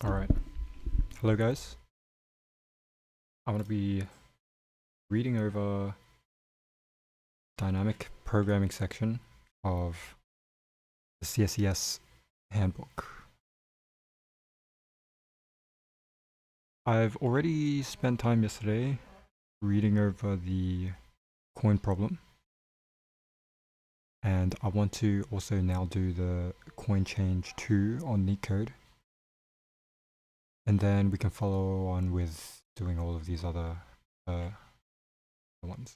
Alright, hello guys. I'm going to be reading over dynamic programming section of the CSES handbook. I've already spent time yesterday reading over the coin problem, and I want to also now do the coin change 2 on Leetcode, and then we can follow on with doing all of these other ones.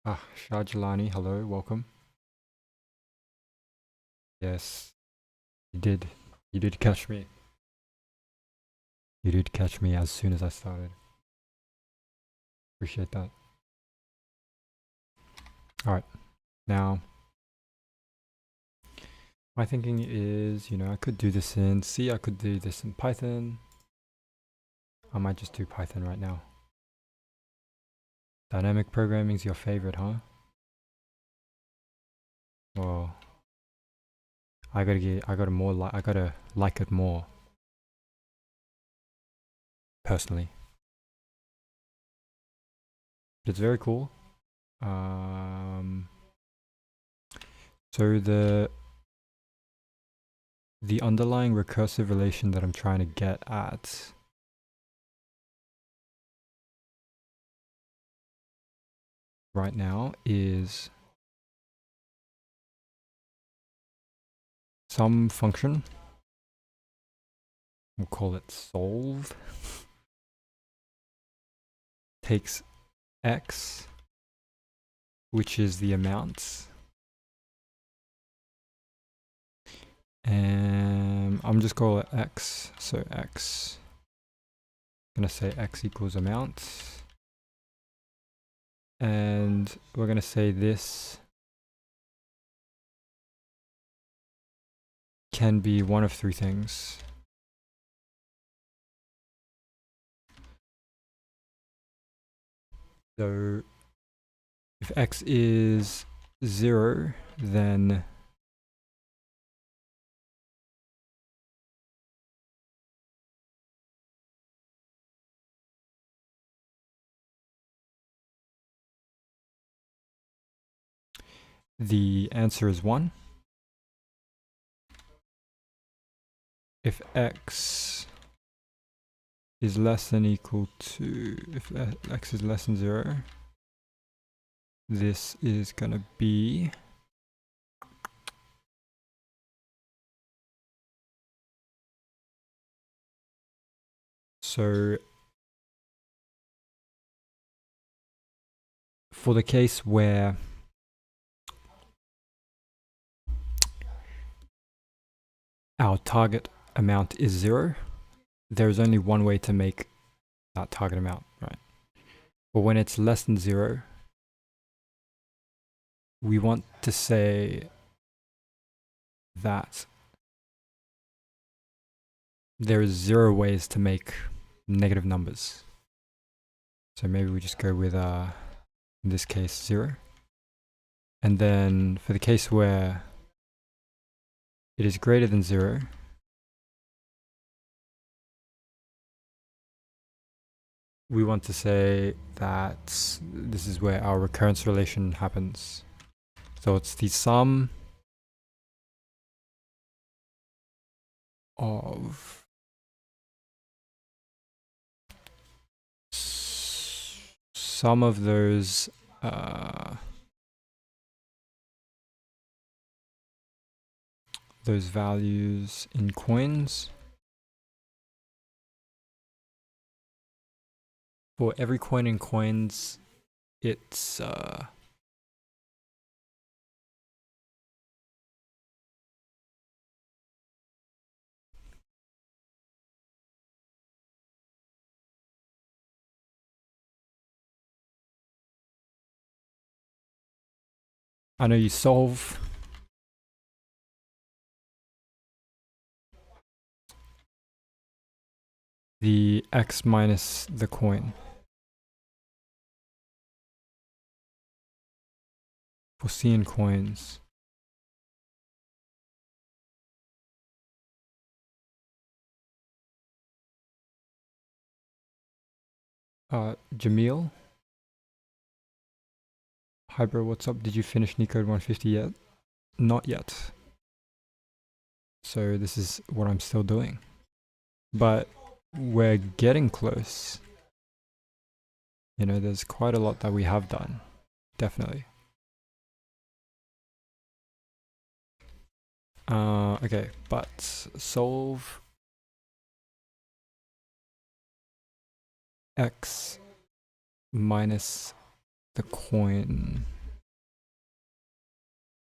Shahjalani, hello, welcome. Yes, you did. You did catch me. You did catch me as soon as I started. Appreciate that. Alright, now my thinking is, I could do this in C, I could do this in Python. I might just do Python right now. Dynamic programming is your favorite, huh? Well, I gotta like it more. Personally. But it's very cool. So the underlying recursive relation that I'm trying to get at right now is some function. We'll call it solve. Takes x, which is the amount, and I'm just call it x. So x, I'm gonna say x equals amount, and we're gonna say this can be one of three things. So if x is 0, then the answer is 1. If x is less than equal to, if x is less than 0, this is gonna be so for the case where our target amount is 0, there's only one way to make that target amount, right? But when it's less than 0, we want to say that there is 0 ways to make negative numbers. So maybe we just go with, in this case, 0. And then for the case where it is greater than 0, we want to say that this is where our recurrence relation happens. So it's the sum of some of those values in coins. For every coin in coins, it's I know you solve the x minus the coin. For C in coins, Jamil. Hi bro, what's up? Did you finish Leetcode 150 yet? Not yet. So this is what I'm still doing. But we're getting close. You know, there's quite a lot that we have done. Definitely. Okay, but solve x minus the coin.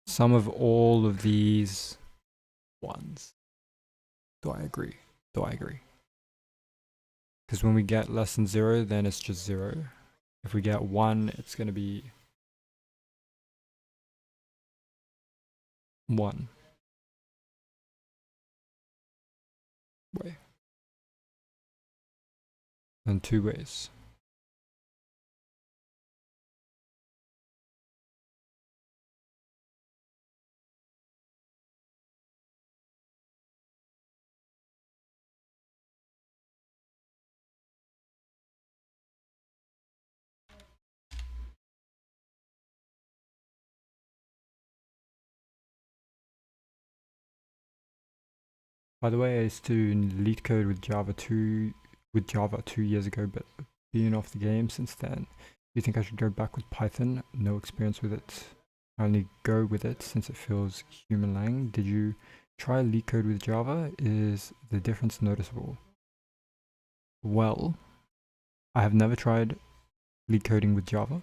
Sum of all of these ones. Do I agree? Do I agree? Because when we get less than 0, then it's just 0. If we get 1, it's going to be 1. Way. And 2 ways. By the way, I used to Leetcode with Java 2 years ago, but being off the game since then. Do you think I should go back with Python? No experience with it. I only go with it since it feels human lang. Did you try Leetcode with Java? Is the difference noticeable? Well, I have never tried Leetcoding with Java.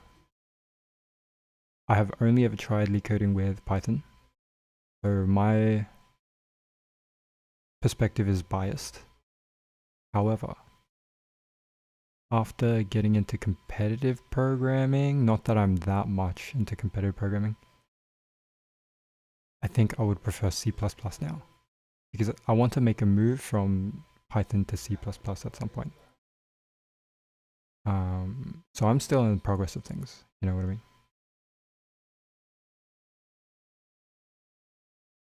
I have only ever tried Leetcoding with Python. So my perspective is biased. However, after getting into competitive programming, not that I'm that much into competitive programming, I think I would prefer C++ now. Because I want to make a move from Python to C++ at some point. So I'm still in progress of things, you know what I mean?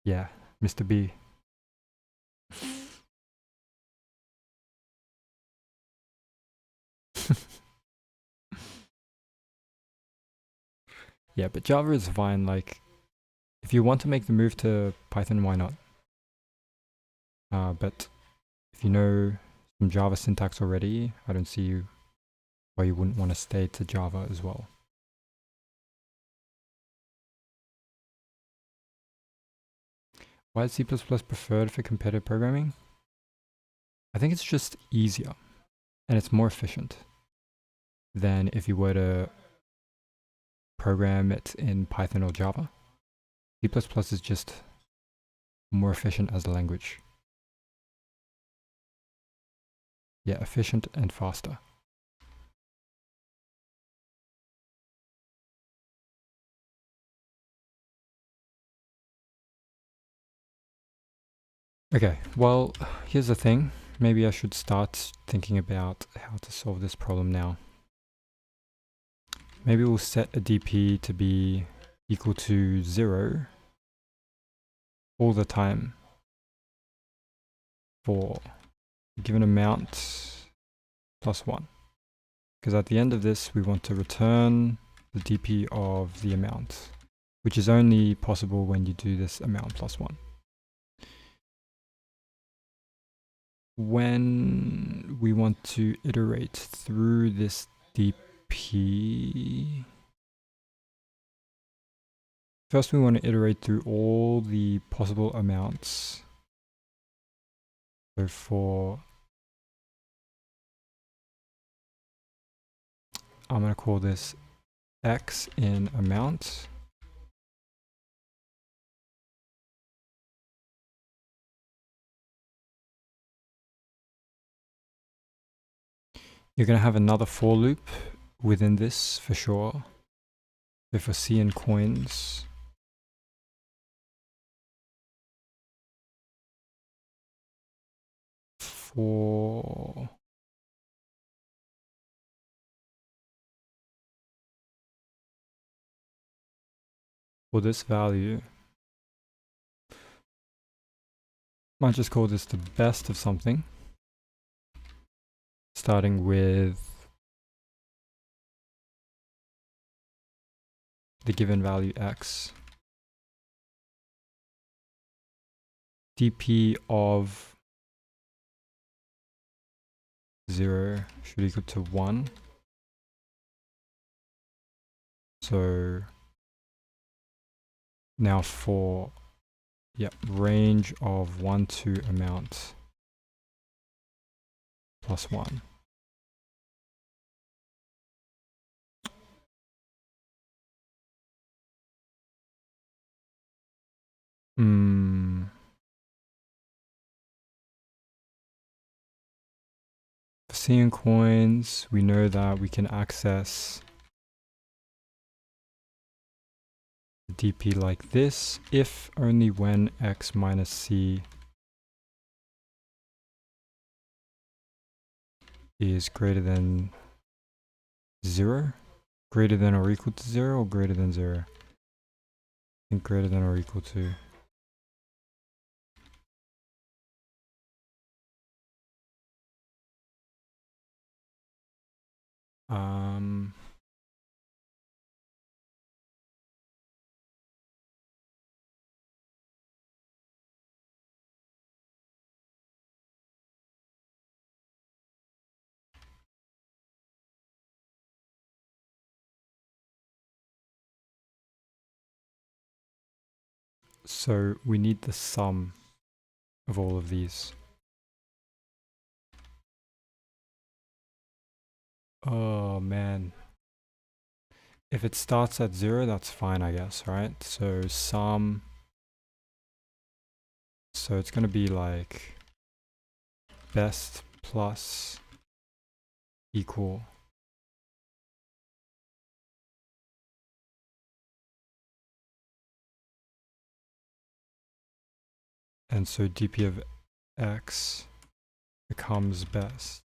Yeah, Mr. B. Yeah, but Java is fine. Like, if you want to make the move to Python, why not? But if you know some Java syntax already, I don't see why you wouldn't want to stay to Java as well. Why is C++ preferred for competitive programming? I think it's just easier and it's more efficient than if you were to program it in Python or Java. C++ is just more efficient as a language. Yeah, efficient and faster. Okay, well, here's the thing. Maybe I should start thinking about how to solve this problem now. Maybe we'll set a DP to be equal to 0 all the time for a given amount plus 1. Because at the end of this, we want to return the DP of the amount, which is only possible when you do this amount plus 1. When we want to iterate through this DP, first we want to iterate through all the possible amounts. So for, I'm going to call this x in amount. You're going to have another for loop within this for sure. So for C in coins, for this value, might just call this the best of something, starting with the given value x, dp of 0 should equal to 1. So now for range of 1 to amount plus 1. For seeing coins, we know that we can access the dp like this if only when x minus c is greater than 0, greater than or equal to 0, or greater than 0. I think greater than or equal to. So we need the sum of all of these. Oh man. If it starts at 0, that's fine, I guess, right? So sum. So it's going to be like best plus equal. And so dp of x becomes best.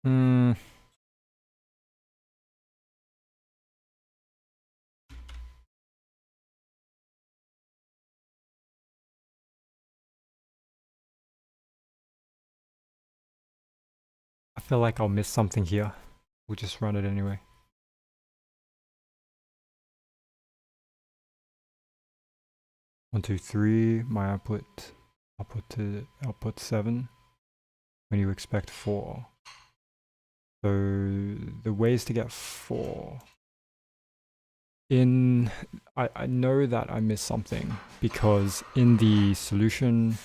I feel like I'll miss something here. We'll just run it anyway. One, two, three. My output to output 7. When you expect 4. So the ways to get 4. I know that I missed something because in the solution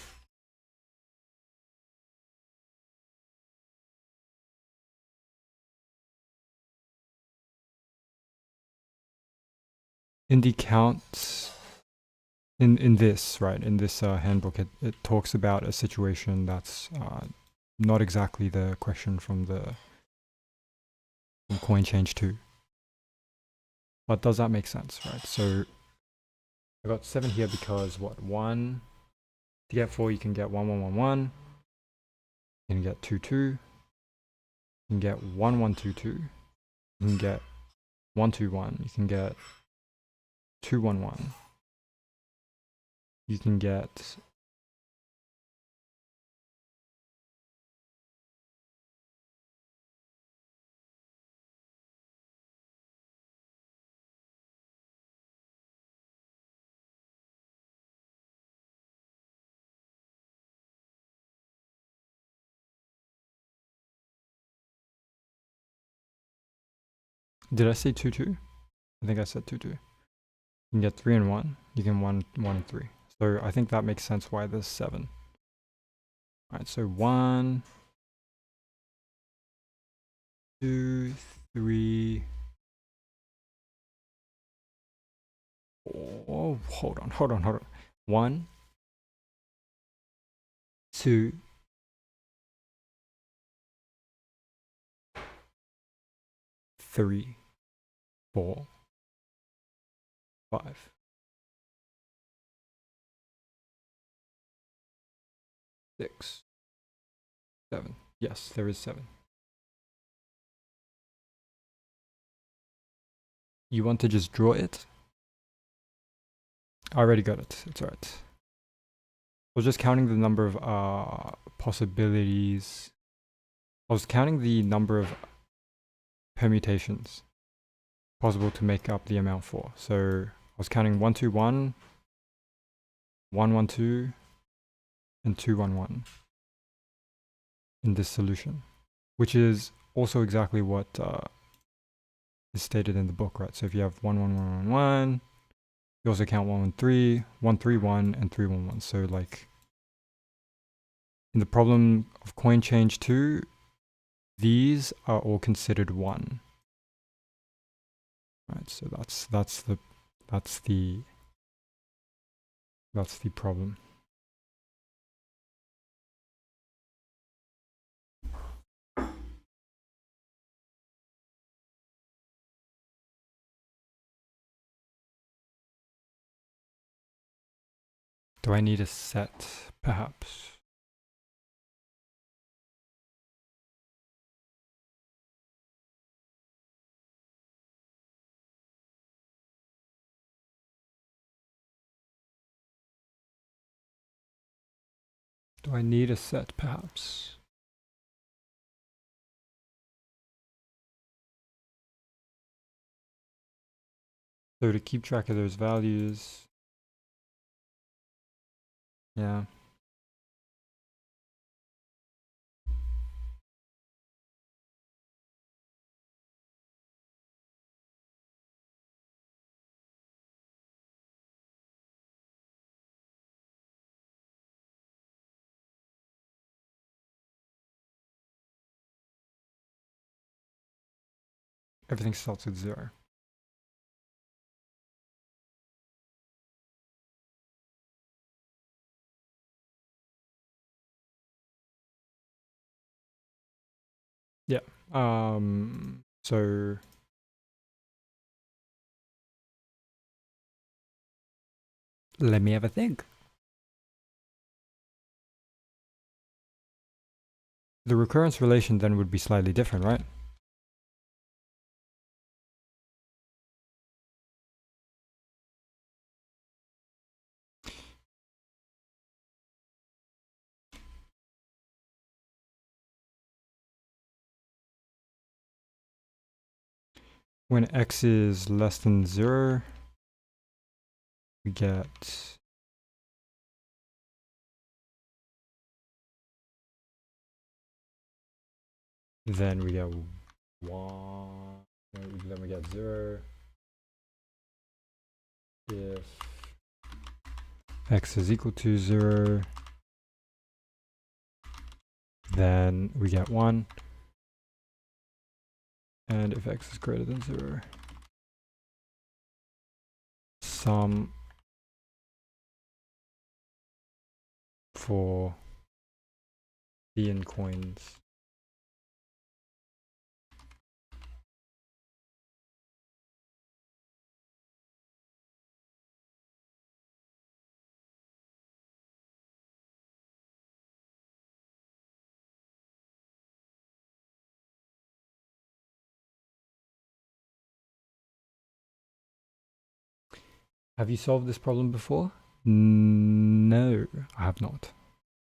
in the count in this, right, in this handbook, it talks about a situation that's not exactly the question from coin change 2. But does that make sense, right? So I got 7 here because what? 1 to get 4, you can get 1 1 1 1. You can get 2 2. You can get 1 1 2 2. You can get 1 2 1. You can get 2 1 1. You can get did I say 2 2? I think I said 2 2. You can get 3 and 1. You can 1 1 and 3. So I think that makes sense why there's 7. Alright, so 1 2 3. Oh, hold on. 1 2 3 4 5 6 7. Yes, there is 7. You want to just draw it? I already got it. It's alright. I was just counting the number of possibilities. I was counting the number of permutations possible to make up the amount for. So I was counting 1, 2, 1, 1, 1, 2, and 2, 1, 1 in this solution, which is also exactly what is stated in the book, right? So if you have 1, 1, 1, 1, 1, you also count 1, 1, 3, 1, 3, 1, and 3, 1, 1. So like in the problem of coin change 2, these are all considered 1. Right, so that's the problem. Do I need a set, perhaps? Do I need a set, perhaps? So to keep track of those values, yeah. Everything starts with 0. Yeah. So let me have a think. The recurrence relation then would be slightly different, right? When x is less than 0, we get then we get 1, then we get 0 if x is equal to 0, then we get 1, and if x is greater than 0, sum for b in coins. Have you solved this problem before? No, I have not.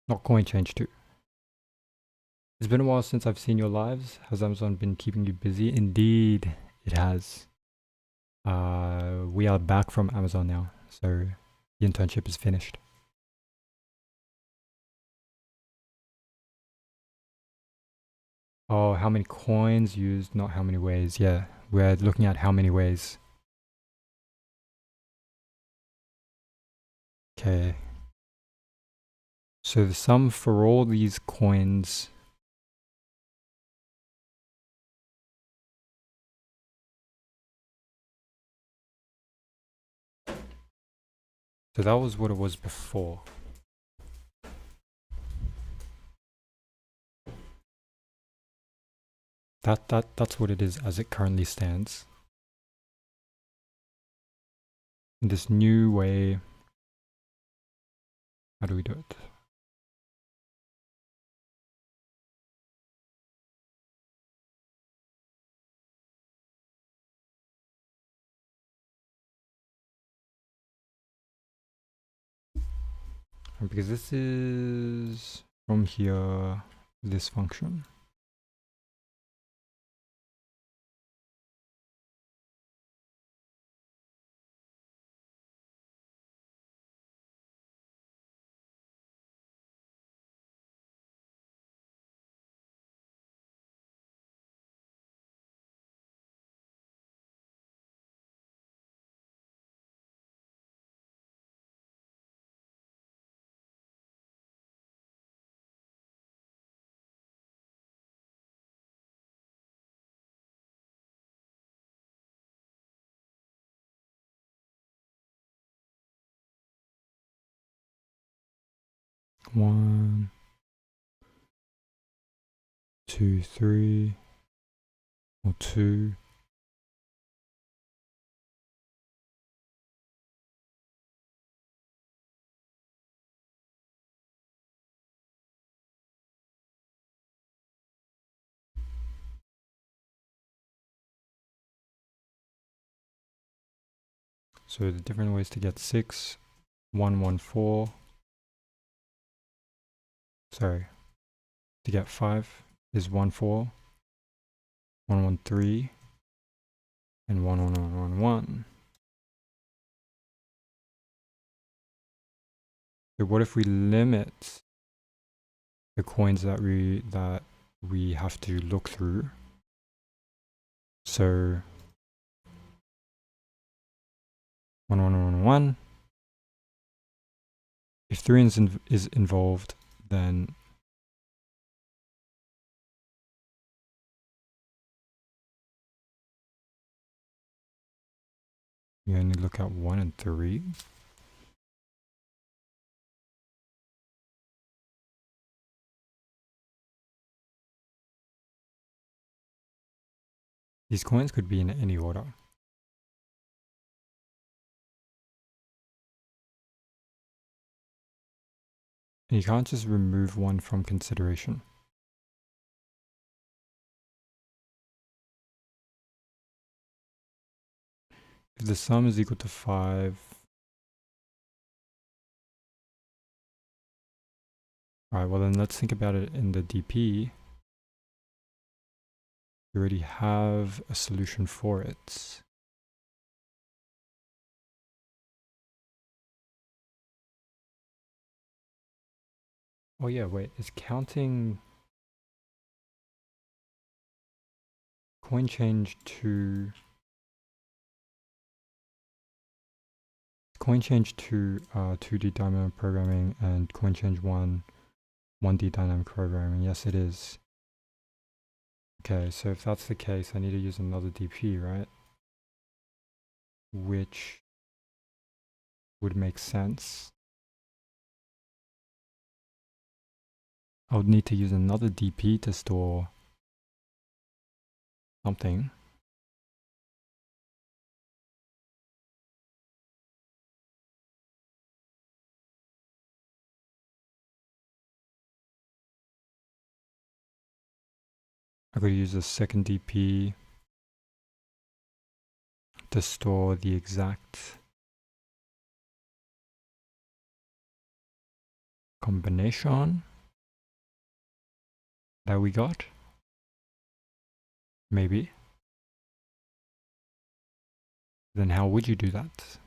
Not coin change 2. It's been a while since I've seen your lives. Has Amazon been keeping you busy? Indeed, it has. We are back from Amazon now, so the internship is finished. Oh, how many coins used, not how many ways. Yeah, we're looking at how many ways. Okay. So the sum for all these coins so that was what it was before. That's what it is as it currently stands. In this new way, how do we do it? Because this is from here, this function. 1, 2, 3, or 2. So the different ways to get 6, 1, 1, 4. Sorry, to get 5 is 1, 4, 1, 1, 3, and 1, 1, 1, 1, 1. So what if we limit the coins that we have to look through? So 1, 1, 1, 1. If 3 is involved, then we only look at 1 and 3. These coins could be in any order. And you can't just remove one from consideration. If the sum is equal to 5, alright, well then let's think about it in the DP. We already have a solution for it. Oh yeah, wait, is counting coin change to 2D dynamic programming and coin change 1D dynamic programming? Yes, it is. Okay, so if that's the case, I need to use another DP, right? Which would make sense. I would need to use another DP to store something. I could use a second DP to store the exact combination that we got. Maybe. Then how would you do that?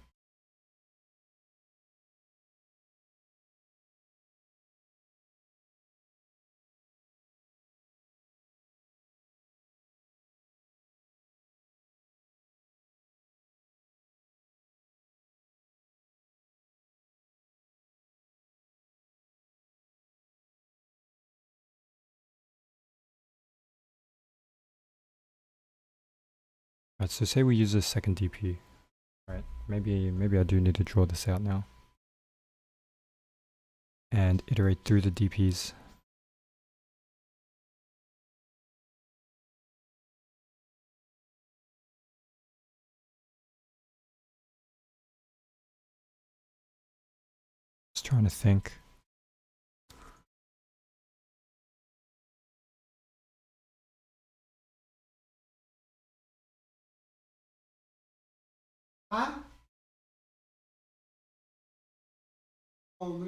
Right, so say we use a second DP. Right, maybe I do need to draw this out now and iterate through the DPs. Just trying to think. Huh? Oh,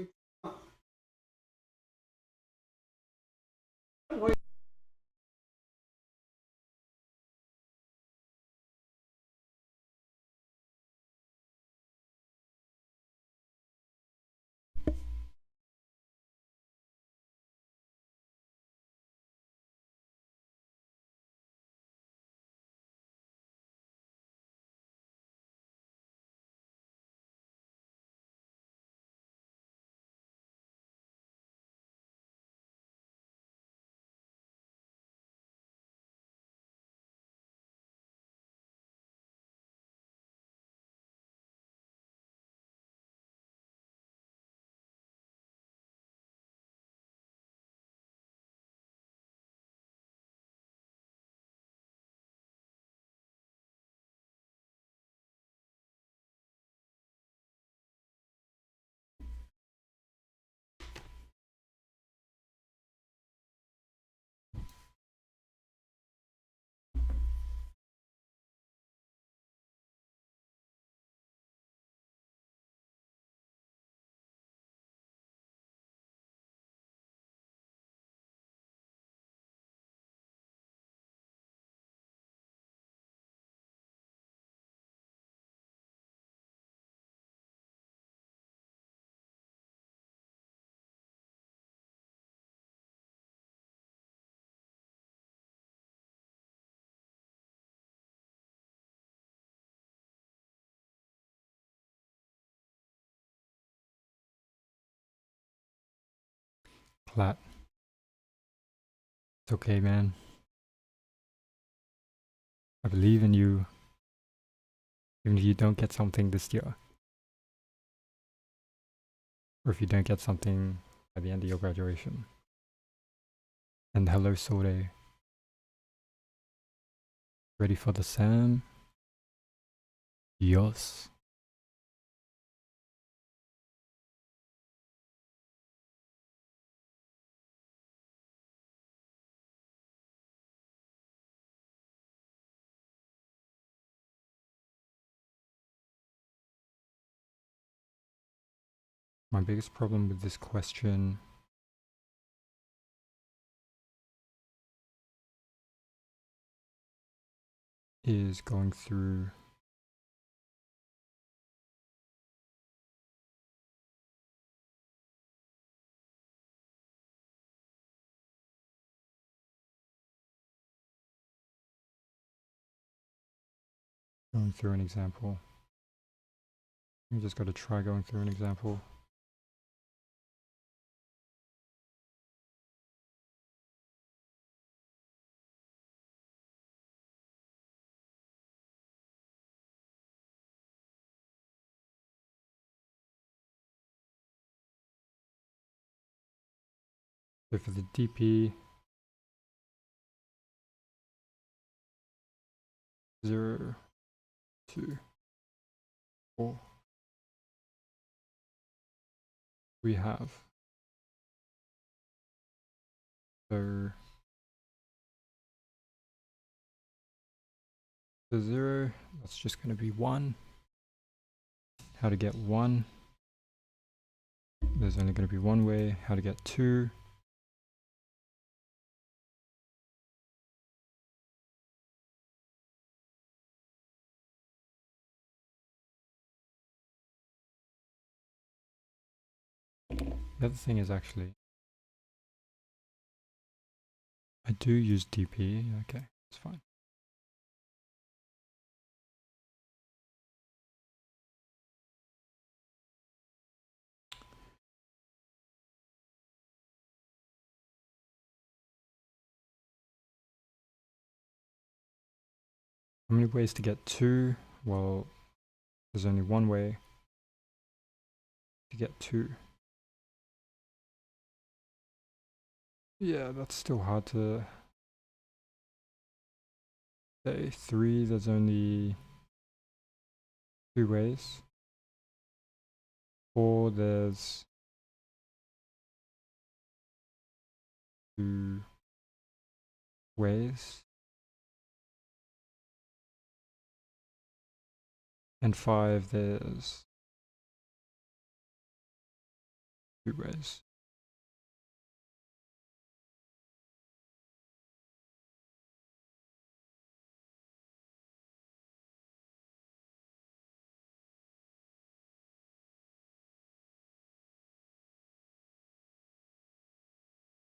Flat. It's okay, man. I believe in you. Even if you don't get something this year. Or if you don't get something at the end of your graduation. And hello, Sode. Ready for the Sam? Yes. My biggest problem with this question is going through an example. You just got to try going through an example. So for the DP 0, 2, 4, we have so the 0, that's just going to be 1. How to get 1? There's only going to be one way. How to get 2? The other thing is actually, I do use DP. Okay, it's fine. How many ways to get 2? Well, there's only one way to get 2. Yeah, that's still hard to say. 3, there's only 2 ways. 4, there's 2 ways. And 5, there's 2 ways.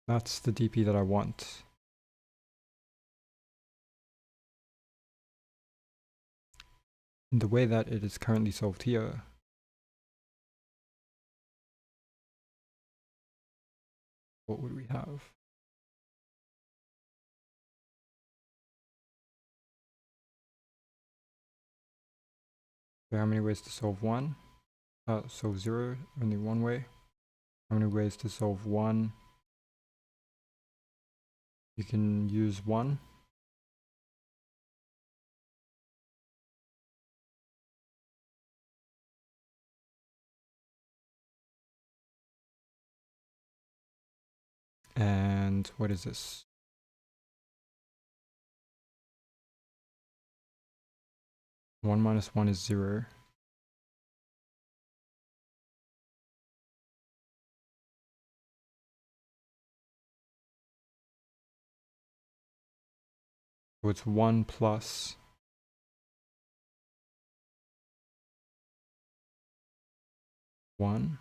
That's the DP that I want. In the way that it is currently solved here, what would we have? So how many ways to solve 1? Solve 0, only one way. How many ways to solve 1? You can use 1. And what is this? One minus 1 is 0. So it's 1 plus 1.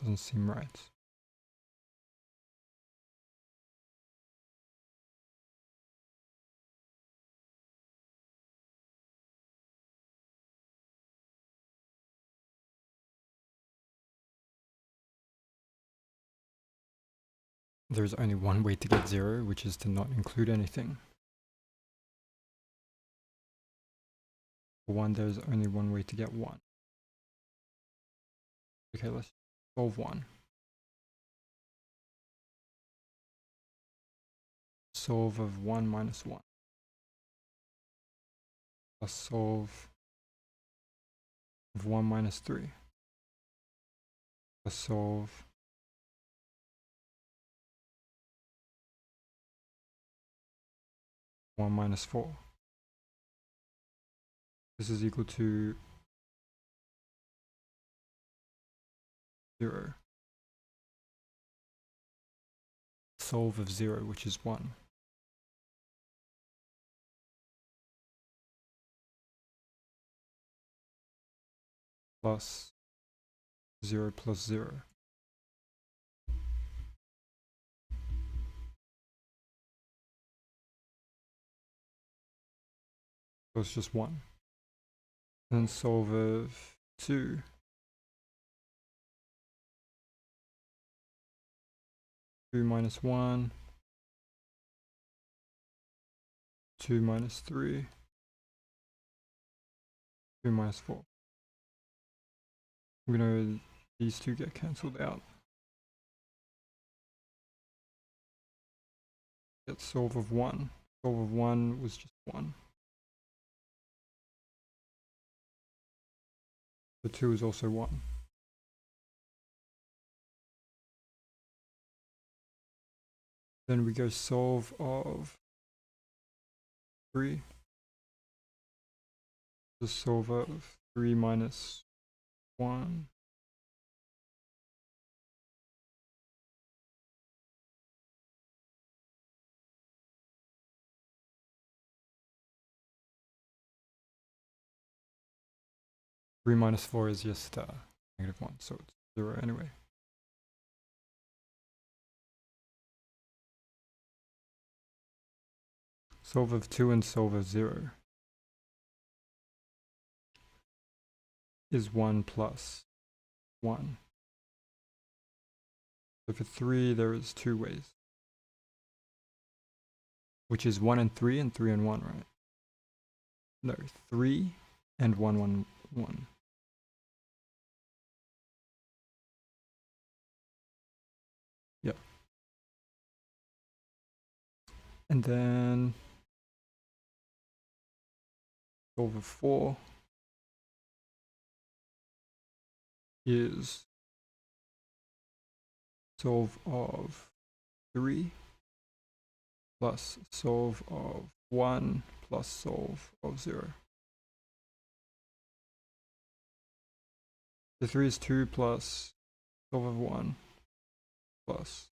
Doesn't seem right. there's only one way to get 0, which is to not include anything. For 1, there's only one way to get 1. Okay, let's solve 1. Solve of 1 minus 1. Plus solve of 1 minus 3. Plus solve one minus 4. This is equal to 0. Solve of 0, which is 1. Plus 0 plus 0. So it's just 1. Then solve of 2. 2 minus 1. 2 minus 3. 2 minus 4. We know these two get cancelled out. Get solve of 1. Solve of 1 was just 1. The 2 is also 1. Then we go solve of 3. The solve of 3 minus 1. Three minus 4 is just -1, so it's 0 anyway. Solve of 2 and solve of 0 is 1 plus 1. So for 3, there is 2 ways. Which is 1 and 3 and 3 and 1, right? No, 3 and 1, 1, 1. Yep. And then solve of 4 is solve of 3 plus solve of 1 plus solve of 0. The 3 is 2 plus solve of 1 plus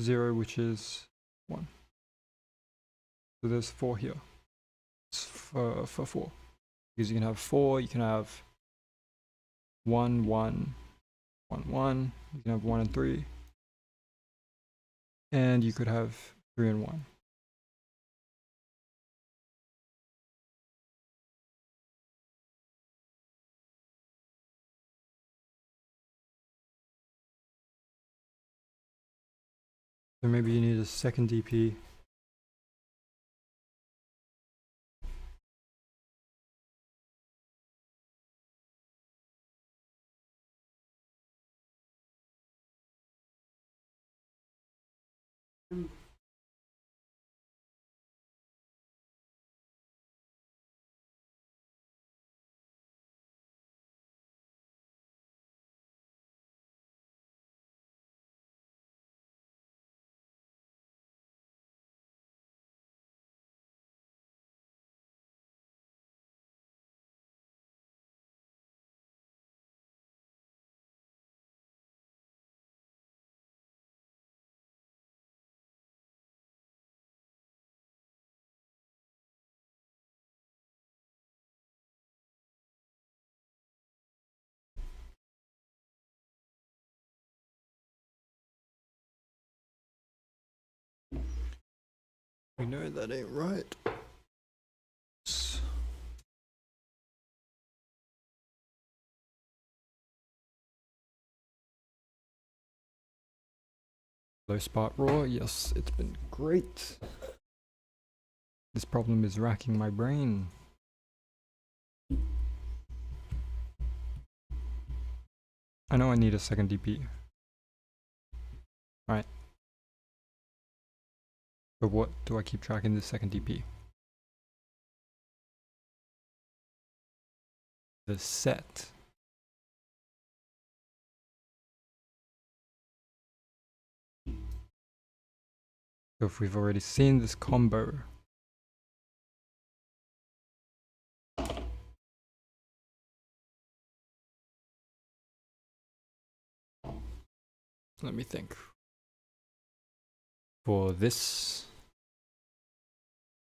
0, which is 1. So there's 4 here. It's for 4. Because you can have 4, you can have 1, 1, 1, 1. You can have 1 and 3. And you could have 3 and 1. So maybe you need a second DP. We know that ain't right. Low spot raw, yes, it's been great. This problem is racking my brain. I know I need a second DP. Right. But what do I keep track in this second DP? The set. So if we've already seen this combo, let me think. For this,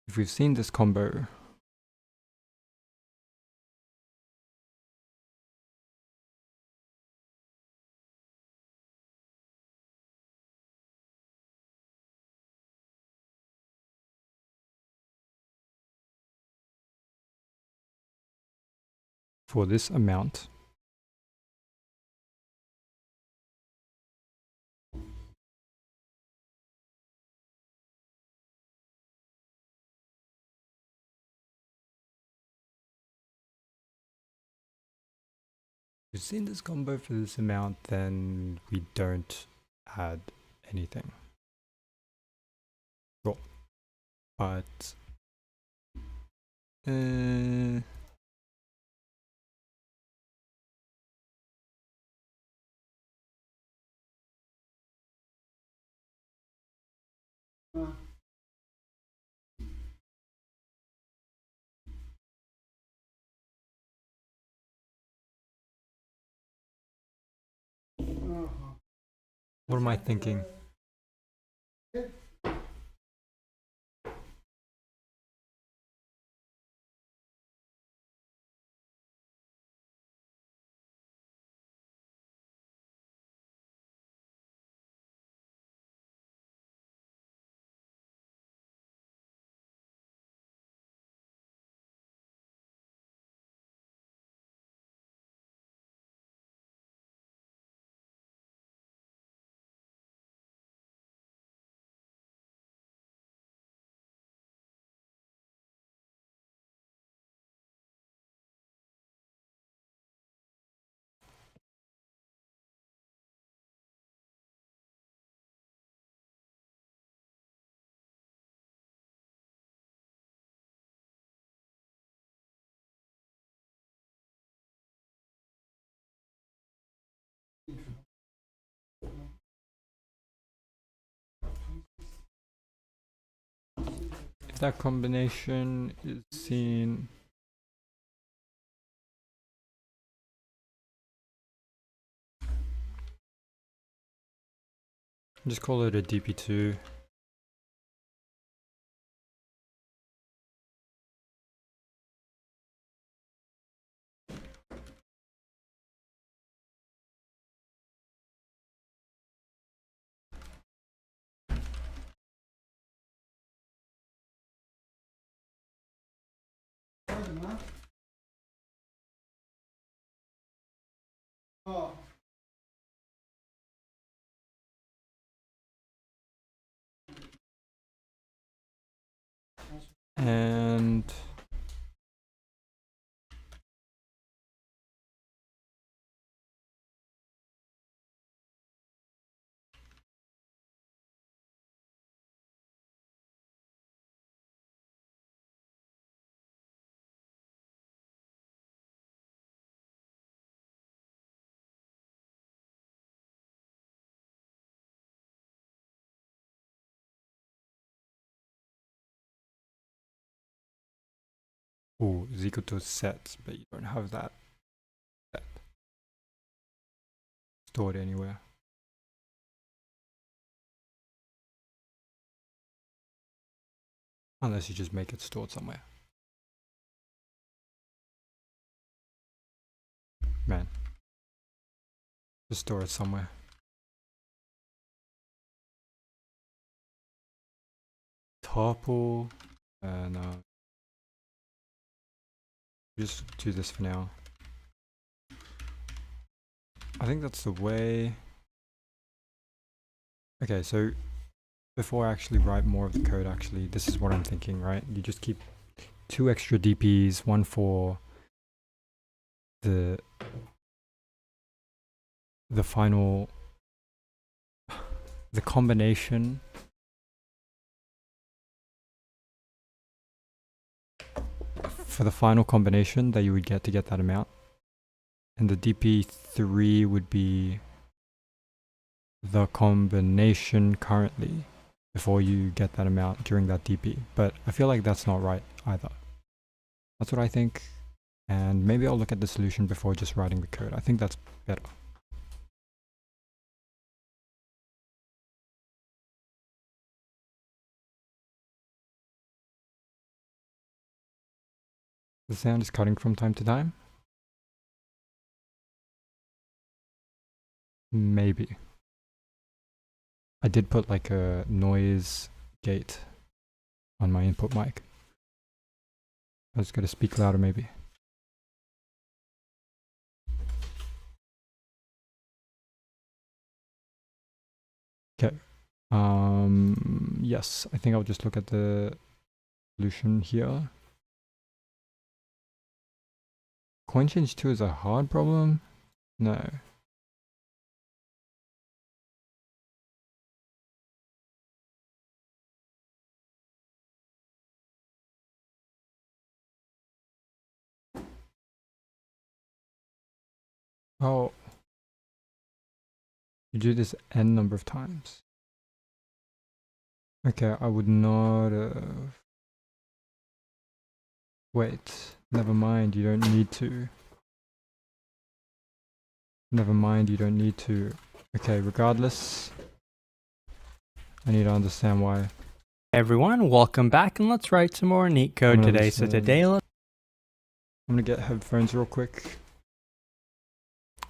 if we've seen this combo, for this amount, if we've seen this combo for this amount, then we don't add anything. Cool. But what am I thinking? If that combination is seen, just call it a DP2. Oh. And oh, is equal to set, but you don't have that set stored anywhere. Unless you just make it stored somewhere. Man. Just store it somewhere. Topple, and just do this for now. I think that's the way. Okay, so before I actually write more of the code, actually, this is what I'm thinking, right? You just keep 2 extra DPs, one for the final, the combination for the final combination that you would get to get that amount. And the DP3 would be the combination currently before you get that amount during that DP. But I feel like that's not right either. That's what I think. And maybe I'll look at the solution before just writing the code. I think that's better. The sound is cutting from time to time. Maybe. I did put like a noise gate on my input mic. I just gotta speak louder maybe. Okay. Yes, I think I'll just look at the solution here. Coin change 2 is a hard problem? No. Oh. You do this n number of times. Okay, I would not have... Wait, never mind, you don't need to. Never mind, you don't need to. Okay, regardless, I need to understand why. Hey everyone, welcome back, and let's write some more neat code today. So today, I'm gonna get headphones real quick.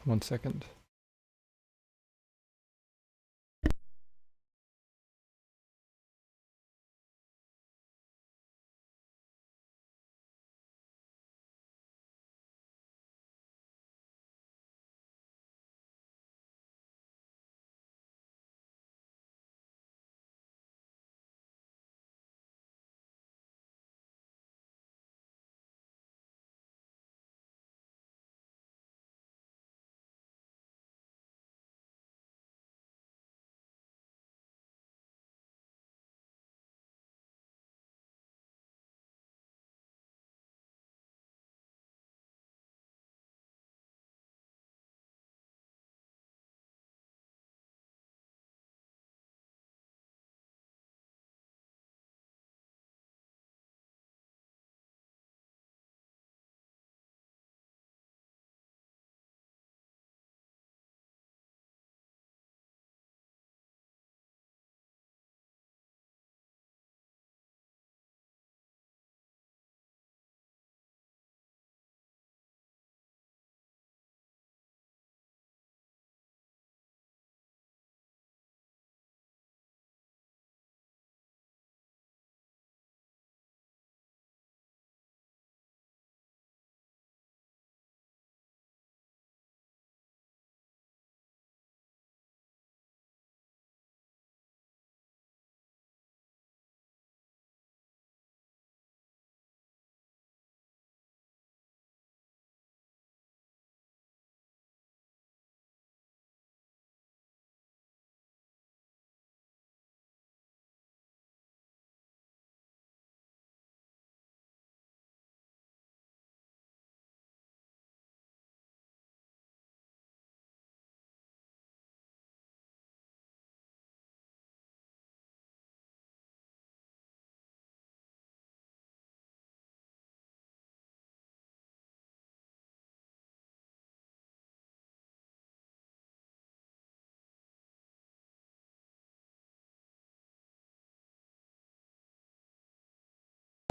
1 second.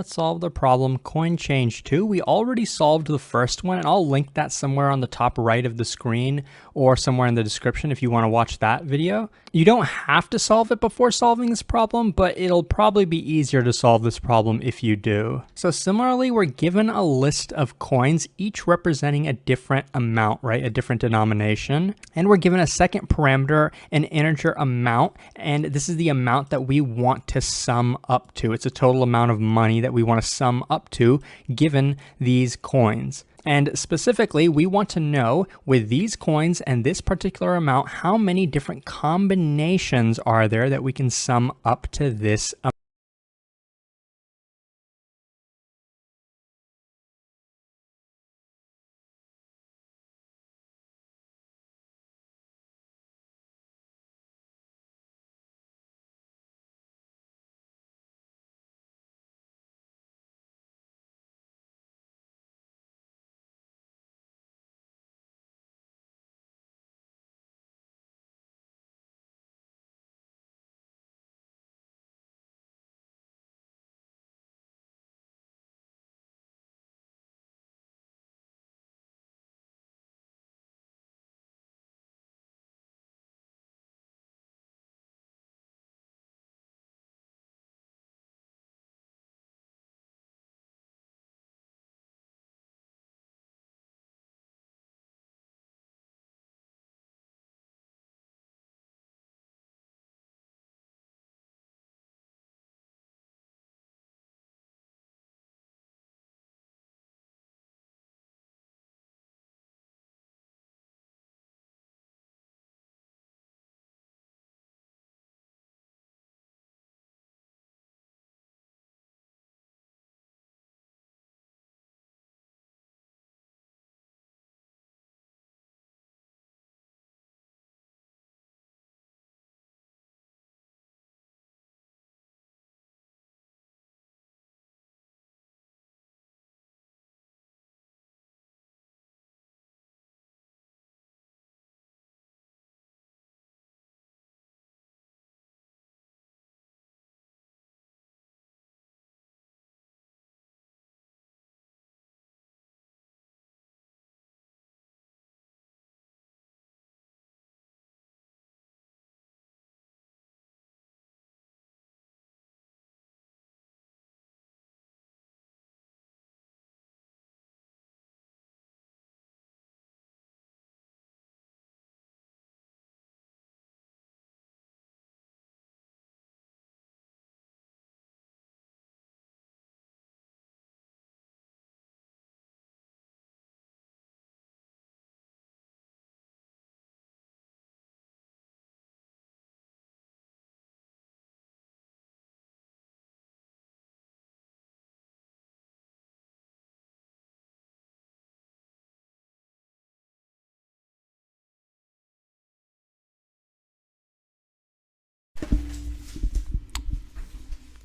Let's solve the problem coin change 2. We already solved the first one, and I'll link that somewhere on the top right of the screen or somewhere in the description if you want to watch that video. You don't have to solve it before solving this problem, but it'll probably be easier to solve this problem if you do. So similarly, we're given a list of coins, each representing a different amount, right? A different denomination. And we're given a second parameter, an integer amount, and this is the amount that we want to sum up to. It's a total amount of money that we want to sum up to given these coins. And specifically, we want to know with these coins and this particular amount, how many different combinations are there that we can sum up to this amount.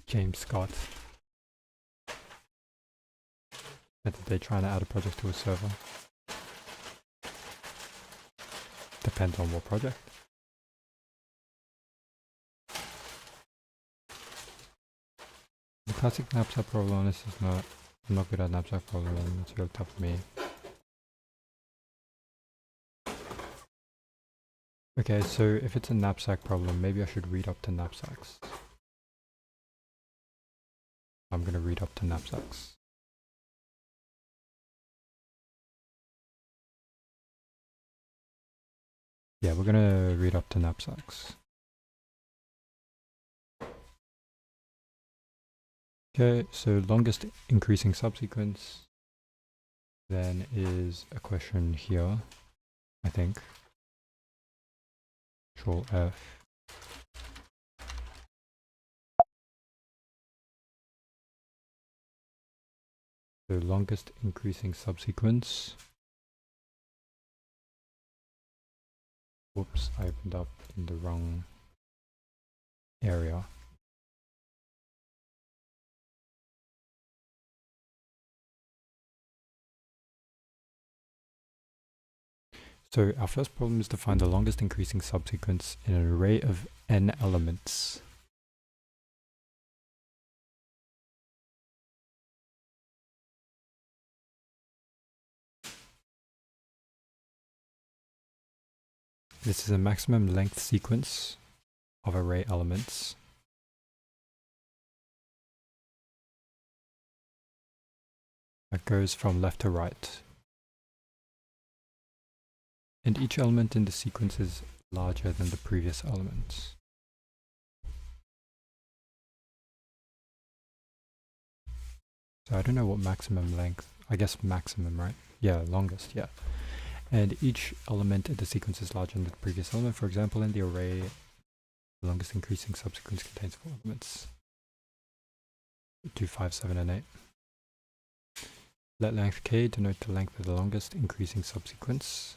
James Scott. Method they trying to add a project to a server. Depends on what project. The classic knapsack problem, this is not, I'm not good at knapsack problem, it's real tough for me. Okay, so if it's a knapsack problem, maybe I should read up to knapsacks. I'm gonna read up to knapsacks. Yeah, we're gonna read up to knapsacks. Okay, so longest increasing subsequence then is a question here, I think. Control F. The longest increasing subsequence. Whoops, I opened up in the wrong area. So our first problem is to find the longest increasing subsequence in an array of n elements. This is a maximum length sequence of array elements. That goes from left to right. And each element in the sequence is larger than the previous elements. So I don't know what maximum length, I guess maximum, right? Yeah, longest, yeah. And each element in the sequence is larger than the previous element. For example, in the array, the longest increasing subsequence contains 4 elements. 2, 5, 7, and 8. Let length k denote the length of the longest increasing subsequence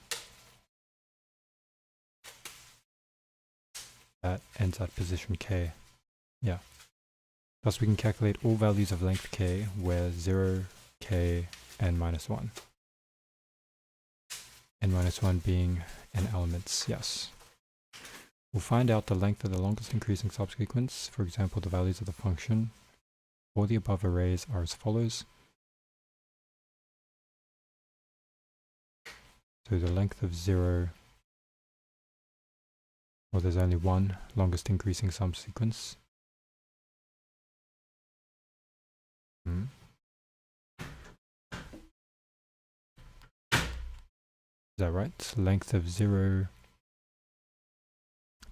that ends at position k. Yeah. Thus we can calculate all values of length k where 0, k, and minus 1. And minus 1 being n elements, yes. We'll find out the length of the longest increasing subsequence. For example, the values of the function for the above arrays are as follows. So the length of 0, well, there's only one longest increasing subsequence. Is that right? So length of 0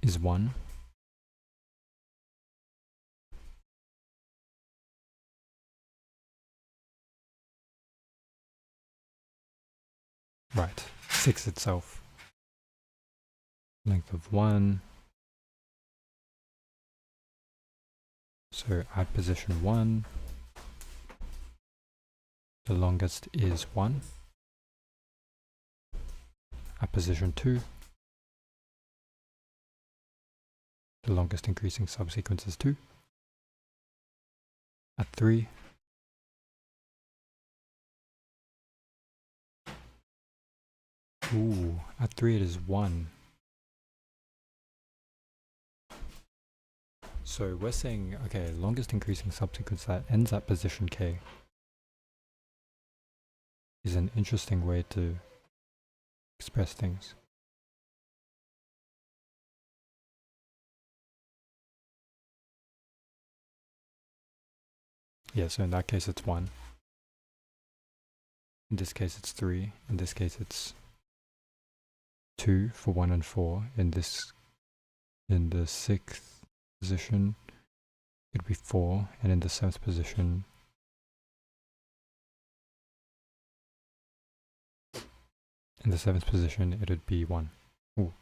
is 1. Right, 6 itself. Length of 1. So at position 1, the longest is 1. At position 2, the longest increasing subsequence is 2. At 3, at 3 it is 1. So we're saying, okay, longest increasing subsequence that ends at position k is an interesting way to express things. Yeah, so in that case it's 1. In this case it's 3. In this case it's 2 for 1 and 4. In the 6th position it would be 4, and in the 7th position it would be 1. Ooh.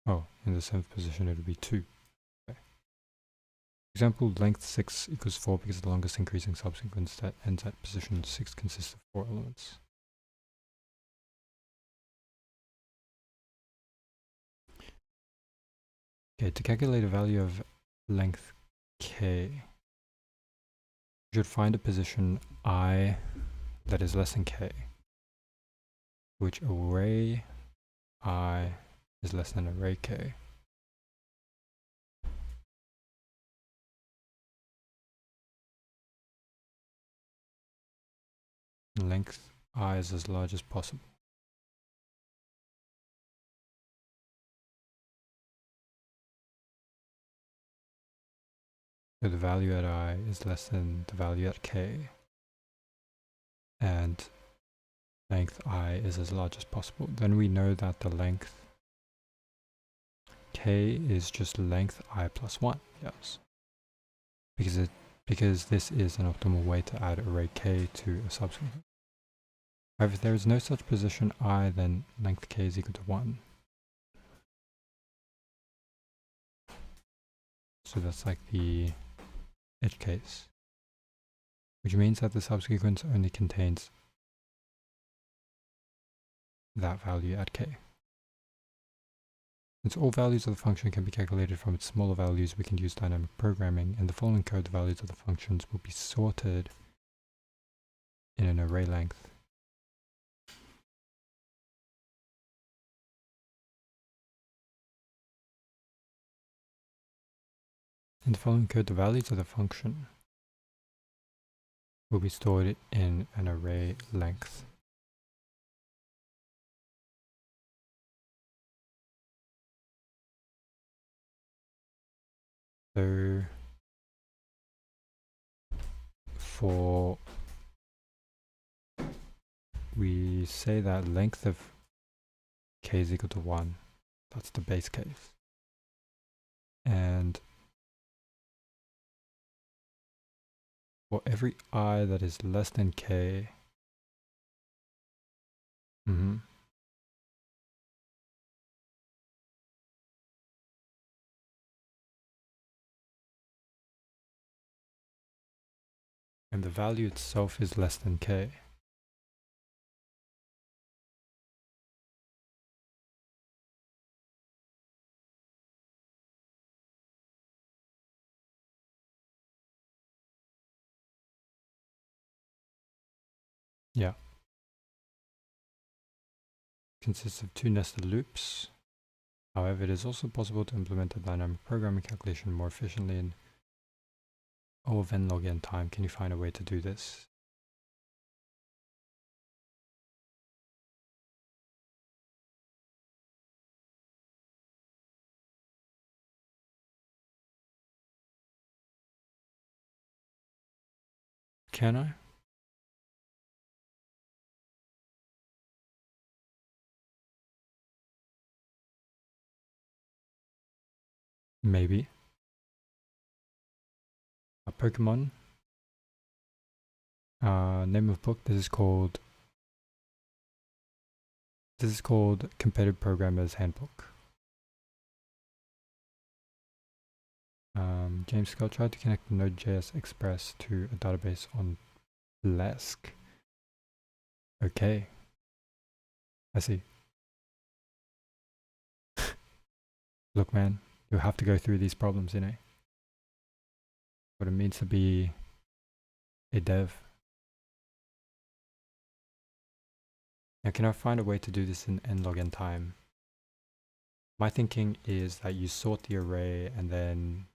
Oh, in the 7th position it would be 2. Okay. Example, length 6 equals 4 because the longest increasing subsequence that ends at position 6 consists of 4 elements. Okay, to calculate a value of length k, you should find a position I that is less than k, which array I is less than array k. Length I is as large as possible. So the value at I is less than the value at k, and length I is as large as possible. Then we know that the length k is just length I plus 1, yes. Because this is an optimal way to add array k to a subsequence. However, if there is no such position I, then length k is equal to 1. So that's like the edge case, which means that the subsequence only contains that value at k. Since all values of the function can be calculated from its smaller values, we can use dynamic programming. In the following code, the values of the functions will be sorted in an array length. In the following code, the values of the function will be stored in an array length. So for we say that length of k is equal to 1. That's the base case. And for every I that is less than k, and the value itself is less than k, yeah, consists of 2 nested loops. However, it is also possible to implement a dynamic programming calculation more efficiently in O of n log n time. Can you find a way to do this? Can I? Maybe. A Pokemon. Name of book. This is called Competitive Programmer's Handbook. James Scott tried to connect Node.js Express to a database on Flask. Okay. I see. Look, man, you'll have to go through these problems, you know? What it means to be a dev. Now, can I find a way to do this in n log n time? My thinking is that you sort the array and then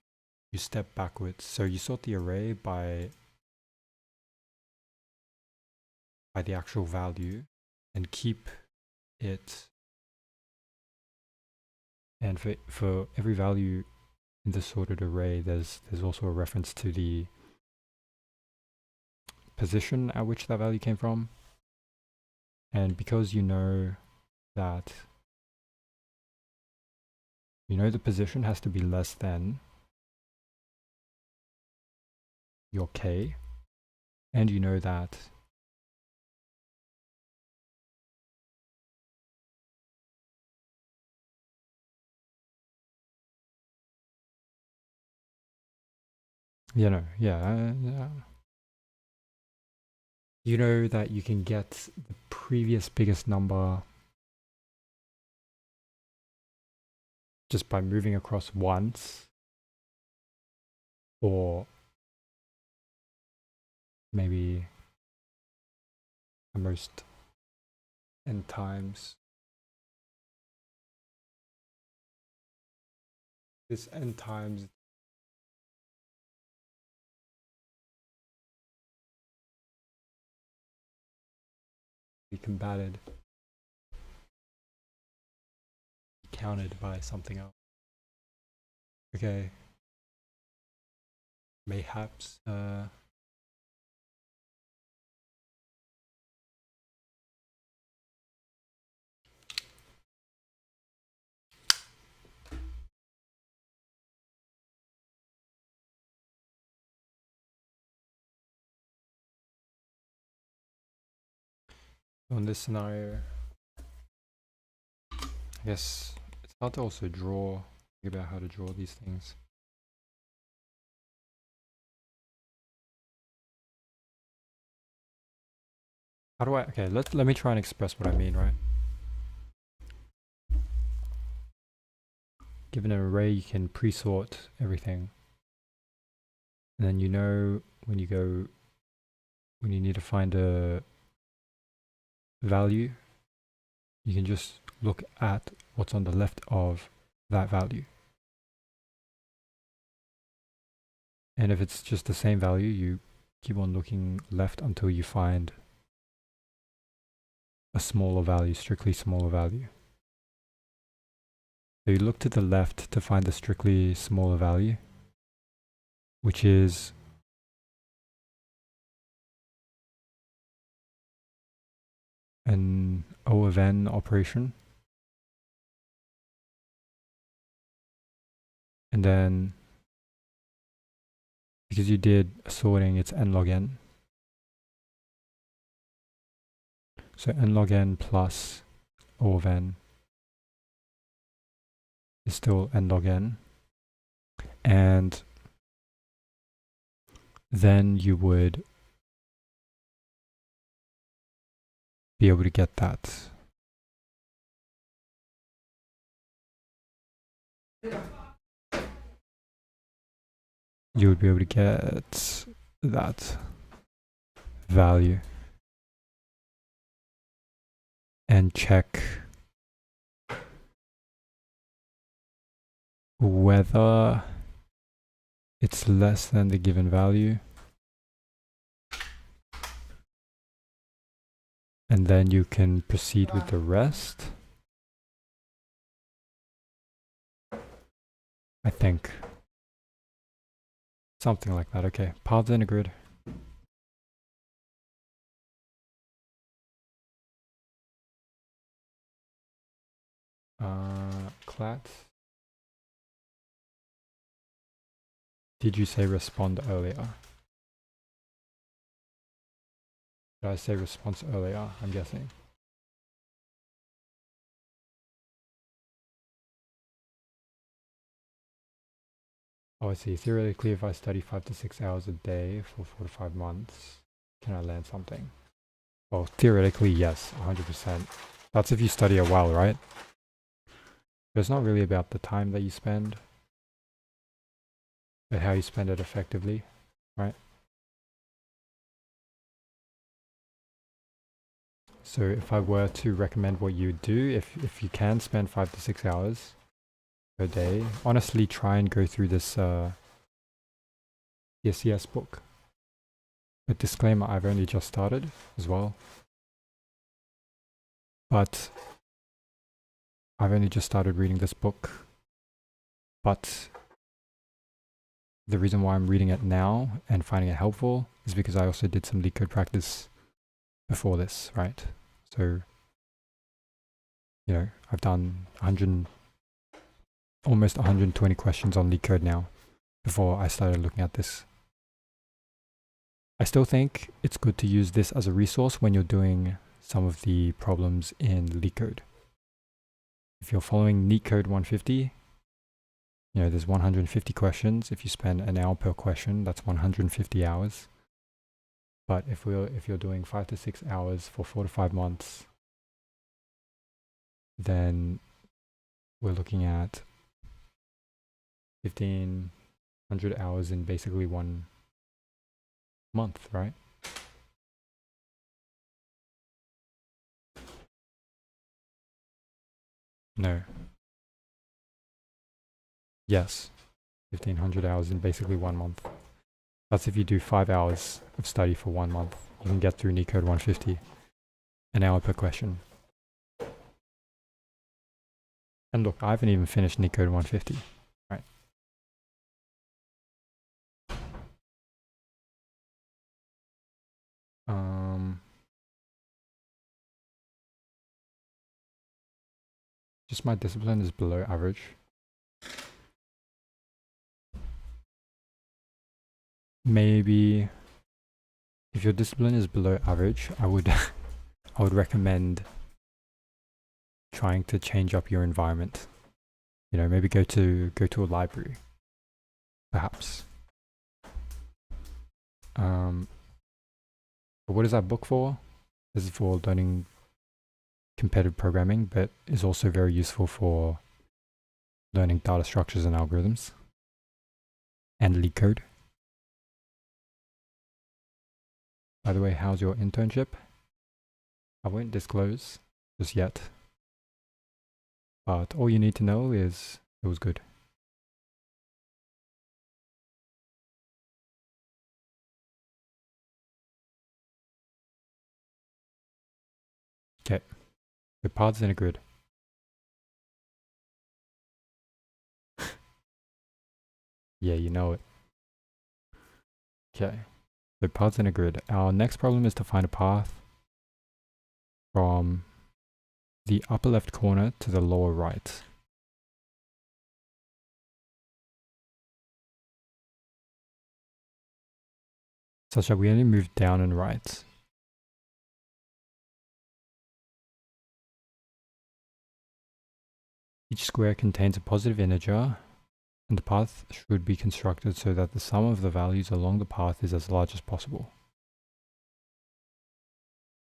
you step backwards. So you sort the array by the actual value and keep it. And for every value in the sorted array, there's also a reference to the position at which that value came from. And because you know that the position has to be less than your k, and you know that you know that you can get the previous biggest number just by moving across once, or maybe at most n times. This n times be combated, counted by something else. Okay. Mayhaps on this scenario, I guess it's hard to also think about how to draw these things. How do okay, let me try and express what I mean, right? Given an array, you can pre-sort everything. And then when you need to find a value, you can just look at what's on the left of that value. And if it's just the same value, you keep on looking left until you find a smaller value, strictly smaller value. So you look to the left to find the strictly smaller value, which is an O of n operation. And then, because you did a sorting, it's n log n. So n log n plus O of n is still n log n. And then you would be able to get that. You would be able to get that value and check whether it's less than the given value. And then you can proceed with the rest. I think. Something like that. Okay, paths in a grid. Clat. Did you say respond earlier? Did I say response earlier? I'm guessing. Oh, I see. Theoretically, if I study 5 to 6 hours a day for 4 to 5 months, can I learn something? Well, theoretically, yes, 100%. That's if you study a while, right? But it's not really about the time that you spend, but how you spend it effectively, right? So if I were to recommend what you do, if you can spend 5 to 6 hours per day, honestly try and go through this CSCS book. But disclaimer, I've only just started as well. But I've only just started reading this book. But the reason why I'm reading it now and finding it helpful is because I also did some Leetcode practice before this, right? So, you know, I've done almost 120 questions on Leetcode now before I started looking at this. I still think it's good to use this as a resource when you're doing some of the problems in Leetcode. If you're following Leetcode 150, you know, there's 150 questions. If you spend an hour per question, that's 150 hours. But if you're doing 5 to 6 hours for 4 to 5 months, then we're looking at 1,500 hours in basically 1 month, right? No. Yes. 1,500 hours in basically 1 month. That's if you do 5 hours of study for 1 month. You can get through Leetcode 150, an hour per question. And look, I haven't even finished Leetcode 150, right? Just my discipline is below average. Maybe if your discipline is below average, I would recommend trying to change up your environment. You know, maybe go to a library, perhaps. But what is that book for? This is for learning competitive programming, but is also very useful for learning data structures and algorithms and Leetcode. By the way, how's your internship? I won't disclose just yet, but all you need to know is it was good. Okay, the paths in a grid. Yeah, you know it. Okay, so paths in a grid. Our next problem is to find a path from the upper left corner to the lower right. Such that we only move down and right. Each square contains a positive integer, and the path should be constructed so that the sum of the values along the path is as large as possible.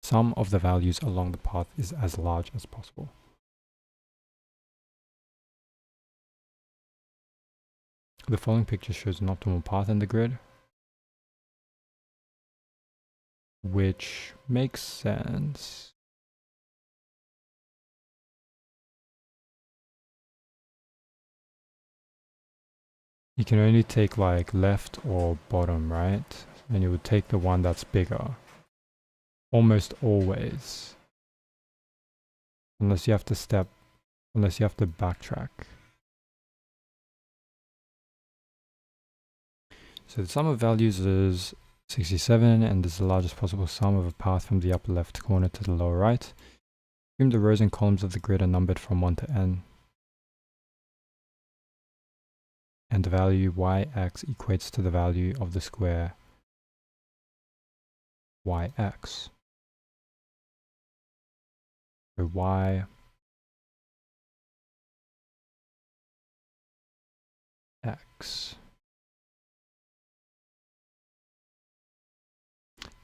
Sum of the values along the path is as large as possible. The following picture shows an optimal path in the grid, which makes sense. You can only take like left or bottom, right? And you would take the one that's bigger. Almost always. Unless you have to backtrack. So the sum of values is 67, and this is the largest possible sum of a path from the upper left corner to the lower right. Assume the rows and columns of the grid are numbered from 1 to n. And the value yx equates to the value of the square yx. So y x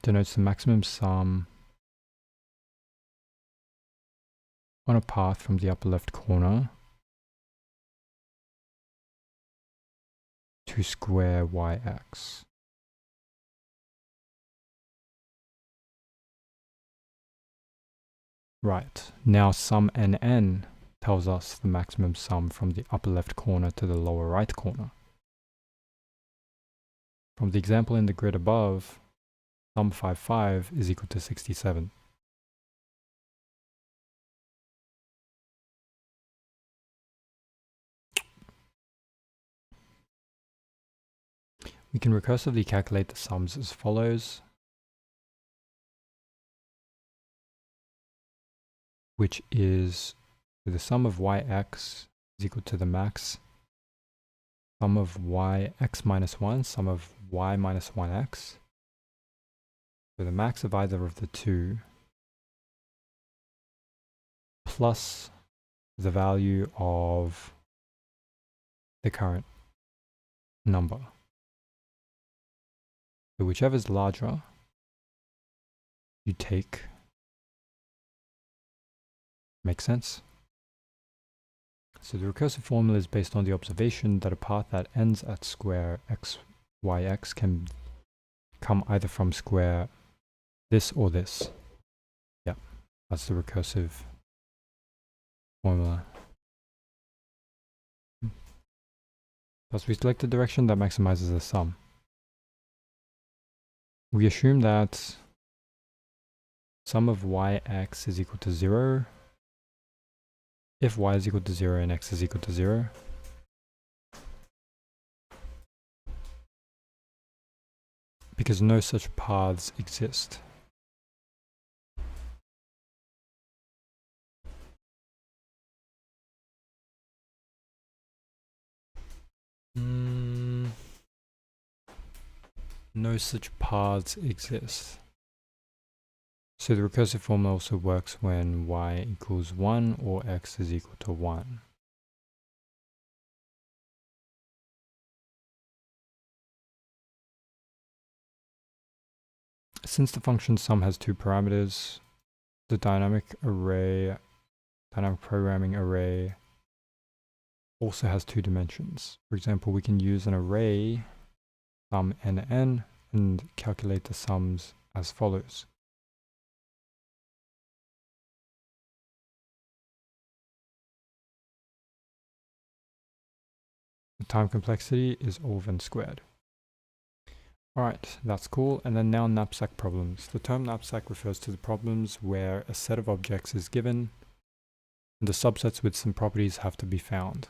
denotes the maximum sum on a path from the upper left corner to square yx. Right, now sum nn tells us the maximum sum from the upper left corner to the lower right corner. From the example in the grid above, sum 55 is equal to 67. We can recursively calculate the sums as follows, which is the sum of yx is equal to the max sum of yx minus 1, sum of y minus 1x. So the max of either of the two plus the value of the current number. So whichever is larger, you take. Makes sense? So the recursive formula is based on the observation that a path that ends at square yx can come either from square this or this. Yeah, that's the recursive formula. Thus we select the direction that maximizes the sum. We assume that sum of yx is equal to 0 if y is equal to 0 and x is equal to 0. Because no such paths exist. No such paths exist. So the recursive formula also works when y equals 1 or x is equal to 1. Since the function sum has two parameters, the dynamic programming array also has two dimensions. For example, we can use an array sum nn and calculate the sums as follows. The time complexity is O of n squared. Alright, that's cool. And then now knapsack problems. The term knapsack refers to the problems where a set of objects is given and the subsets with some properties have to be found.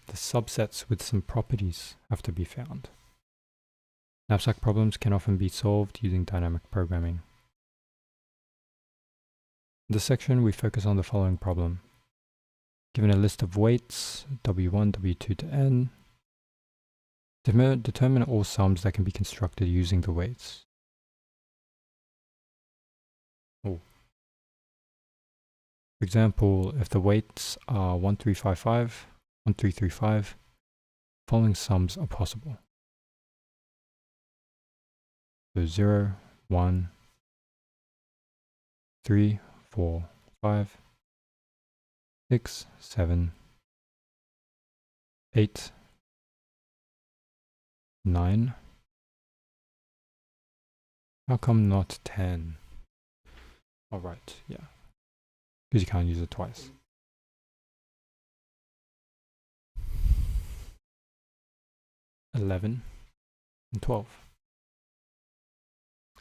The subsets with some properties have to be found. Knapsack problems can often be solved using dynamic programming. In this section, we focus on the following problem. Given a list of weights, W1, W2 to N, determine all sums that can be constructed using the weights. For example, if the weights are 1355, 1335, following sums are possible. So 0, 1, 3, 4, 5, 6, 7, 8, 9. How come not 10? Alright, yeah. Because you can't use it twice. $11 and 12.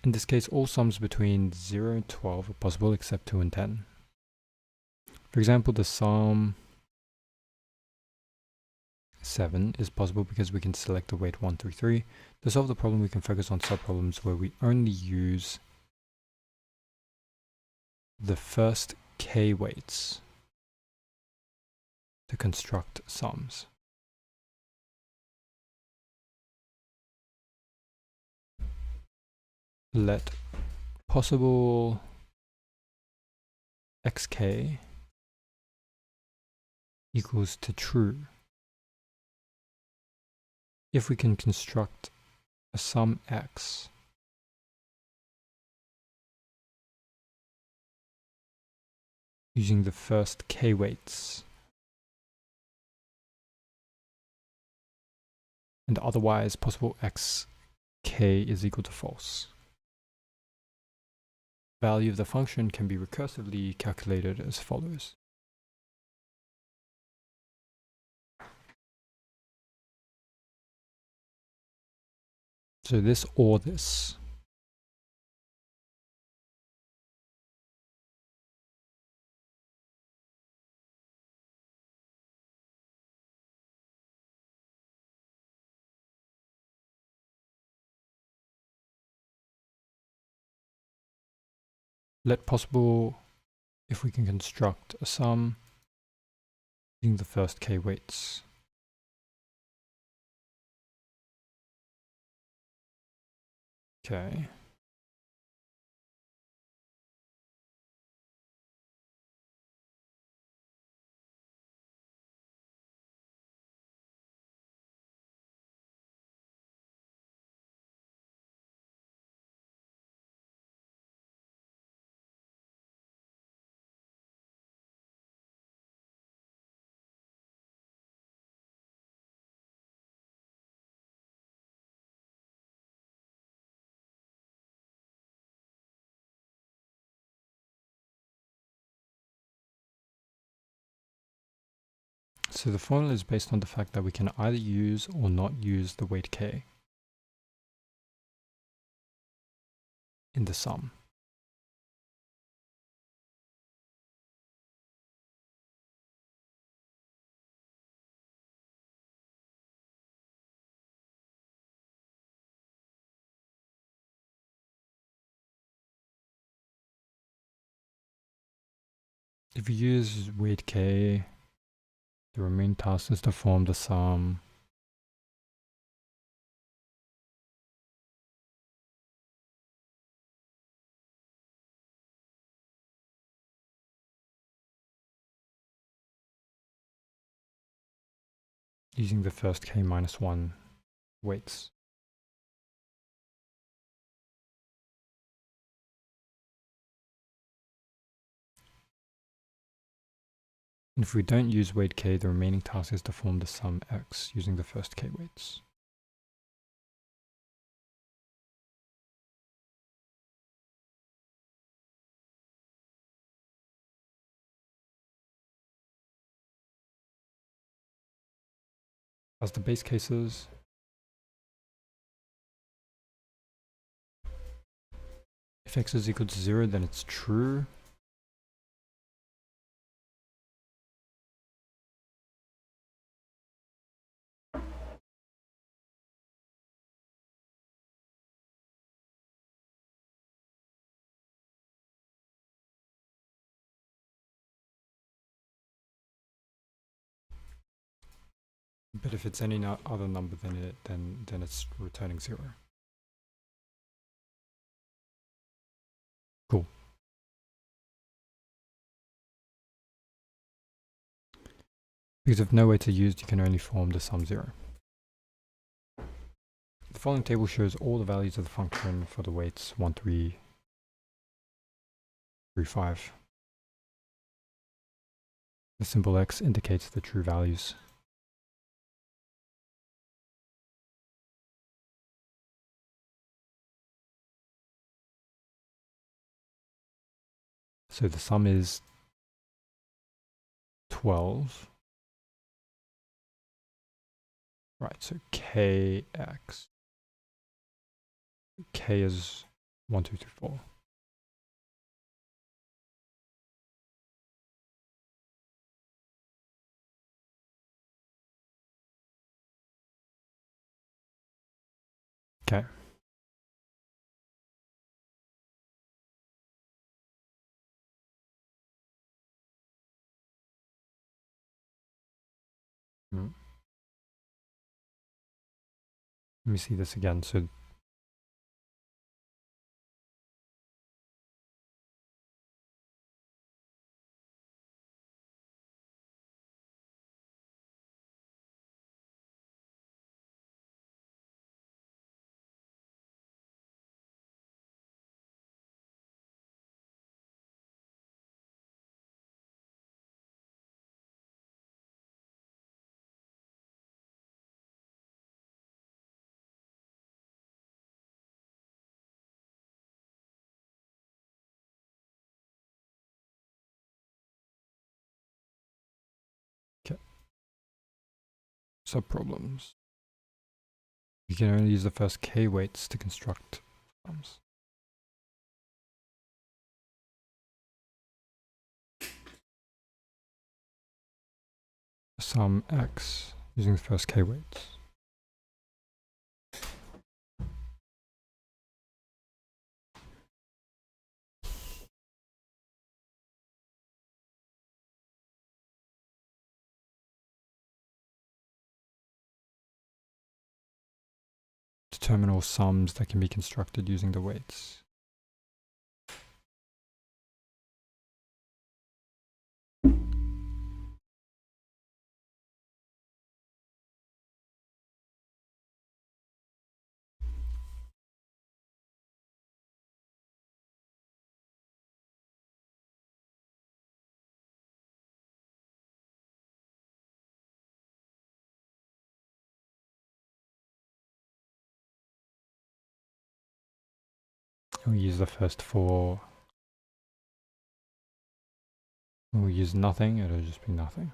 In this case, all sums between 0 and 12 are possible except 2 and 10. For example, the sum 7 is possible because we can select the weight 1 through 3. To solve the problem, we can focus on subproblems where we only use the first k weights to construct sums. Let possible xk equals to true if we can construct a sum x using the first k weights, and otherwise possible xk is equal to false. Value of the function can be recursively calculated as follows. So this or this. Let possible if we can construct a sum using the first k weights. Okay. So the formula is based on the fact that we can either use or not use the weight k in the sum. If we use weight k, the remaining task is to form the sum using the first k minus 1 weights. And if we don't use weight k, the remaining task is to form the sum x using the first k weights. as the base cases. If x is equal to 0, then it's true. But if it's any other number than it, then it's returning 0. Cool. Because if no weights are used, you can only form the sum 0. The following table shows all the values of the function for the weights 1, 3, 3, 5. The symbol x indicates the true values. So the sum is 12. Right, so kx. K is 1, 2, 3, 4. Okay. Let me see this again. So subproblems. You can only use the first k weights to construct sums. Sum x using the first k weights. Determine all sums that can be constructed using the weights. We'll use the first 4. We'll use nothing, it'll just be nothing.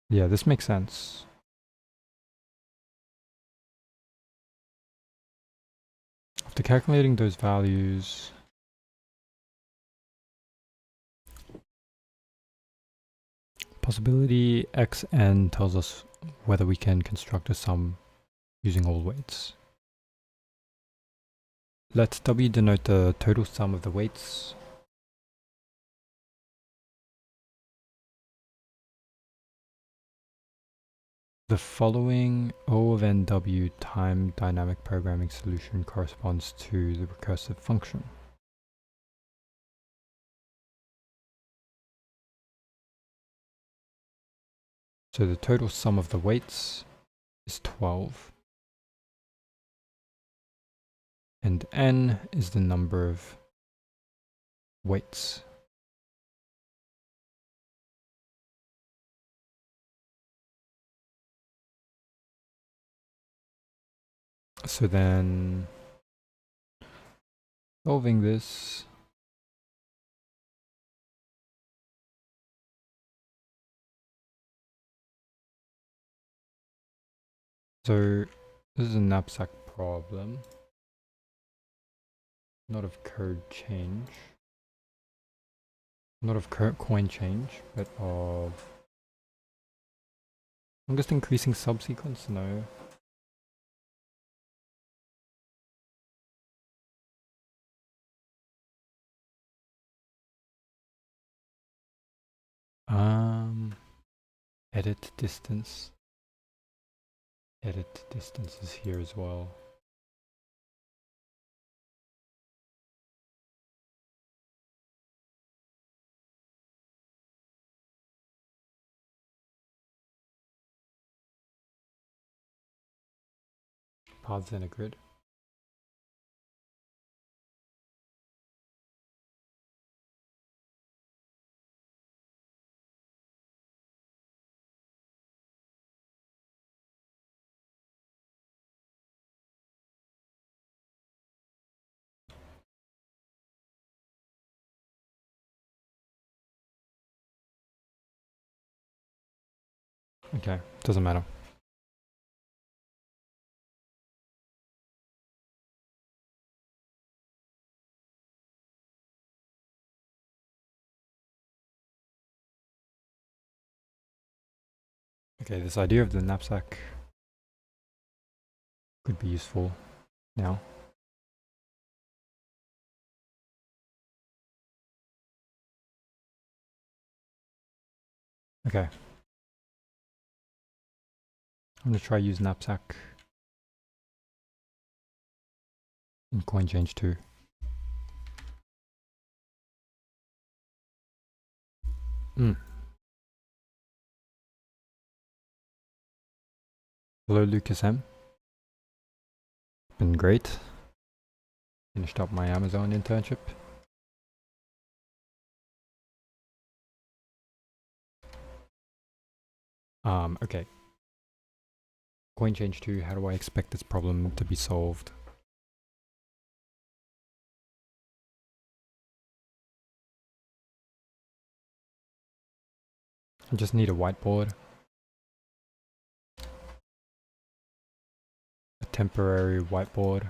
Yeah, this makes sense. After calculating those values, possibility xn tells us whether we can construct a sum using all weights. Let W denote the total sum of the weights. The following O of NW time dynamic programming solution corresponds to the recursive function. So the total sum of the weights is 12. And n is the number of weights. So then, solving this, So this is a knapsack problem. Not of code change. Not of coin change, but of longest increasing subsequence? No. Edit distance. Edit distance is here as well. Paths in a grid. Okay, doesn't matter. Okay, this idea of the knapsack could be useful now. Okay. I'm gonna try use knapsack in coin change too. Hello Lucas M. Been great. Finished up my Amazon internship. Okay. Coin change 2, how do I expect this problem to be solved? I just need a whiteboard. A temporary whiteboard.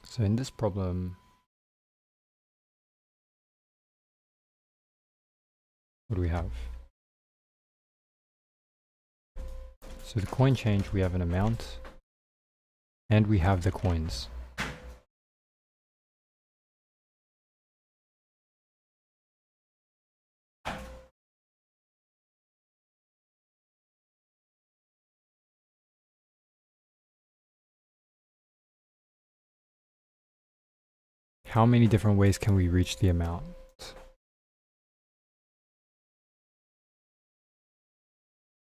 So in this problem, what do we have? So the coin change, we have an amount, and we have the coins. How many different ways can we reach the amount?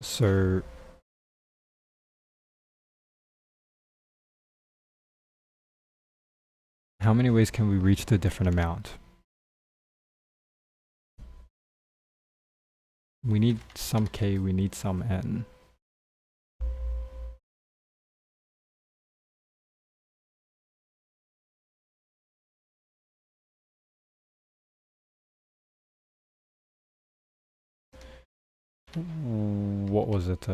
So how many ways can we reach the different amount? We need some k, we need some n. What was it?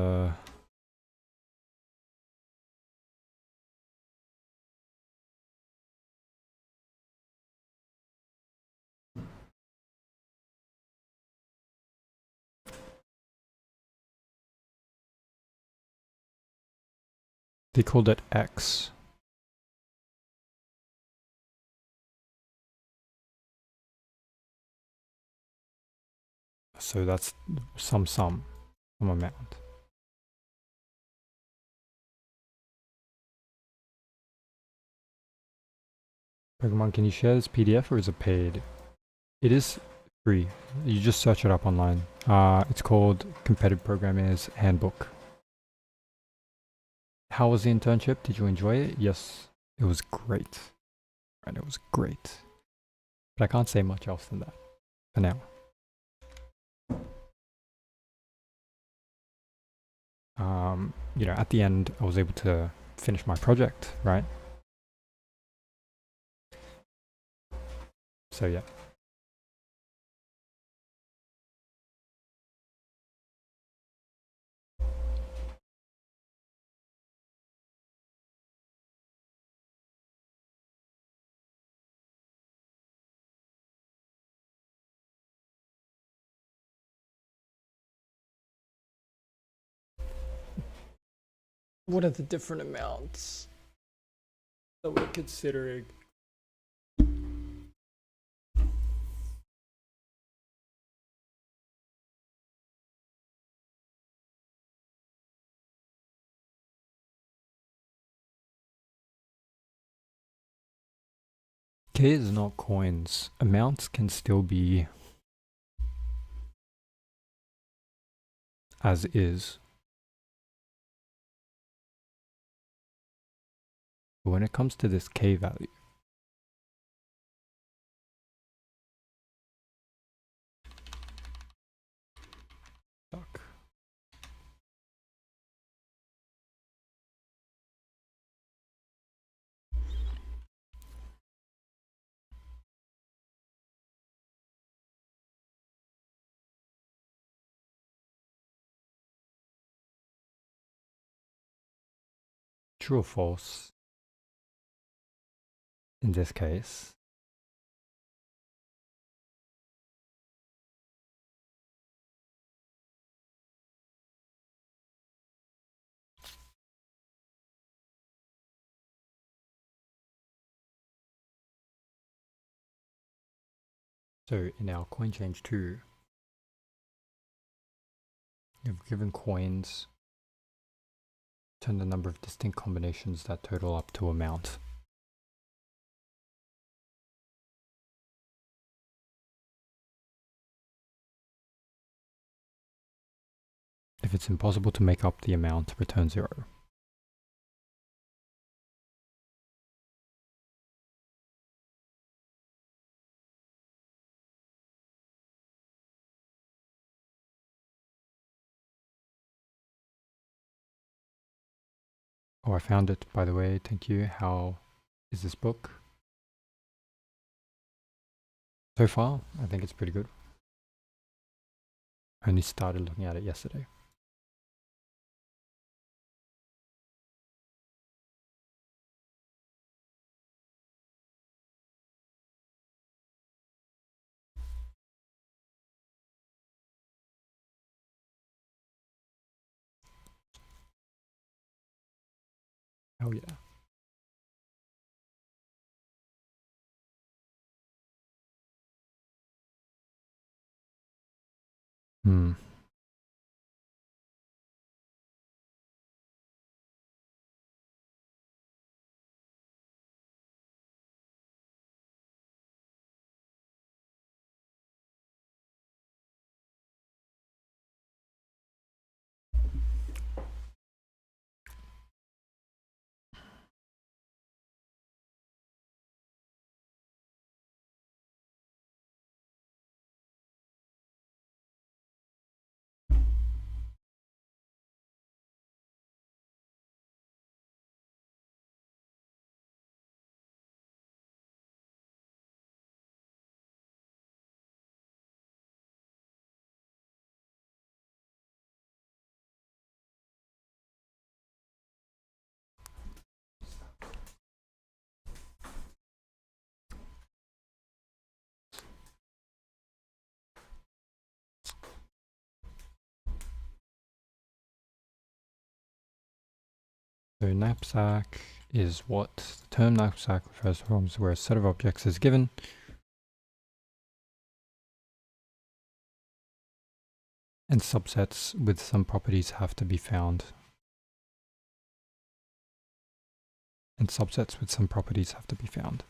They called it x. So that's some amount. Pokemon, can you share this PDF or is it paid? It is free. You just search it up online. It's called Competitive Programmers Handbook. How was the internship? Did you enjoy it? Yes, it was great. And it was great. But I can't say much else than that for now. You know, at the end, I was able to finish my project, right? So yeah. What are the different amounts that we're considering? K is not coins. Amounts can still be as is. But when it comes to this K value, fuck. True or false? In this case, so in our coin change 2, you've given coins, turn the number of distinct combinations that total up to amount. If it's impossible to make up the amount, return 0. Oh, I found it, by the way. Thank you. How is this book? So far, I think it's pretty good. I only started looking at it yesterday. Oh yeah. Hmm. So knapsack is what? The term knapsack refers to forms where a set of objects is given and subsets with some properties have to be found. And subsets with some properties have to be found.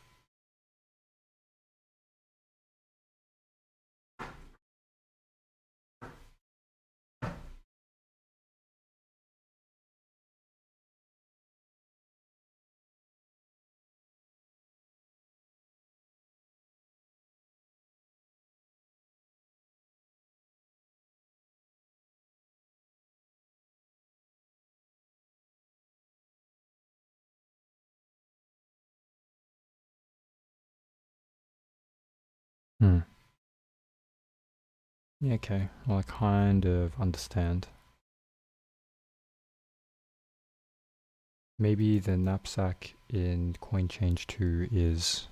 Yeah, okay. Well, I kind of understand. Maybe the knapsack in coin change 2 is...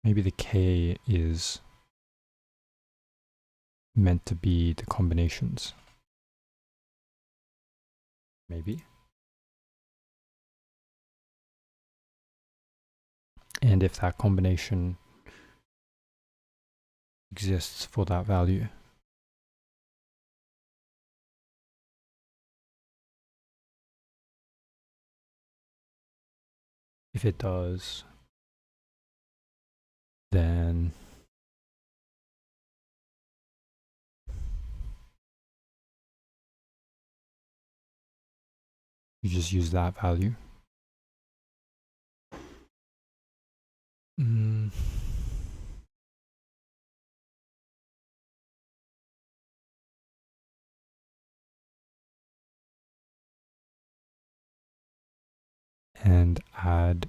Maybe the K is meant to be the combinations. Maybe. And if that combination exists for that value, if it does, then you just use that value. And add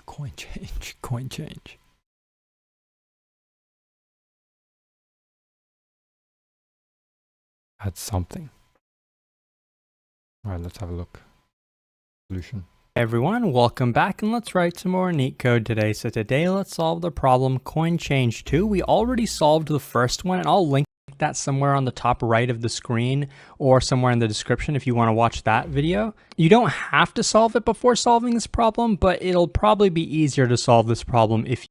coin change. Add something. All right, let's have a look. Solution. Hey everyone, welcome back, and let's write some more Neatcode today. So today let's solve the problem coin change 2. We already solved the first one, and I'll link that somewhere on the top right of the screen or somewhere in the description if you want to watch that video. You don't have to solve it before solving this problem, but it'll probably be easier to solve this problem if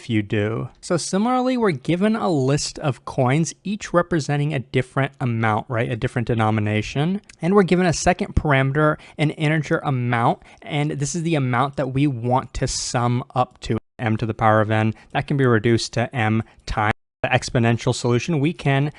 you do. So similarly, we're given a list of coins, each representing a different amount, right? A different denomination. And we're given a second parameter, an integer amount, and this is the amount that we want to sum up to, m to the power of n. That can be reduced to m times the exponential solution. We can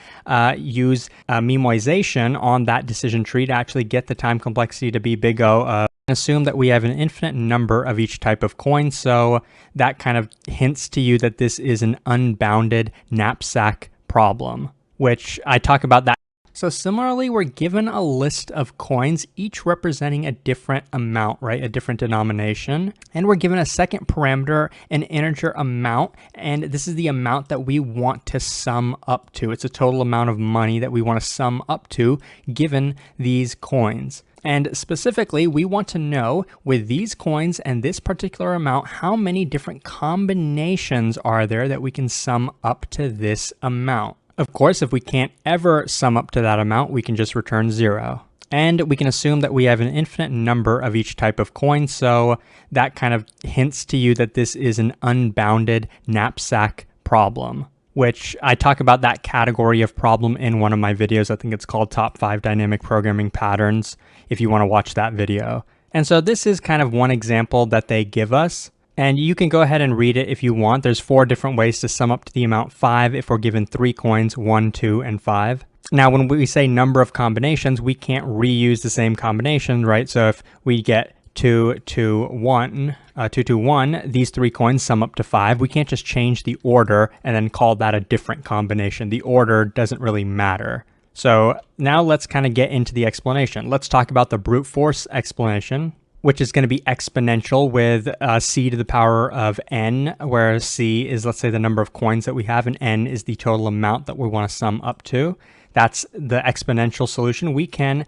use memoization on that decision tree to actually get the time complexity to be big O. Assume that we have an infinite number of each type of coin, so that kind of hints to you that this is an unbounded knapsack problem, which I talk about that. So similarly, we're given a list of coins, each representing a different amount, right? A different denomination. And we're given a second parameter, an integer amount, and this is the amount that we want to sum up to. It's a total amount of money that we want to sum up to given these coins. And specifically, we want to know with these coins and this particular amount, how many different combinations are there that we can sum up to this amount. Of course, if we can't ever sum up to that amount, we can just return 0. And we can assume that we have an infinite number of each type of coin, so that kind of hints to you that this is an unbounded knapsack problem, which I talk about that category of problem in one of my videos. I think it's called Top 5 Dynamic Programming Patterns, if you want to watch that video. And so this is kind of one example that they give us. And you can go ahead and read it if you want. There's 4 different ways to sum up to the amount 5 if we're given 3 coins, 1, 2, and 5. Now, when we say number of combinations, we can't reuse the same combination, right? So if we get 2, 2, 1, 2, 2, 1, these 3 coins sum up to 5. We can't just change the order and then call that a different combination. The order doesn't really matter. So now let's kind of get into the explanation. Let's talk about the brute force explanation, which is going to be exponential with c to the power of n, where c is, let's say, the number of coins that we have, and n is the total amount that we want to sum up to. That's the exponential solution. We can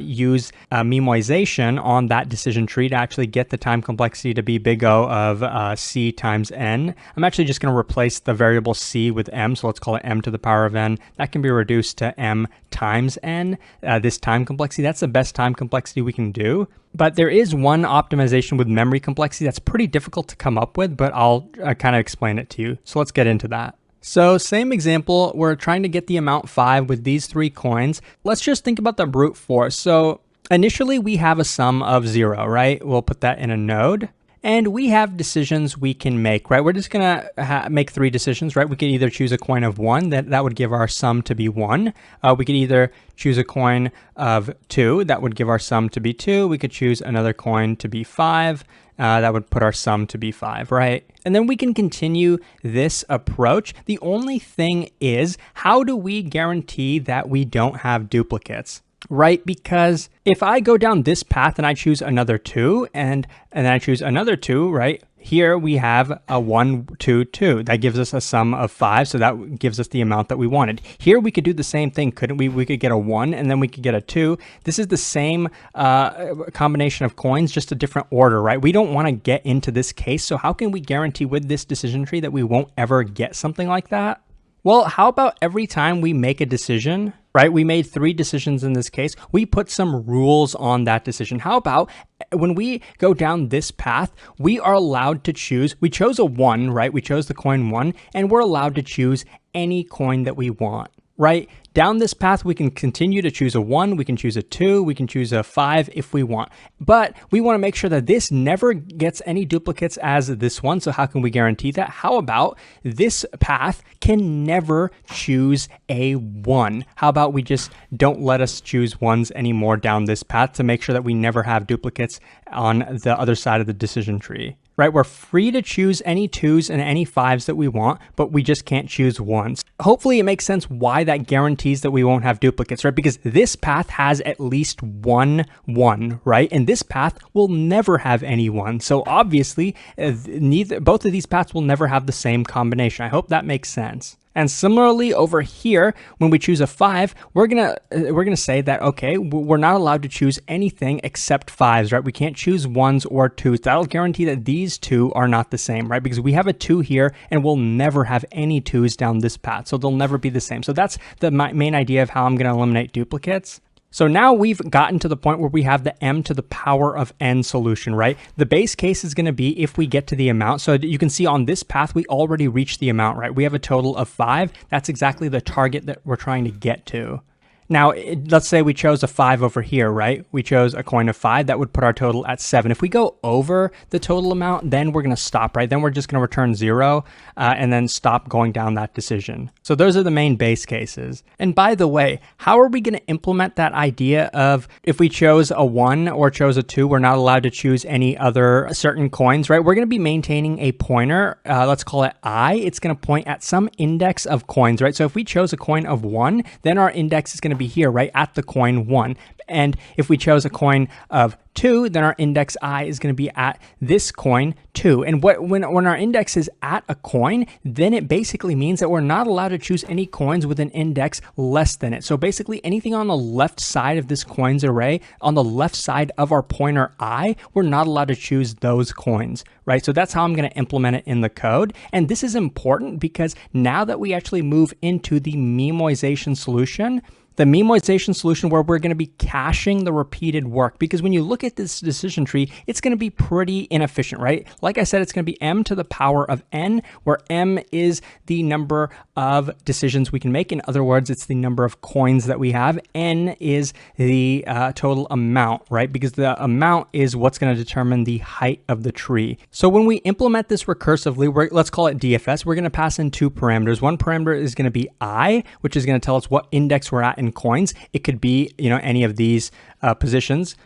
use memoization on that decision tree to actually get the time complexity to be big O of c times n. I'm actually just going to replace the variable c with m, so let's call it m to the power of n. That can be reduced to m times n, this time complexity. That's the best time complexity we can do. But there is one optimization with memory complexity that's pretty difficult to come up with, but I'll kind of explain it to you. So let's get into that. So same example, we're trying to get the amount 5 with these 3 coins. Let's just think about the brute force. So initially we have a sum of 0, right? We'll put that in a node. and we have decisions we can make, right? We're just gonna make 3 decisions, right? We could either choose a coin of 1, that would give our sum to be 1. We could either choose a coin of 2, that would give our sum to be 2. We could choose another coin to be 5. That would put our sum to be 5, right? And then we can continue this approach. The only thing is, how do we guarantee that we don't have duplicates? Right? Because if I go down this path and I choose another 2 and then I choose another 2, right? Here we have a 1, 2, 2. That gives us a sum of 5, so that gives us the amount that we wanted. Here we could do the same thing, couldn't we? We could get a 1 and then we could get a 2. This is the same combination of coins, just a different order, right? We don't want to get into this case, so how can we guarantee with this decision tree that we won't ever get something like that? Well, how about every time we make a decision, right? We made 3 decisions in this case. We put some rules on that decision. How about when we go down this path, we are allowed to choose, we chose a 1, right? We chose the coin 1, and we're allowed to choose any coin that we want, right? Down this path, we can continue to choose a 1, we can choose a 2, we can choose a 5 if we want. But we want to make sure that this never gets any duplicates as this one. So how can we guarantee that? How about this path can never choose a 1? How about we just don't let us choose 1s anymore down this path to make sure that we never have duplicates on the other side of the decision tree? Right? We're free to choose any 2s and any 5s that we want, but we just can't choose 1s. Hopefully it makes sense why that guarantees that we won't have duplicates, right? Because this path has at least 1, 1, right? And this path will never have any 1. So obviously, both of these paths will never have the same combination. I hope that makes sense. And similarly over here, when we choose a 5, we're gonna say that, okay, we're not allowed to choose anything except 5s, right? We can't choose 1s or 2s. That'll guarantee that these 2 are not the same, right? Because we have a 2 here and we'll never have any 2s down this path. So they'll never be the same. So that's the main idea of how I'm gonna eliminate duplicates. So now we've gotten to the point where we have the m to the power of n solution, right? The base case is going to be if we get to the amount. So you can see on this path, we already reached the amount, right? We have a total of 5. That's exactly the target that we're trying to get to. Now, let's say we chose a 5 over here, right? We chose a coin of 5. That would put our total at 7. If we go over the total amount, then we're going to stop, right? Then we're just going to return 0 and then stop going down that decision. So those are the main base cases. And by the way, how are we going to implement that idea of if we chose a 1 or chose a 2, we're not allowed to choose any other certain coins, right? We're going to be maintaining a pointer. Let's call it I. It's going to point at some index of coins, right? So if we chose a coin of 1, then our index is going to be here, right, at the coin 1. And if we chose a coin of 2, then our index I is going to be at this coin 2. And when our index is at a coin, then it basically means that we're not allowed to choose any coins with an index less than it. So basically anything on the left side of this coins array, on the left side of our pointer I, we're not allowed to choose those coins, right? So that's how I'm going to implement it in the code. And this is important because now that we actually move into the memoization solution, where we're going to be caching the repeated work, because when you look at this decision tree, it's going to be pretty inefficient, right? Like I said, it's going to be m to the power of n, where m is the number of decisions we can make. In other words, it's the number of coins that we have. N is the total amount, right? Because the amount is what's going to determine the height of the tree. So when we implement this recursively, let's call it DFS, we're going to pass in 2 parameters. One parameter is going to be I, which is going to tell us what index we're at in coins. It could be, any of these positions.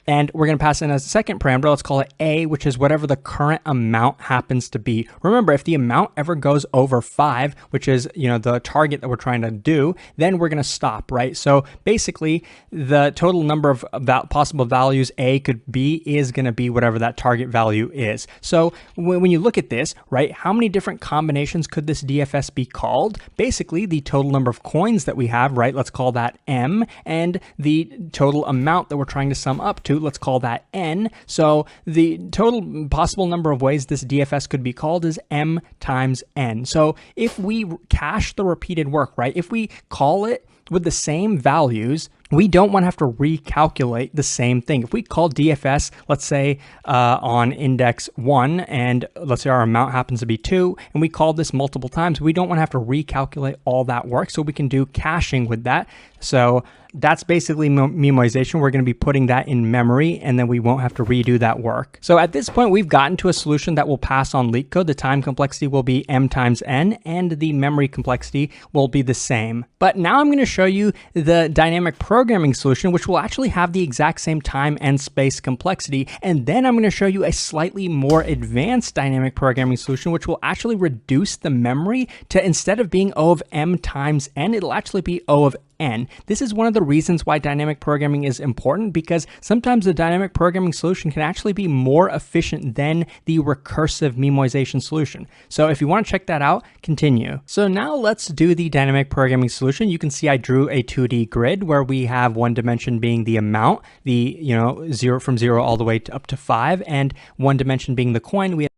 And we're going to pass in a second parameter, let's call it A, which is whatever the current amount happens to be. Remember, if the amount ever goes over 5, which is, the target that we're trying to do, then we're going to stop, right? So basically, the total number of possible values A could be is going to be whatever that target value is. So when you look at this, right, how many different combinations could this DFS be called? Basically, the total number of coins that we have, right, let's call that M, and the total amount that we're trying to sum up to, let's call that n. So the total possible number of ways this DFS could be called is m times n. So if we cache the repeated work, right, if we call it with the same values, we don't want to have to recalculate the same thing. If we call DFS, let's say on index 1, and let's say our amount happens to be 2, and we call this multiple times, we don't want to have to recalculate all that work, so we can do caching with that. So that's basically memoization. We're going to be putting that in memory, and then we won't have to redo that work. So at this point, we've gotten to a solution that will pass on Leetcode. The time complexity will be m times n, and the memory complexity will be the same. But now I'm going to show you the dynamic programming solution, which will actually have the exact same time and space complexity. And then I'm going to show you a slightly more advanced dynamic programming solution, which will actually reduce the memory to, instead of being O of m times n, it'll actually be O of n. This is one of the reasons why dynamic programming is important, because sometimes the dynamic programming solution can actually be more efficient than the recursive memoization solution. So if you want to check that out, continue. So now let's do the dynamic programming solution. You can see I drew a 2D grid where we have one dimension being the amount, the, zero from 0 all the way up to 5, and one dimension being the coin. We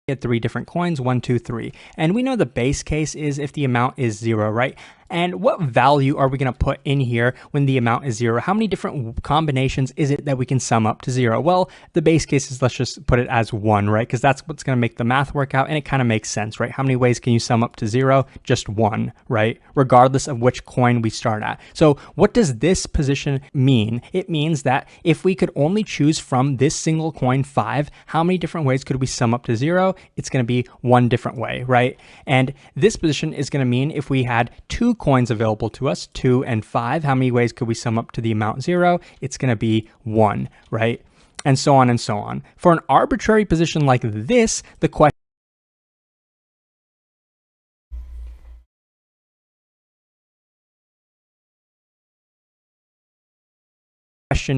get 3 different coins, 1, 2, 3. And we know the base case is if the amount is 0, right? And what value are we going to put in here when the amount is 0? How many different combinations is it that we can sum up to 0? Well, the base case is, let's just put it as 1, right? Because that's what's going to make the math work out, and it kind of makes sense, right? How many ways can you sum up to 0? Just 1, right? Regardless of which coin we start at. So what does this position mean? It means that if we could only choose from this single coin 5, how many different ways could we sum up to 0? It's going to be 1 different way, right? And this position is going to mean if we had 2 coins available to us, 2 and 5, how many ways could we sum up to the amount 0? It's going to be 1, right? And so on and so on. For an arbitrary position like this, the question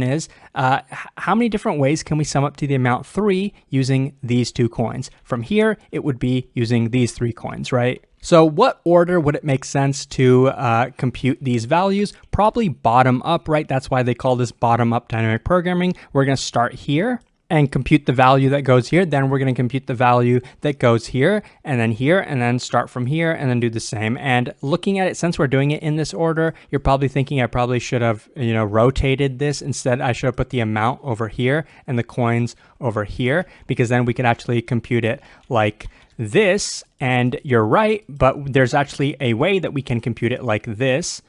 is, how many different ways can we sum up to the amount 3 using these 2 coins? From here, it would be using these 3 coins, right? So what order would it make sense to compute these values? Probably bottom up, right? That's why they call this bottom up dynamic programming. We're going to start here and compute the value that goes here. Then we're going to compute the value that goes here, and then start from here, and then do the same. And looking at it, since we're doing it in this order, you're probably thinking I probably should have, rotated this. Instead, I should have put the amount over here and the coins over here, because then we could actually compute it like this. And you're right, but there's actually a way that we can compute it like this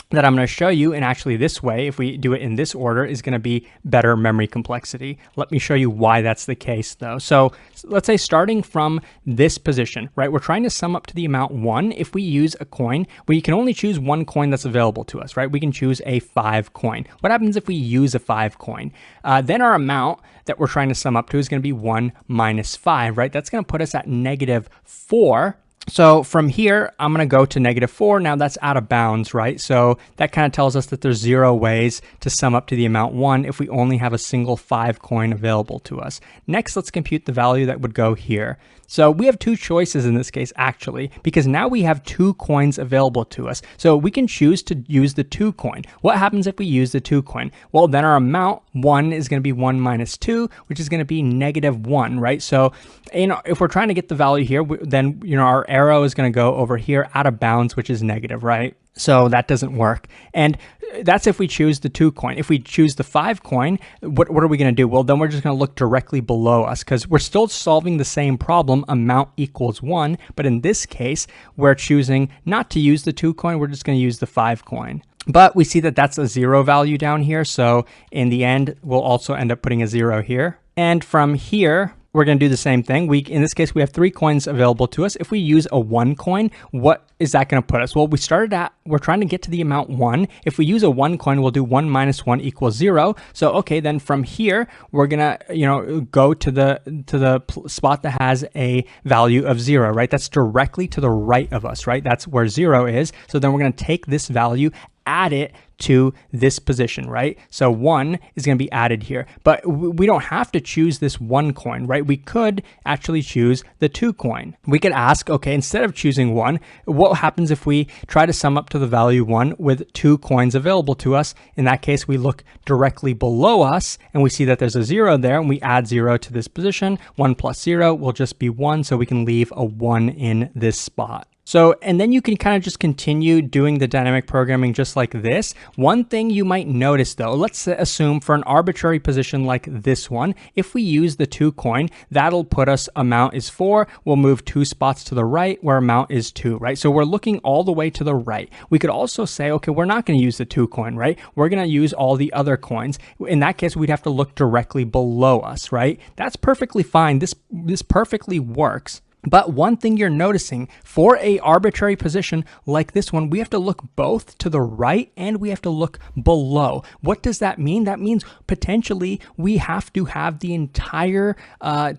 that I'm going to show you, and actually this way, if we do it in this order, is going to be better memory complexity. Let me show you why that's the case though. So let's say starting from this position, right? We're trying to sum up to the amount 1. If we use a coin, we can only choose 1 coin that's available to us, right? We can choose a 5 coin. What happens if we use a 5 coin? Then our amount that we're trying to sum up to is going to be 1 minus 5, right? That's going to put us at -4. So from here, I'm going to go to -4. Now that's out of bounds, right? So that kind of tells us that there's 0 ways to sum up to the amount 1 if we only have a single 5 coin available to us. Next, let's compute the value that would go here. So we have 2 choices in this case, actually, because now we have 2 coins available to us. So we can choose to use the 2 coin. What happens if we use the 2 coin? Well, then our amount 1 is going to be 1 minus 2, which is going to be -1, right? So, if we're trying to get the value here, then, our arrow is going to go over here out of bounds, which is negative, right? So that doesn't work. And that's if we choose the 2 coin. If we choose the 5 coin, what are we going to do? Well, then we're just going to look directly below us, because we're still solving the same problem, amount equals 1. But in this case, we're choosing not to use the 2 coin. We're just going to use the 5 coin. But we see that that's a 0 value down here. So in the end, we'll also end up putting a 0 here. And from here, we're going to do the same thing. In this case, we have 3 coins available to us. If we use a 1 coin, what is that going to put us? Well, we're trying to get to the amount 1. If we use a 1 coin, we'll do 1 minus 1 equals 0. So, okay, then from here, we're going to, go to the spot that has a value of 0, right? That's directly to the right of us, right? That's where 0 is. So then we're going to take this value, add it to this position, right? So 1 is going to be added here, but we don't have to choose this 1 coin, right? We could actually choose the 2 coin. We could ask, okay, instead of choosing 1, what happens if we try to sum up to the value 1 with 2 coins available to us? In that case, we look directly below us and we see that there's a 0 there, and we add 0 to this position. 1 plus 0 will just be 1, so we can leave a 1 in this spot. So, and then you can kind of just continue doing the dynamic programming just like this. One thing you might notice though, let's assume for an arbitrary position like this one, if we use the 2 coin, that'll put us amount is 4, we'll move 2 spots to the right where amount is 2, right? So we're looking all the way to the right. We could also say, okay, we're not going to use the 2 coin, right? We're going to use all the other coins. In that case, we'd have to look directly below us, right? That's perfectly fine. This perfectly works. But one thing you're noticing for a arbitrary position like this one, we have to look both to the right and we have to look below. What does that mean? That means potentially we have to have the entire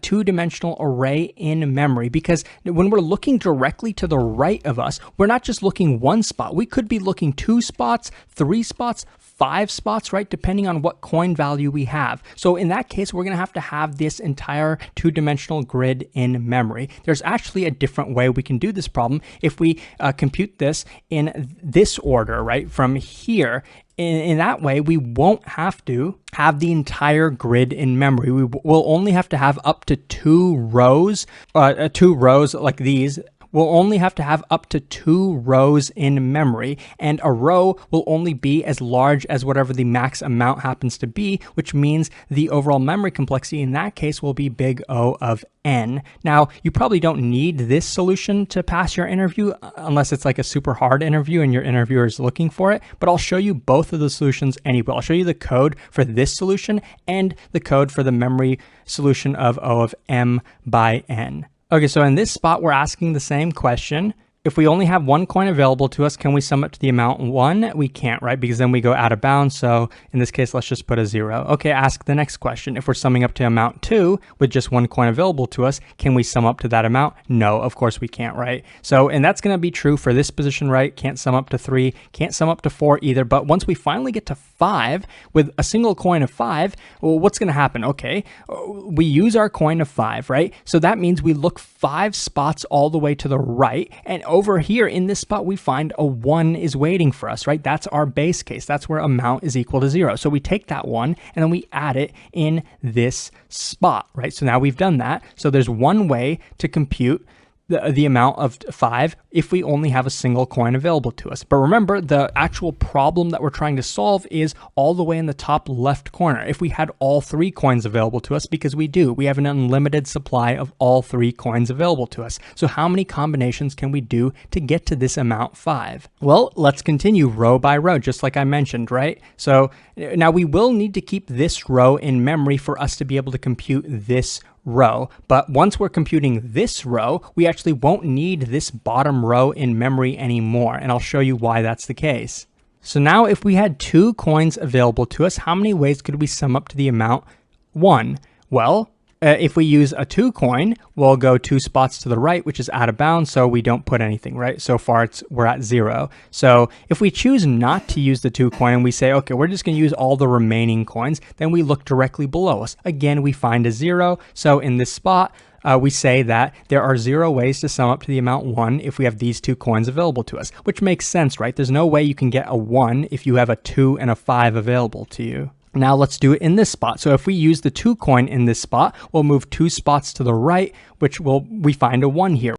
two-dimensional array in memory, because when we're looking directly to the right of us, we're not just looking one spot. We could be looking 2 spots, 3 spots, 5 spots, right? Depending on what coin value we have. So in that case, we're going to have this entire two-dimensional grid in memory. There's actually a different way we can do this problem if we compute this in this order, right? From here. In that way, we won't have to have the entire grid in memory. We will only have to have up to 2 rows like these. We'll only have to have up to 2 rows in memory, and a row will only be as large as whatever the max amount happens to be, which means the overall memory complexity in that case will be big O of n. Now, you probably don't need this solution to pass your interview unless it's like a super hard interview and your interviewer is looking for it, but I'll show you both of the solutions anyway. I'll show you the code for this solution and the code for the memory solution of O of m by n. Okay, so in this spot, we're asking the same question. If we only have 1 coin available to us, can we sum it to the amount 1? We can't, right? Because then we go out of bounds. So in this case, let's just put a 0. Okay, ask the next question. If we're summing up to amount 2 with just 1 coin available to us, can we sum up to that amount? No, of course we can't, right? So, and that's going to be true for this position, right? Can't sum up to 3, can't sum up to 4 either. But once we finally get to 5 with a single coin of 5, well, what's going to happen? Okay, we use our coin of 5, right? So that means we look 5 spots all the way to the right, and over here in this spot, we find a 1 is waiting for us, right? That's our base case. That's where amount is equal to 0. So we take that 1 and then we add it in this spot, right? So now we've done that. So there's one way to compute the amount of 5 if we only have a single coin available to us. But remember, the actual problem that we're trying to solve is all the way in the top left corner. If we had all 3 coins available to us, because we do, we have an unlimited supply of all 3 coins available to us. So how many combinations can we do to get to this amount 5? Well, let's continue row by row, just like I mentioned, right? So now we will need to keep this row in memory for us to be able to compute this row. But once we're computing this row, we actually won't need this bottom row in memory anymore. And I'll show you why that's the case. So now if we had 2 coins available to us, how many ways could we sum up to the amount 1? Well, if we use a 2 coin, we'll go 2 spots to the right, which is out of bounds, so we don't put anything, right? So far, we're at 0. So if we choose not to use the 2 coin and we say, okay, we're just going to use all the remaining coins, then we look directly below us. Again, we find a 0. So in this spot, we say that there are 0 ways to sum up to the amount 1 if we have these 2 coins available to us, which makes sense, right? There's no way you can get a 1 if you have a 2 and a 5 available to you. Now let's do it in this spot. So if we use the 2 coin in this spot, we'll move 2 spots to the right, which we find a 1 here.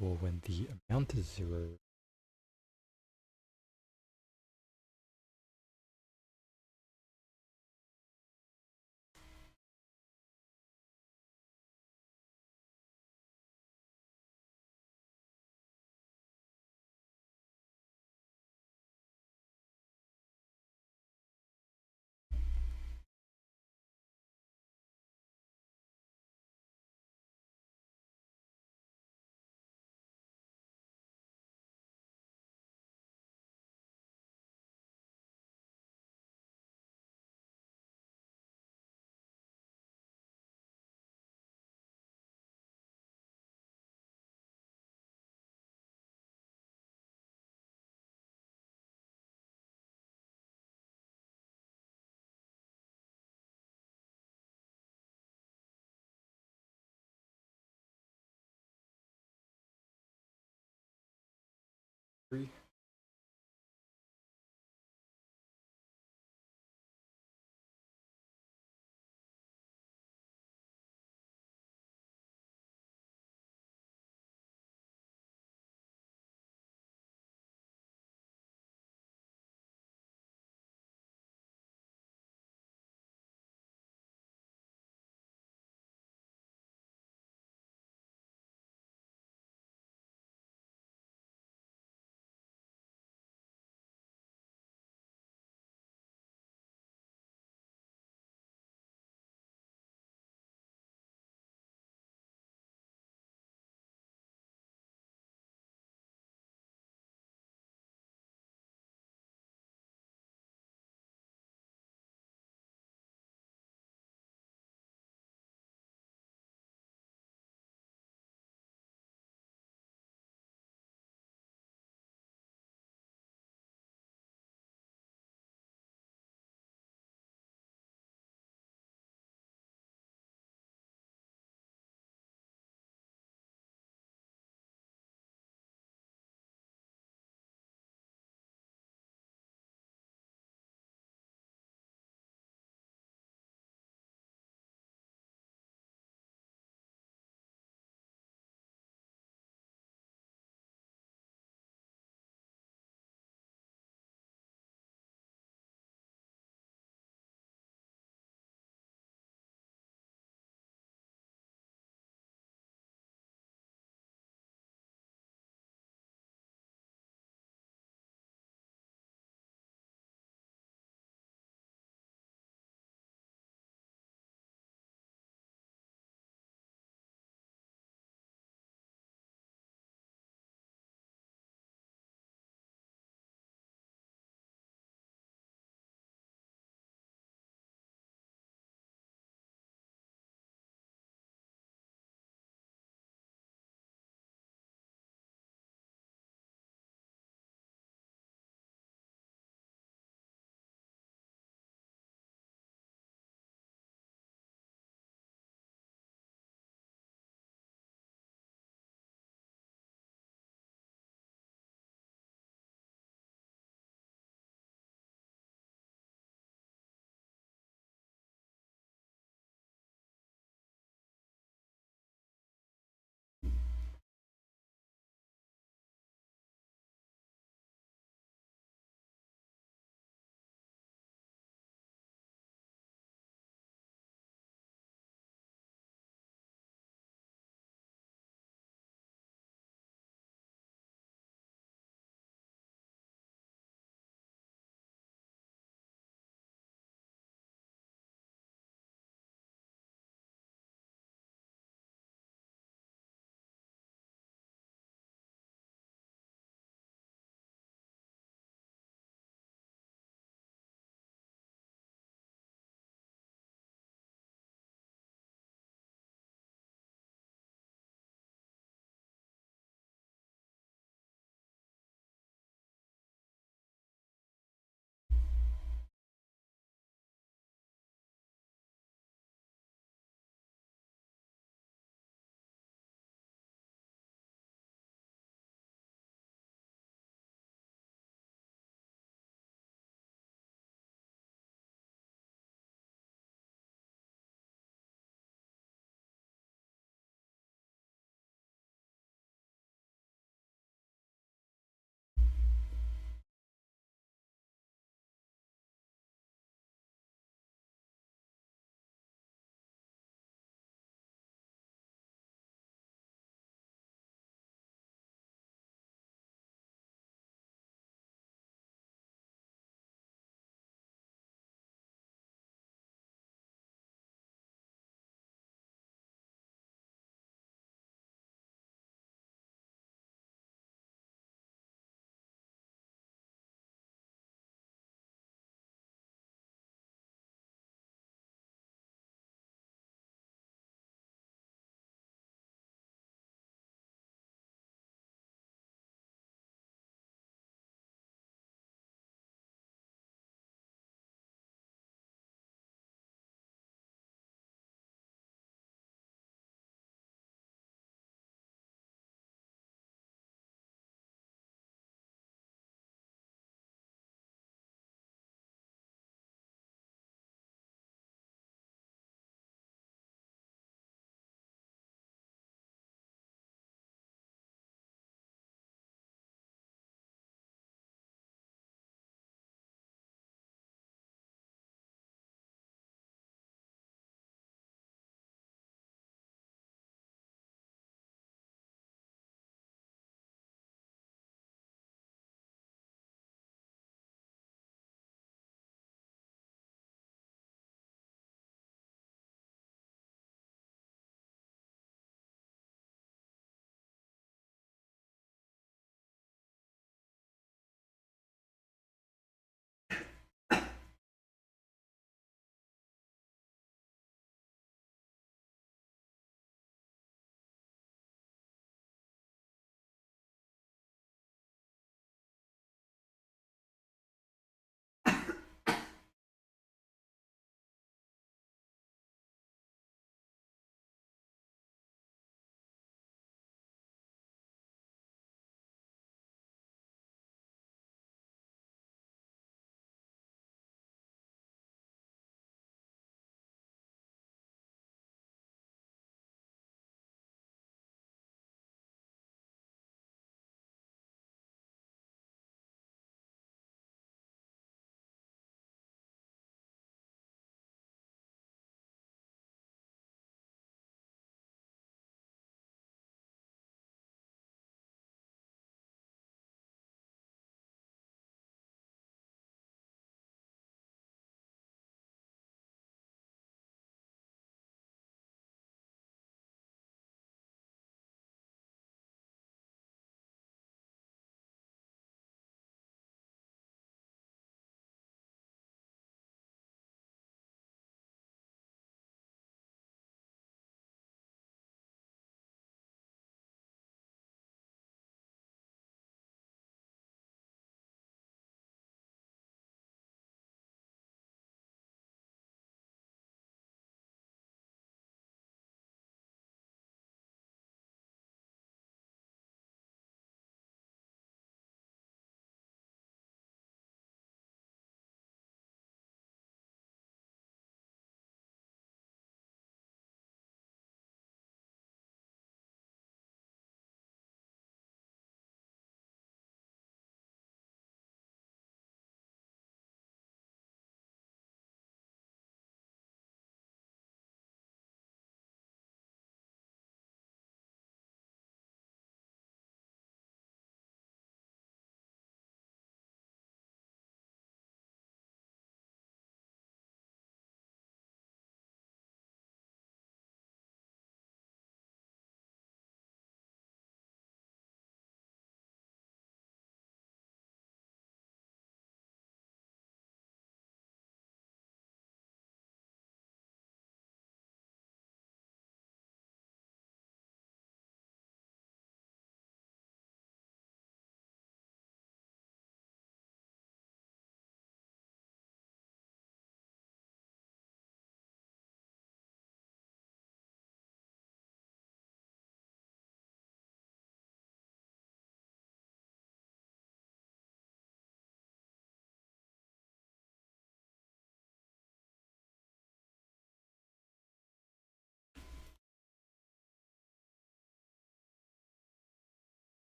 for when the amount is 0.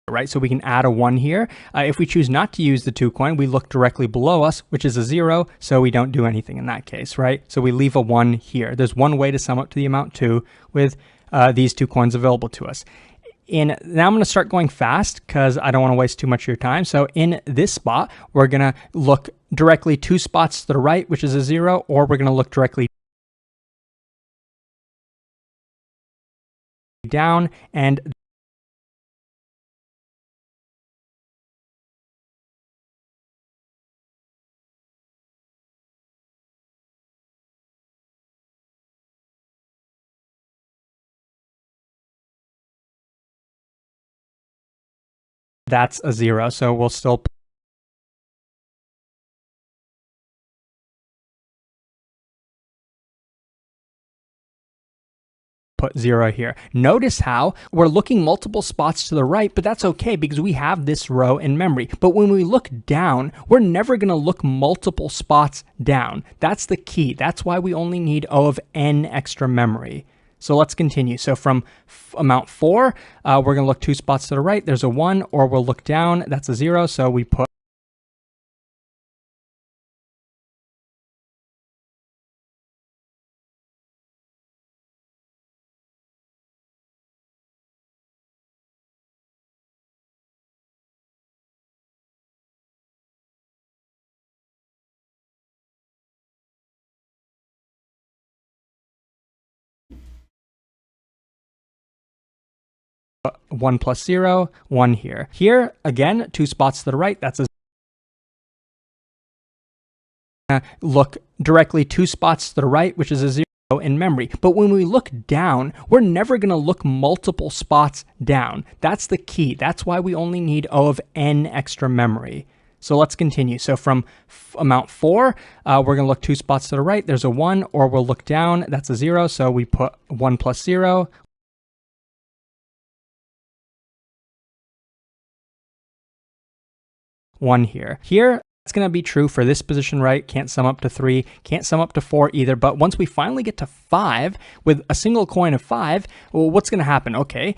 right? So we can add a 1 here. If we choose not to use the 2 coin, we look directly below us, which is a 0, so we don't do anything in that case, right? So we leave a 1 here. There's one way to sum up to the amount 2 with these 2 coins available to us. Now I'm going to start going fast because I don't want to waste too much of your time. So in this spot, we're going to look directly 2 spots to the right, which is a 0, or we're going to look directly down, and that's a 0. So we'll still put 0 here. Notice how we're looking multiple spots to the right, but that's okay because we have this row in memory. But when we look down, we're never going to look multiple spots down. That's the key. That's why we only need O of n extra memory. So let's continue. So from amount 4, we're going to look 2 spots to the right. There's a 1, or we'll look down. That's a 0. So we put one plus 0, 1 here. Here, again, 2 spots to the right. That's a look directly 2 spots to the right, which is a 0 in memory. But when we look down, we're never going to look multiple spots down. That's the key. That's why we only need O of n extra memory. So let's continue. So from amount 4, we're going to look 2 spots to the right. There's a 1, or we'll look down. That's a 0. So we put 1 plus 0. 1 here. Here, that's going to be true for this position, right? Can't sum up to 3, can't sum up to 4 either. But once we finally get to 5 with a single coin of 5, well, what's going to happen? Okay,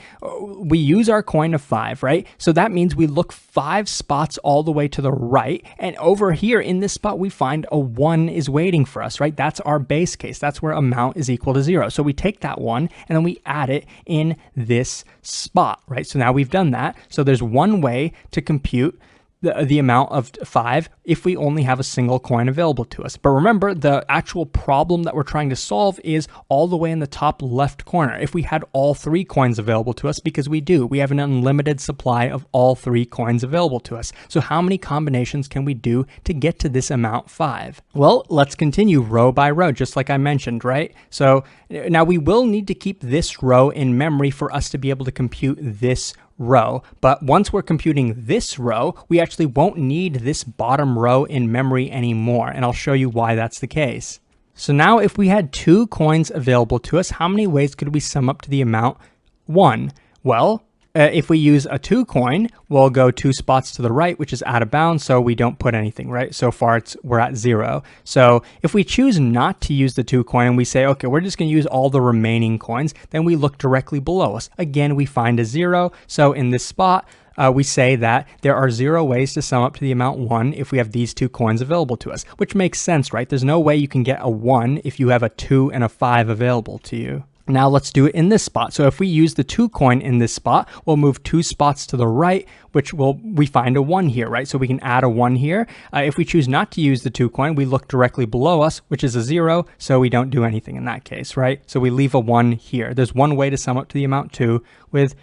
we use our coin of 5, right? So that means we look 5 spots all the way to the right. And over here in this spot, we find a 1 is waiting for us, right? That's our base case. That's where amount is equal to 0. So we take that 1 and then we add it in this spot, right? So now we've done that. So there's one way to compute the amount of 5 if we only have a single coin available to us. But remember, the actual problem that we're trying to solve is all the way in the top left corner. If we had all 3 coins available to us, because we do, we have an unlimited supply of all 3 coins available to us. So how many combinations can we do to get to this amount 5? Well, let's continue row by row, just like I mentioned, right? So now we will need to keep this row in memory for us to be able to compute this row. But once we're computing this row, we actually won't need this bottom row in memory anymore. And I'll show you why that's the case. So now if we had 2 coins available to us, how many ways could we sum up to the amount 1? Well, if we use a 2 coin, we'll go 2 spots to the right, which is out of bounds, so we don't put anything, right? So far, we're at 0. So if we choose not to use the 2 coin and we say, okay, we're just going to use all the remaining coins, then we look directly below us. Again, we find a 0. So in this spot, we say that there are 0 ways to sum up to the amount 1 if we have these 2 coins available to us, which makes sense, right? There's no way you can get a 1 if you have a 2 and a 5 available to you. Now let's do it in this spot. So if we use the 2 coin in this spot, we'll move 2 spots to the right, which we find a 1 here, right? So we can add a 1 here. If we choose not to use the 2 coin, we look directly below us, which is a 0, so we don't do anything in that case, right? So we leave a 1 here. There's one way to sum up to the amount 2 with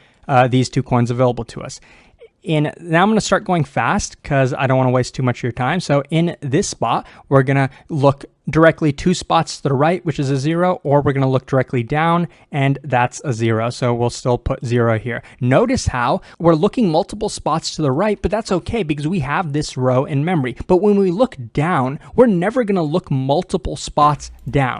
these 2 coins available to us. Now I'm going to start going fast because I don't want to waste too much of your time. So in this spot, we're going to look directly 2 spots to the right, which is a 0, or we're going to look directly down, and that's a 0. So we'll still put 0 here. Notice how we're looking multiple spots to the right, but that's okay because we have this row in memory. But when we look down, we're never going to look multiple spots down.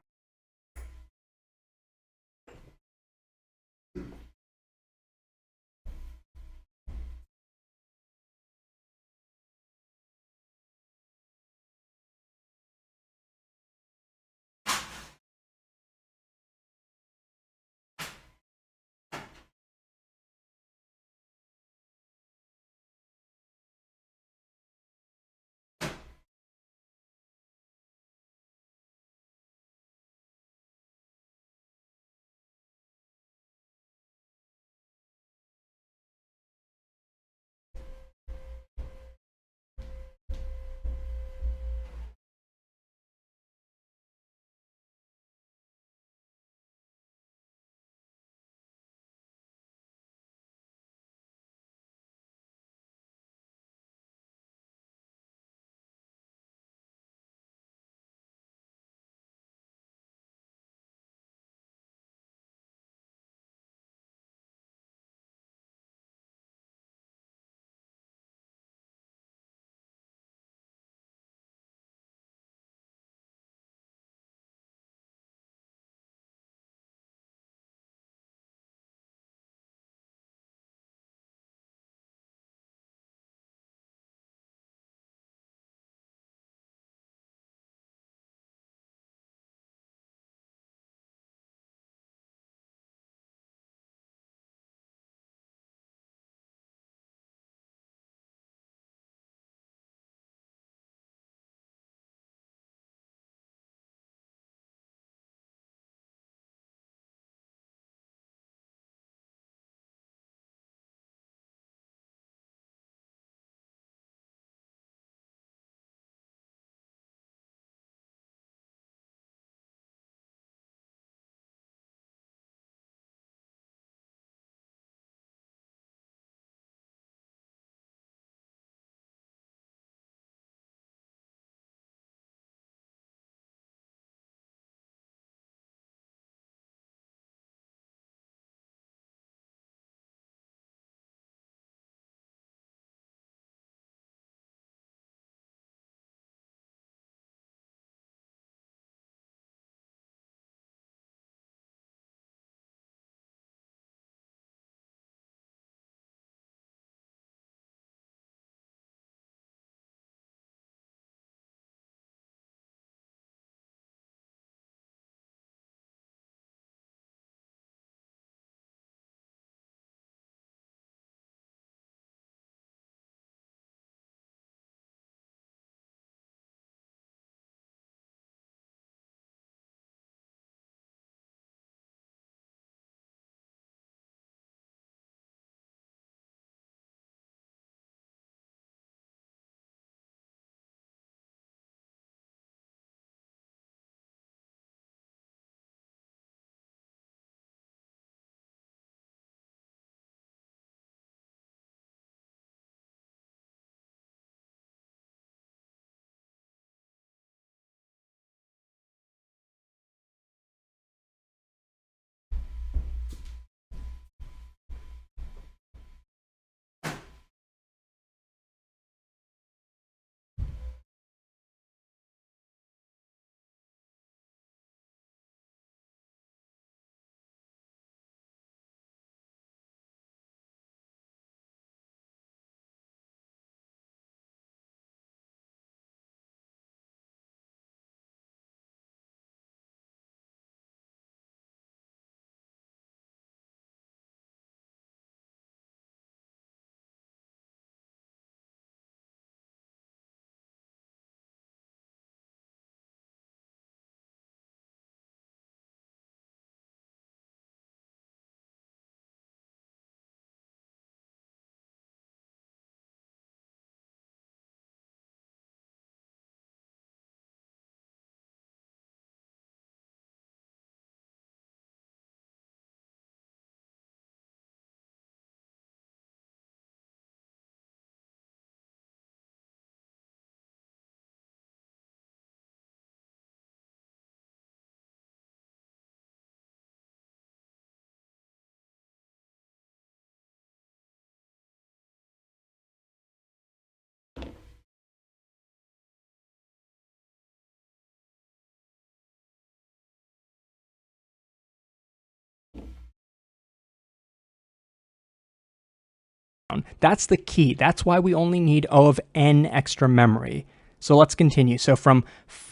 down. That's the key. That's why we only need O of n extra memory. So let's continue. So from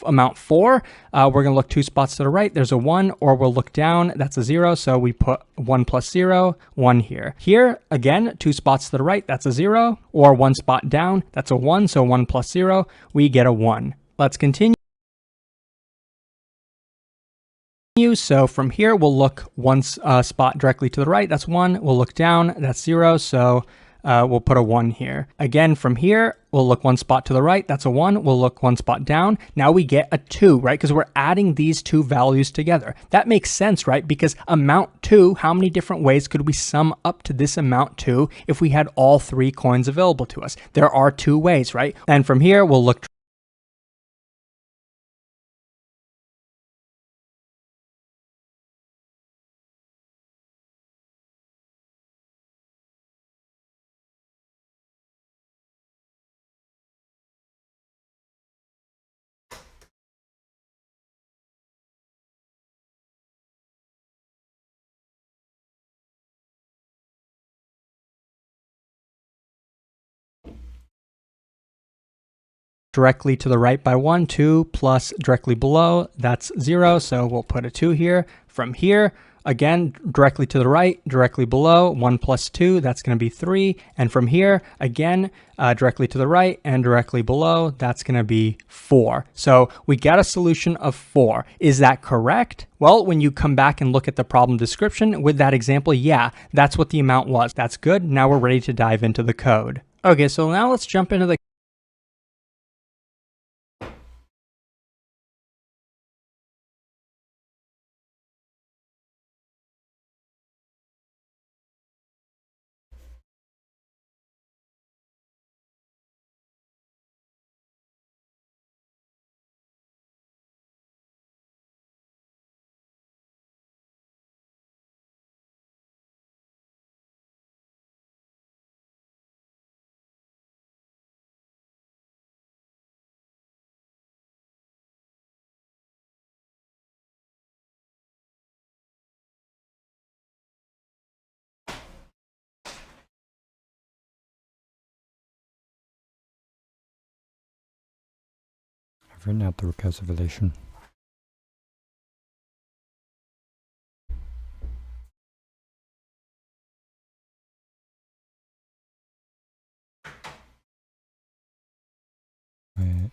amount 4, we're going to look 2 spots to the right. There's a 1, or we'll look down. That's a 0. So we put 1 plus 0, 1 here. Here, again, 2 spots to the right. That's a 0. Or 1 spot down. That's a 1. So 1 plus 0, we get a 1. Let's continue. So from here, we'll look 1 spot directly to the right. That's 1. We'll look down. That's 0. So we'll put a 1 here. Again, from here, we'll look 1 spot to the right. That's a 1. We'll look 1 spot down. Now we get a 2, right? Because we're adding these two values together. That makes sense, right? Because amount 2, how many different ways could we sum up to this amount 2 if we had all 3 coins available to us? There are 2 ways, right? And from here, we'll look directly to the right by 1, 2 plus directly below, that's 0. So we'll put a 2 here. From here, again, directly to the right, directly below, 1 plus 2, that's going to be 3. And from here, again, directly to the right and directly below, that's going to be 4. So we got a solution of 4. Is that correct? Well, when you come back and look at the problem description with that example, yeah, that's what the amount was. That's good. Now we're ready to dive into the code. Okay, so now let's jump into the I've written out the recursive relation. Wait.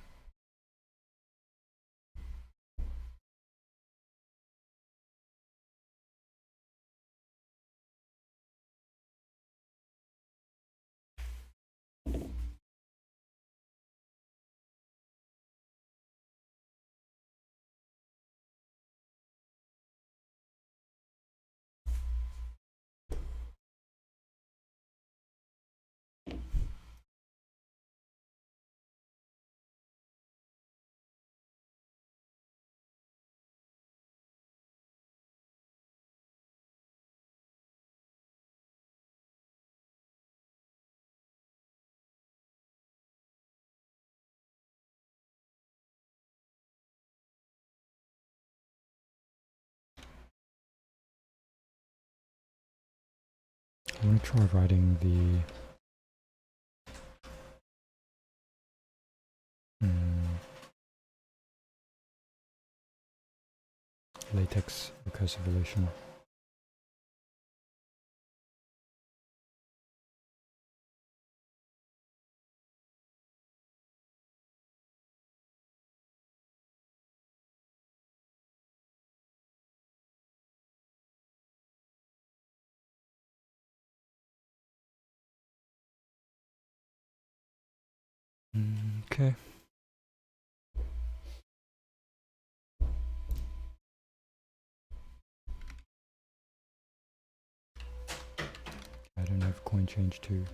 I want to try writing the latex recursive relation. Okay. I don't have coin change 2.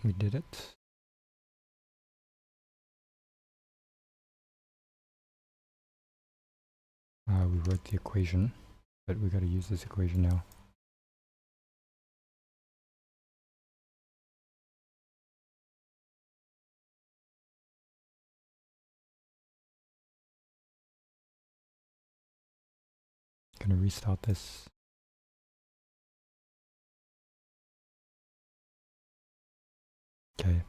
we did it. We wrote the equation, but we got to use this equation now. Gonna restart this. Okay.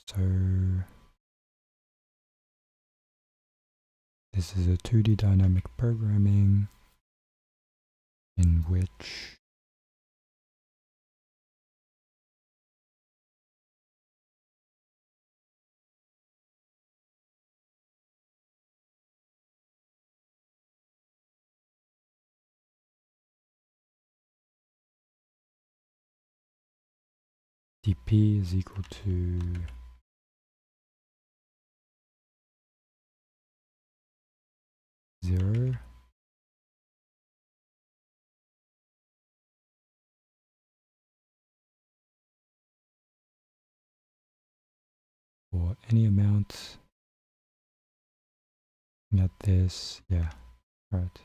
So this is a 2D dynamic programming in which dp is equal to 0 for any amount at this, yeah, right.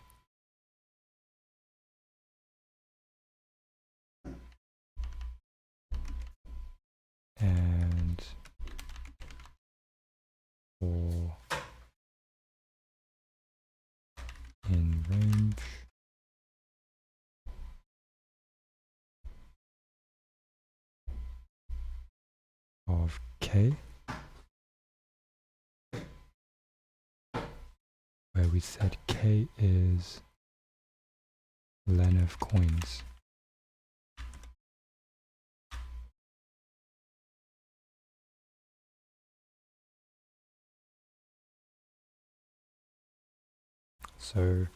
And for in range of k, where we said k is len of coins. So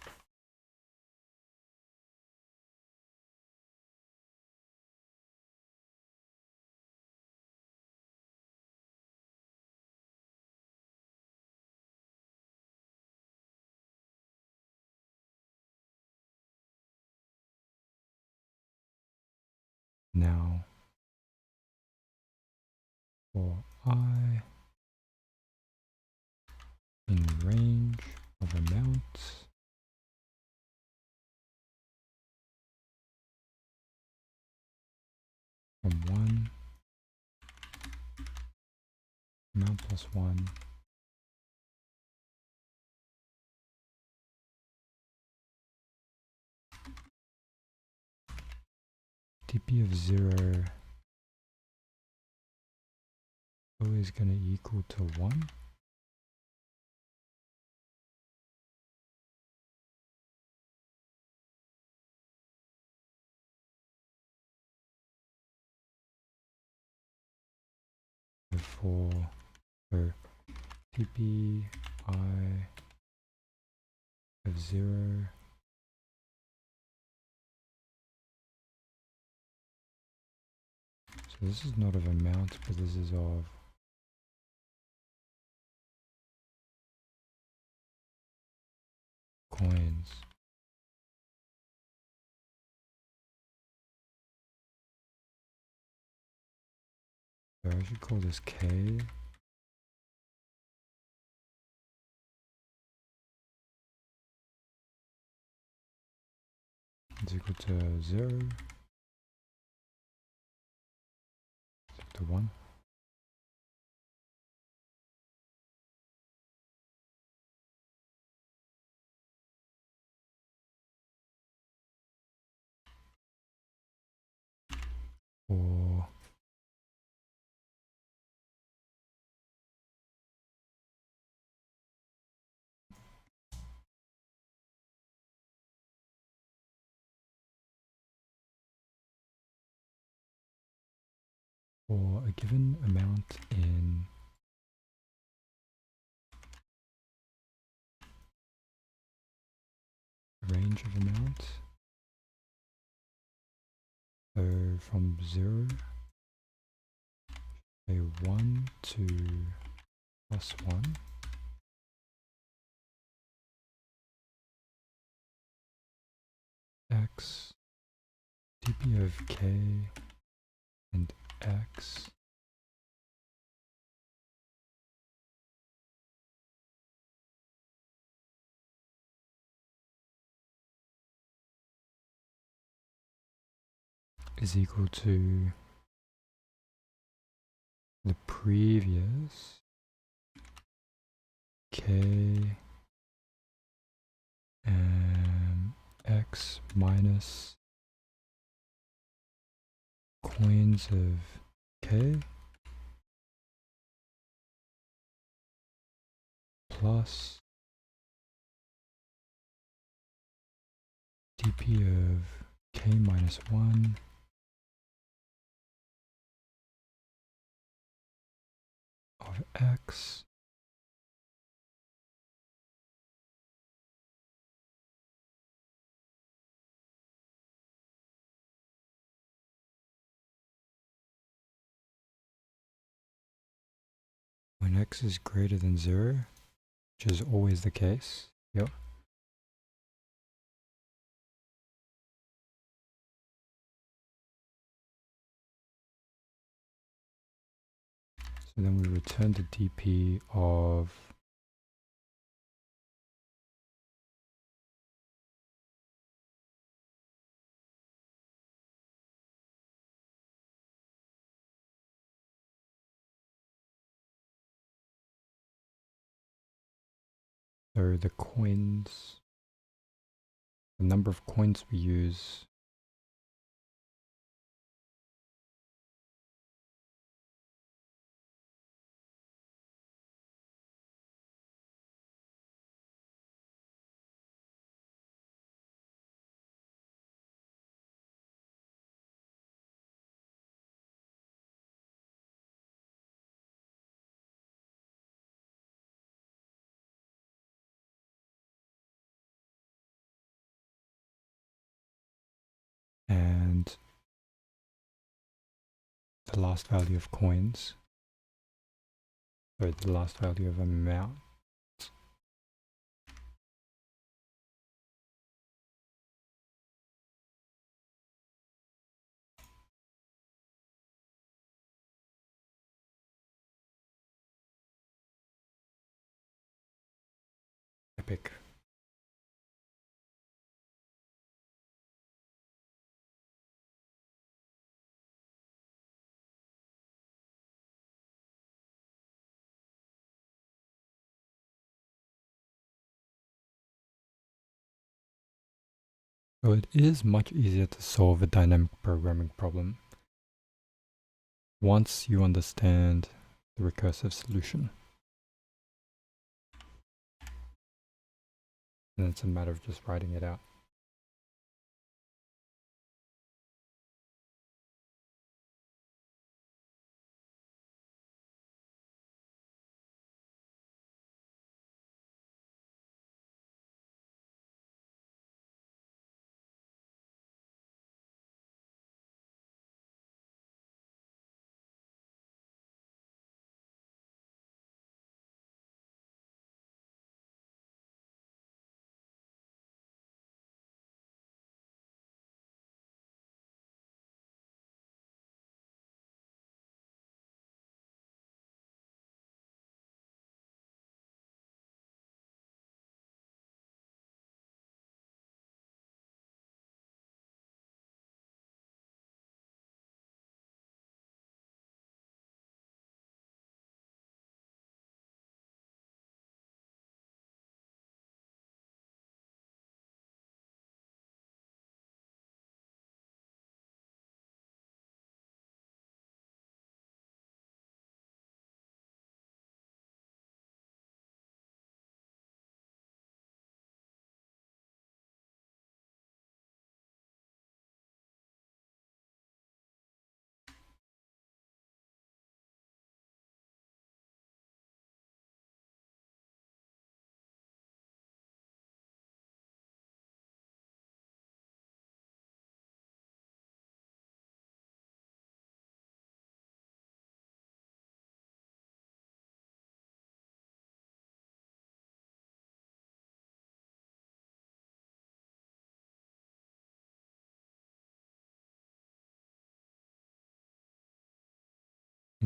now for I in range of amounts from 1, amount plus 1, dp of 0 always going to equal to 1. For dp I of 0 so this is not of amount, but this is of coins. So I should call this k. Is equal to 0. Is equal to 1. Or a given amount in range of amounts, so from 0, say 1 to plus 1, x dp of k and x is equal to the previous k and x minus coins of k plus dp of k minus 1 of x when x is greater than 0, which is always the case. Yep. So then we return the dp of so the coins, the number of coins we use and the last value of coins, or the last value of amount. Epic. So it is much easier to solve a dynamic programming problem once you understand the recursive solution. And it's a matter of just writing it out.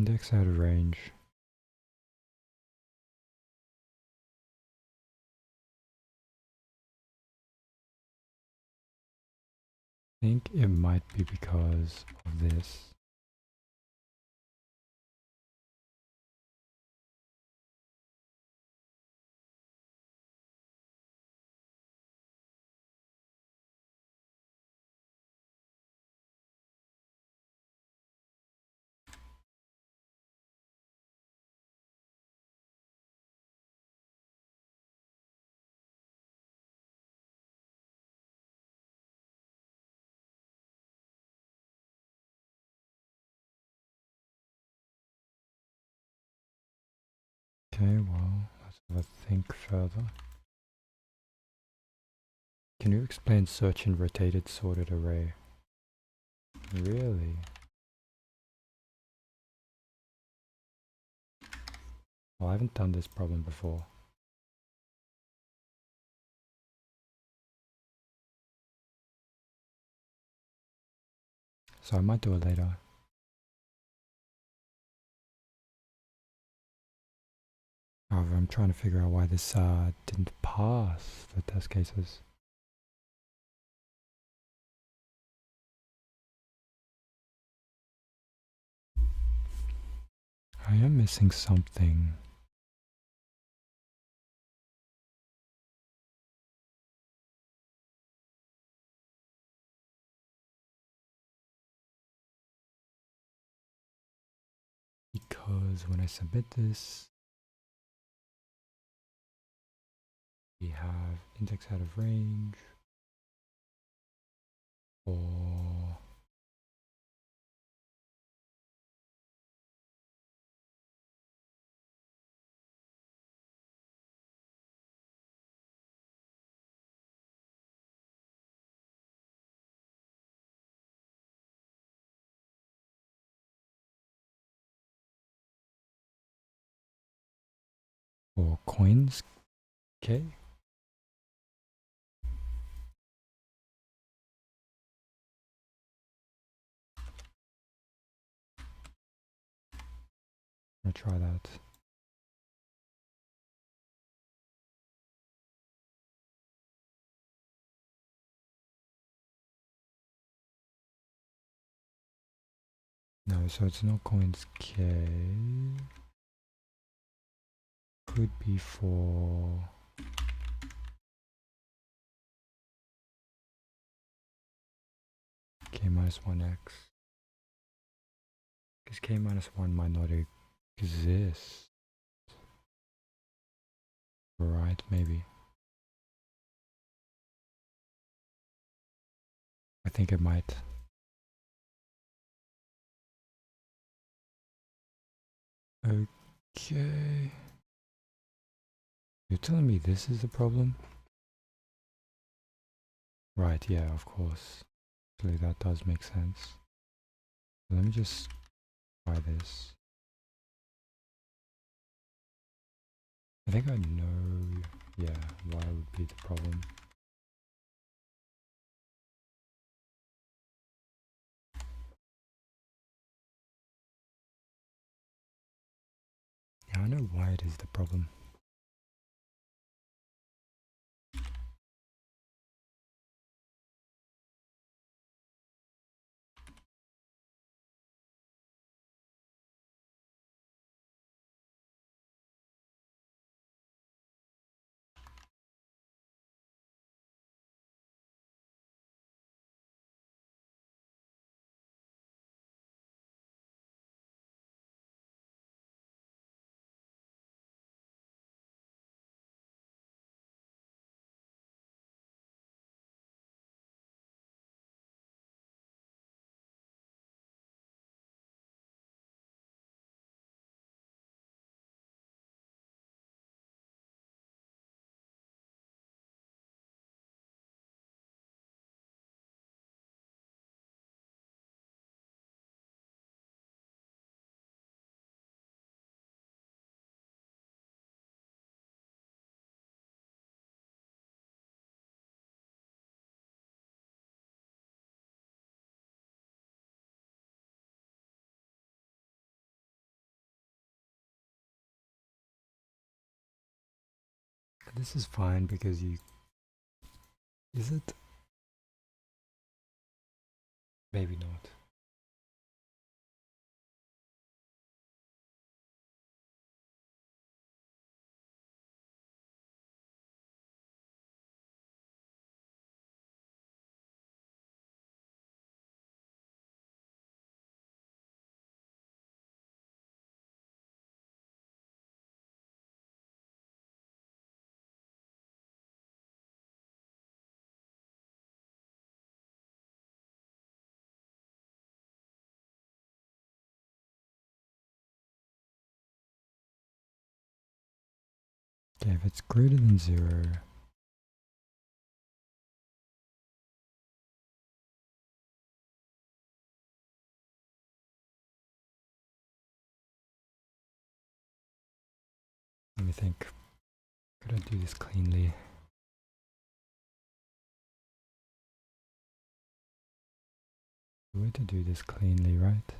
Index out of range. I think it might be because of this. Okay, well, let's have a think further. Can you explain search and rotated sorted array? Really? Well, I haven't done this problem before. So I might do it later. However, I'm trying to figure out why this didn't pass the test cases. I am missing something. Because when I submit this, we have index out of range or coins. Okay. I'll try that. No, so it's not coins K. Could be for K minus 1x. Because K minus 1 might not exist. Right, maybe. I think it might. Okay. You're telling me this is the problem? Right, yeah, of course. Actually, that does make sense. Let me just try this. I think I know, yeah, why would be the problem. Yeah, I know why it is the problem. this is fine because you... Is it? Maybe not. Okay, if it's greater than 0, let me think. Could I do this cleanly? The way to do this cleanly, right?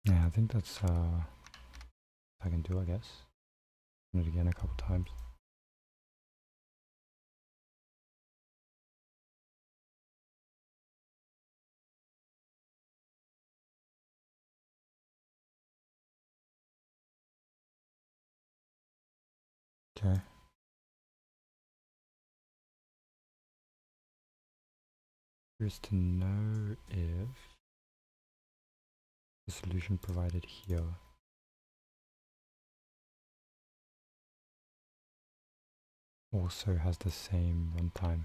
Yeah, I think that's I can do, I guess. Do it again a couple times. Okay. Curious to know if the solution provided here also has the same runtime.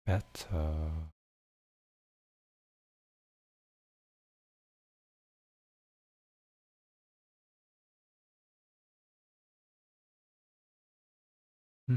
Better. Hmm.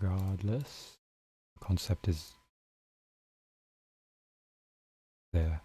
Regardless, the concept is there.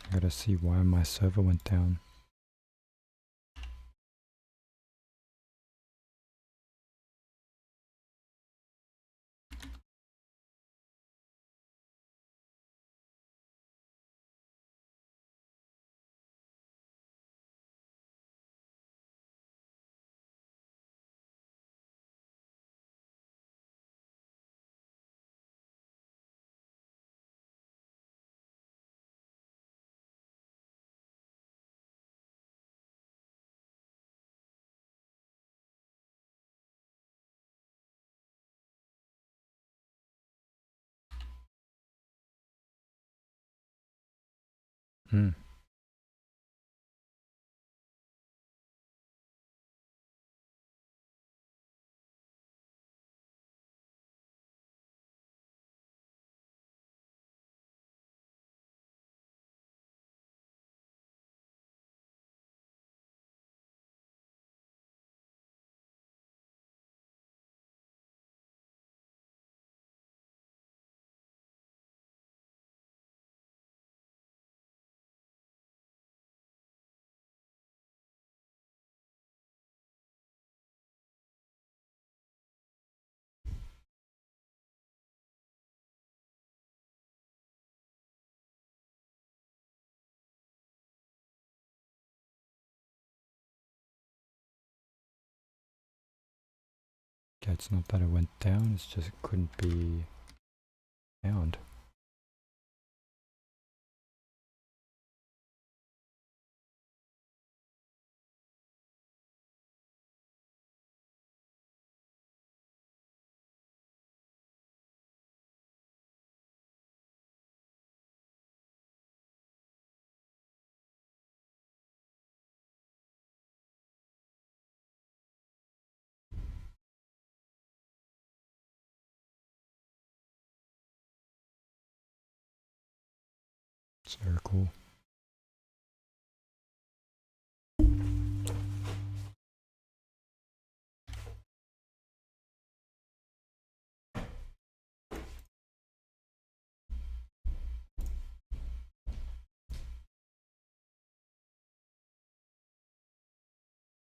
I gotta see why my server went down. Hmm. Okay, it's not that it went down, it's just it couldn't be found. It's very cool.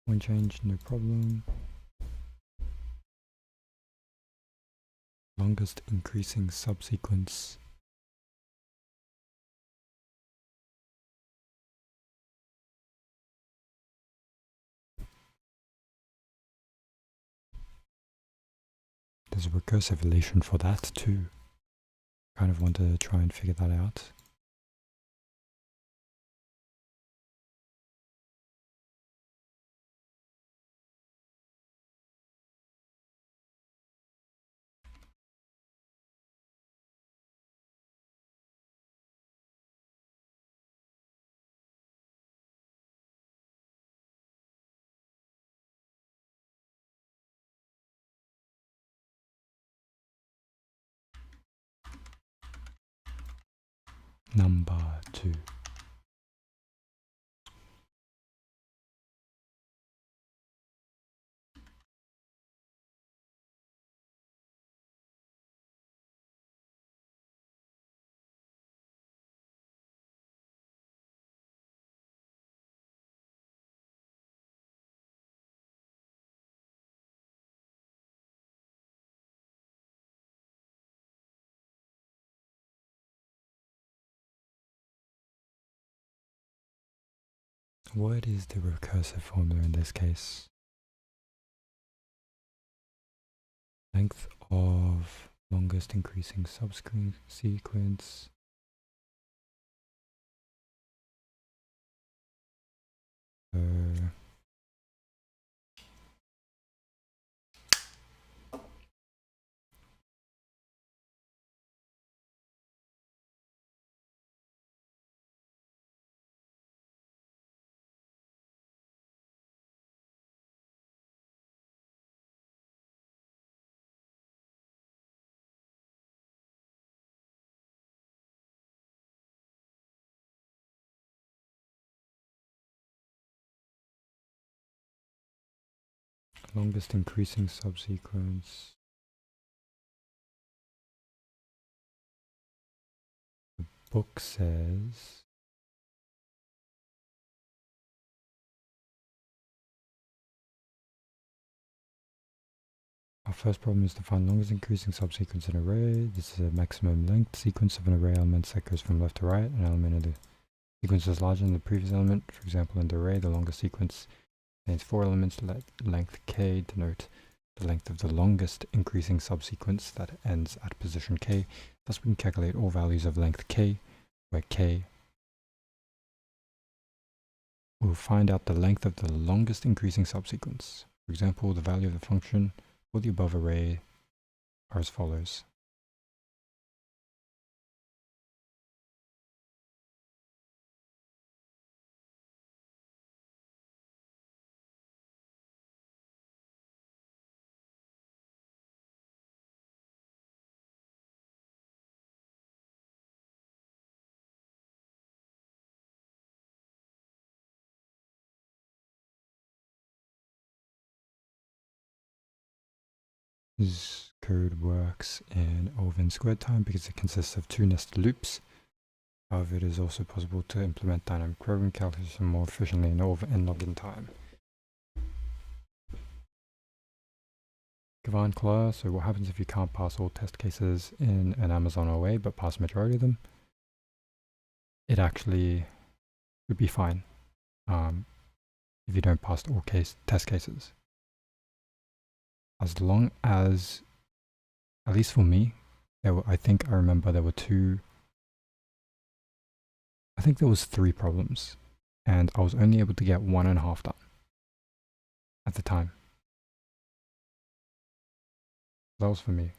One change, no problem. Longest increasing subsequence. There's a recursive relation for that too. Kind of want to try and figure that out. Number 2. What is the recursive formula in this case? Length of longest increasing subsequence. Longest increasing subsequence. The book says our first problem is to find longest increasing subsequence in an array. This is a maximum length sequence of an array elements that goes from left to right. An element of the sequence is larger than the previous element. For example, in the array, the longest sequence contains 4 elements. Let length k denote the length of the longest increasing subsequence that ends at position k. Thus, we can calculate all values of length k, where k will find out the length of the longest increasing subsequence. For example, the value of the function for the above array are as follows. This code works in over n squared time because it consists of 2 nested loops. However, it is also possible to implement dynamic programming calculation more efficiently in over n log n time. Command class, so what happens if you can't pass all test cases in an Amazon array but pass the majority of them? It actually would be fine if you don't pass all test cases. As long as, at least for me, I think I remember there were 3 problems, and I was only able to get 1.5 done at the time. That was for me.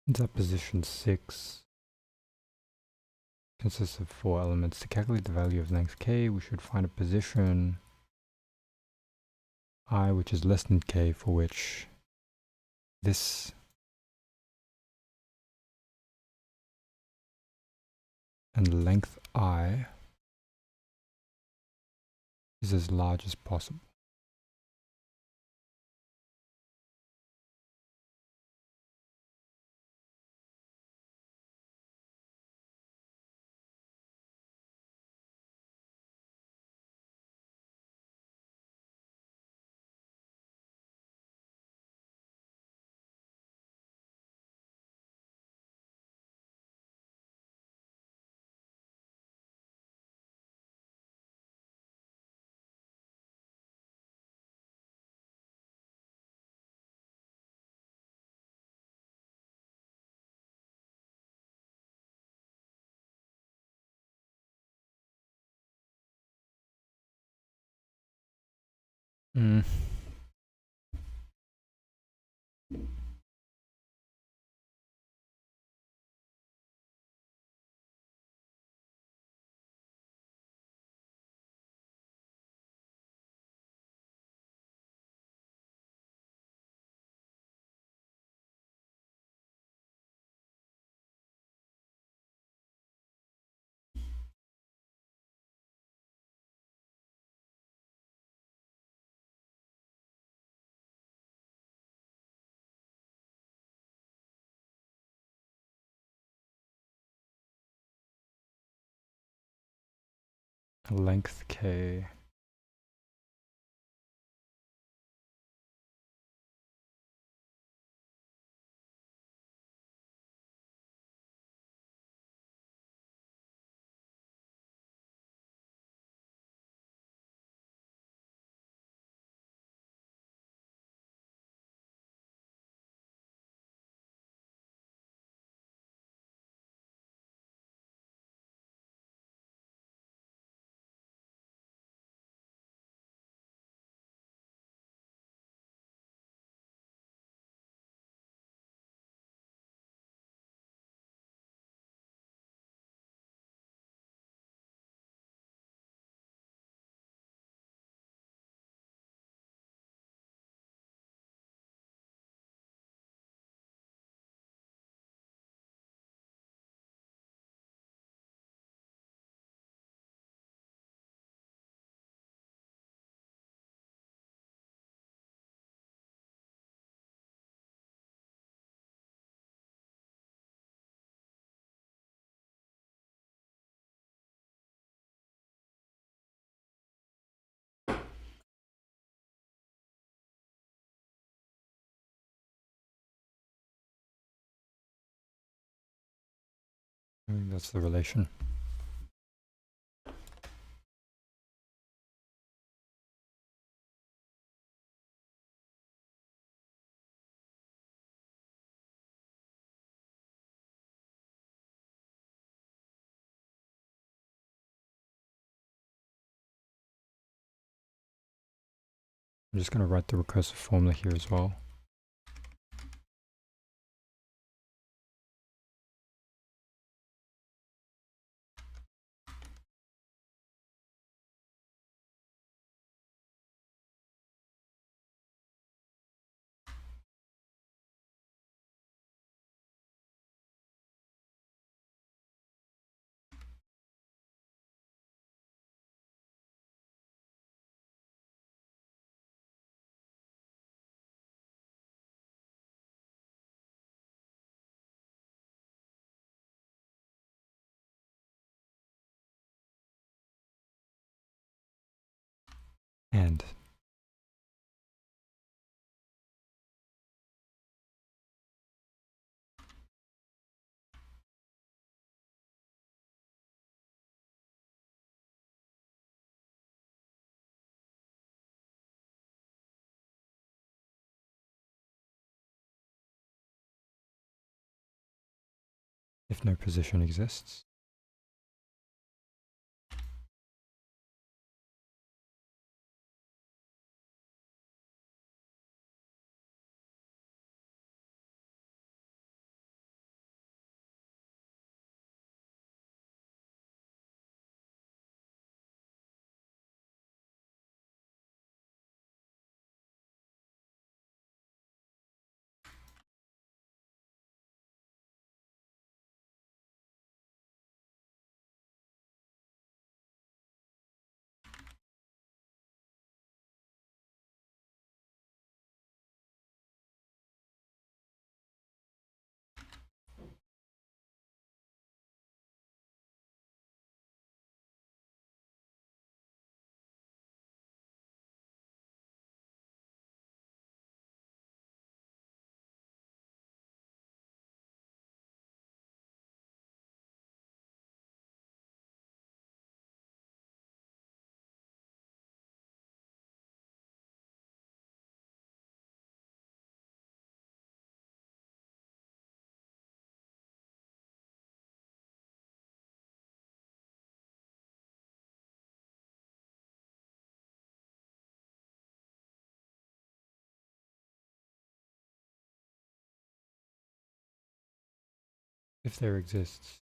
It's at position 6. Consists of 4 elements. To calculate the value of length k, we should find a position I which is less than k, for which this and length I is as large as possible. Length k. I think that's the relation. I'm just going to write the recursive formula here as well. And if no position exists, if there exists,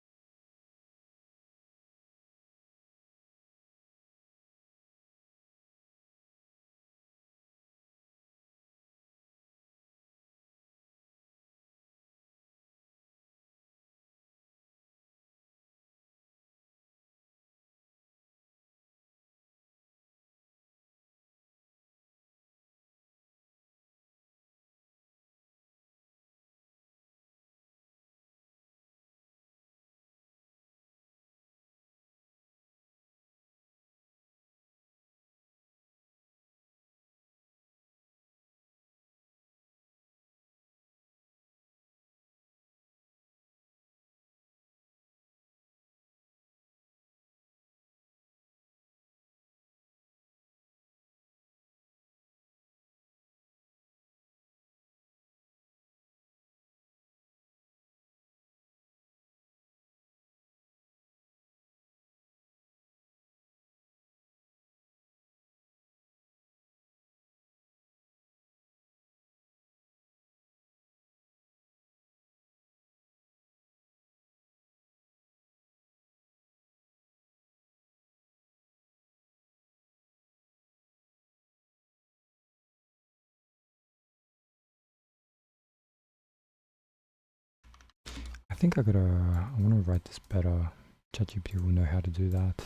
I think I want to write this better. ChatGPT will know how to do that.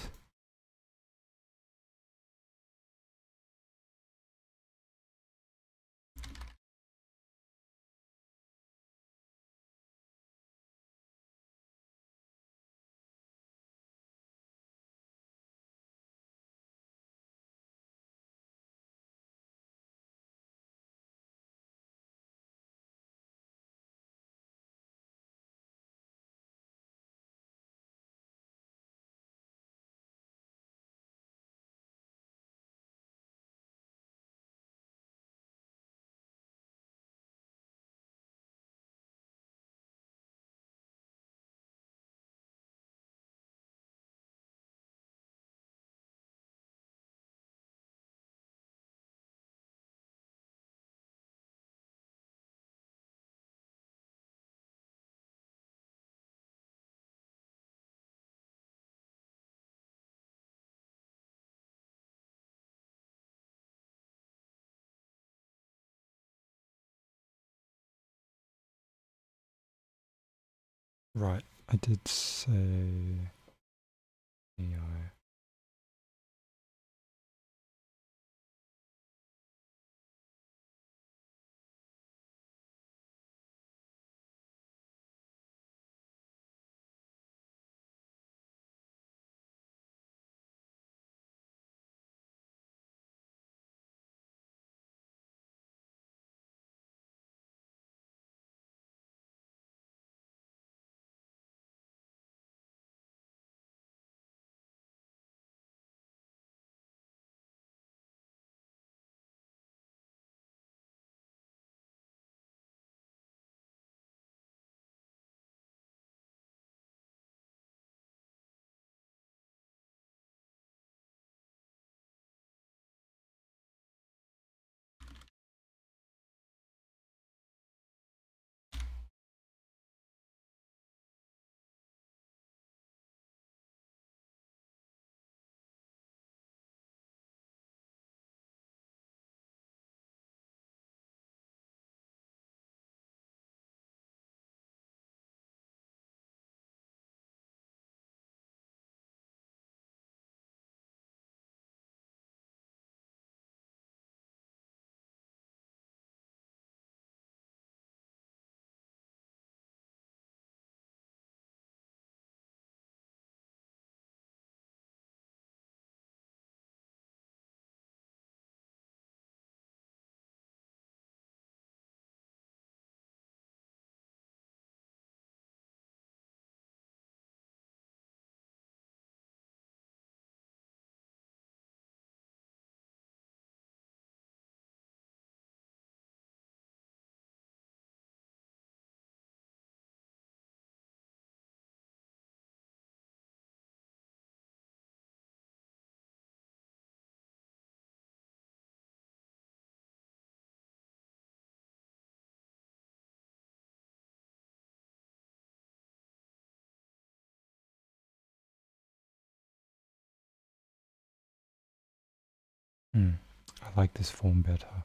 Right, I did say AI. I like this form better.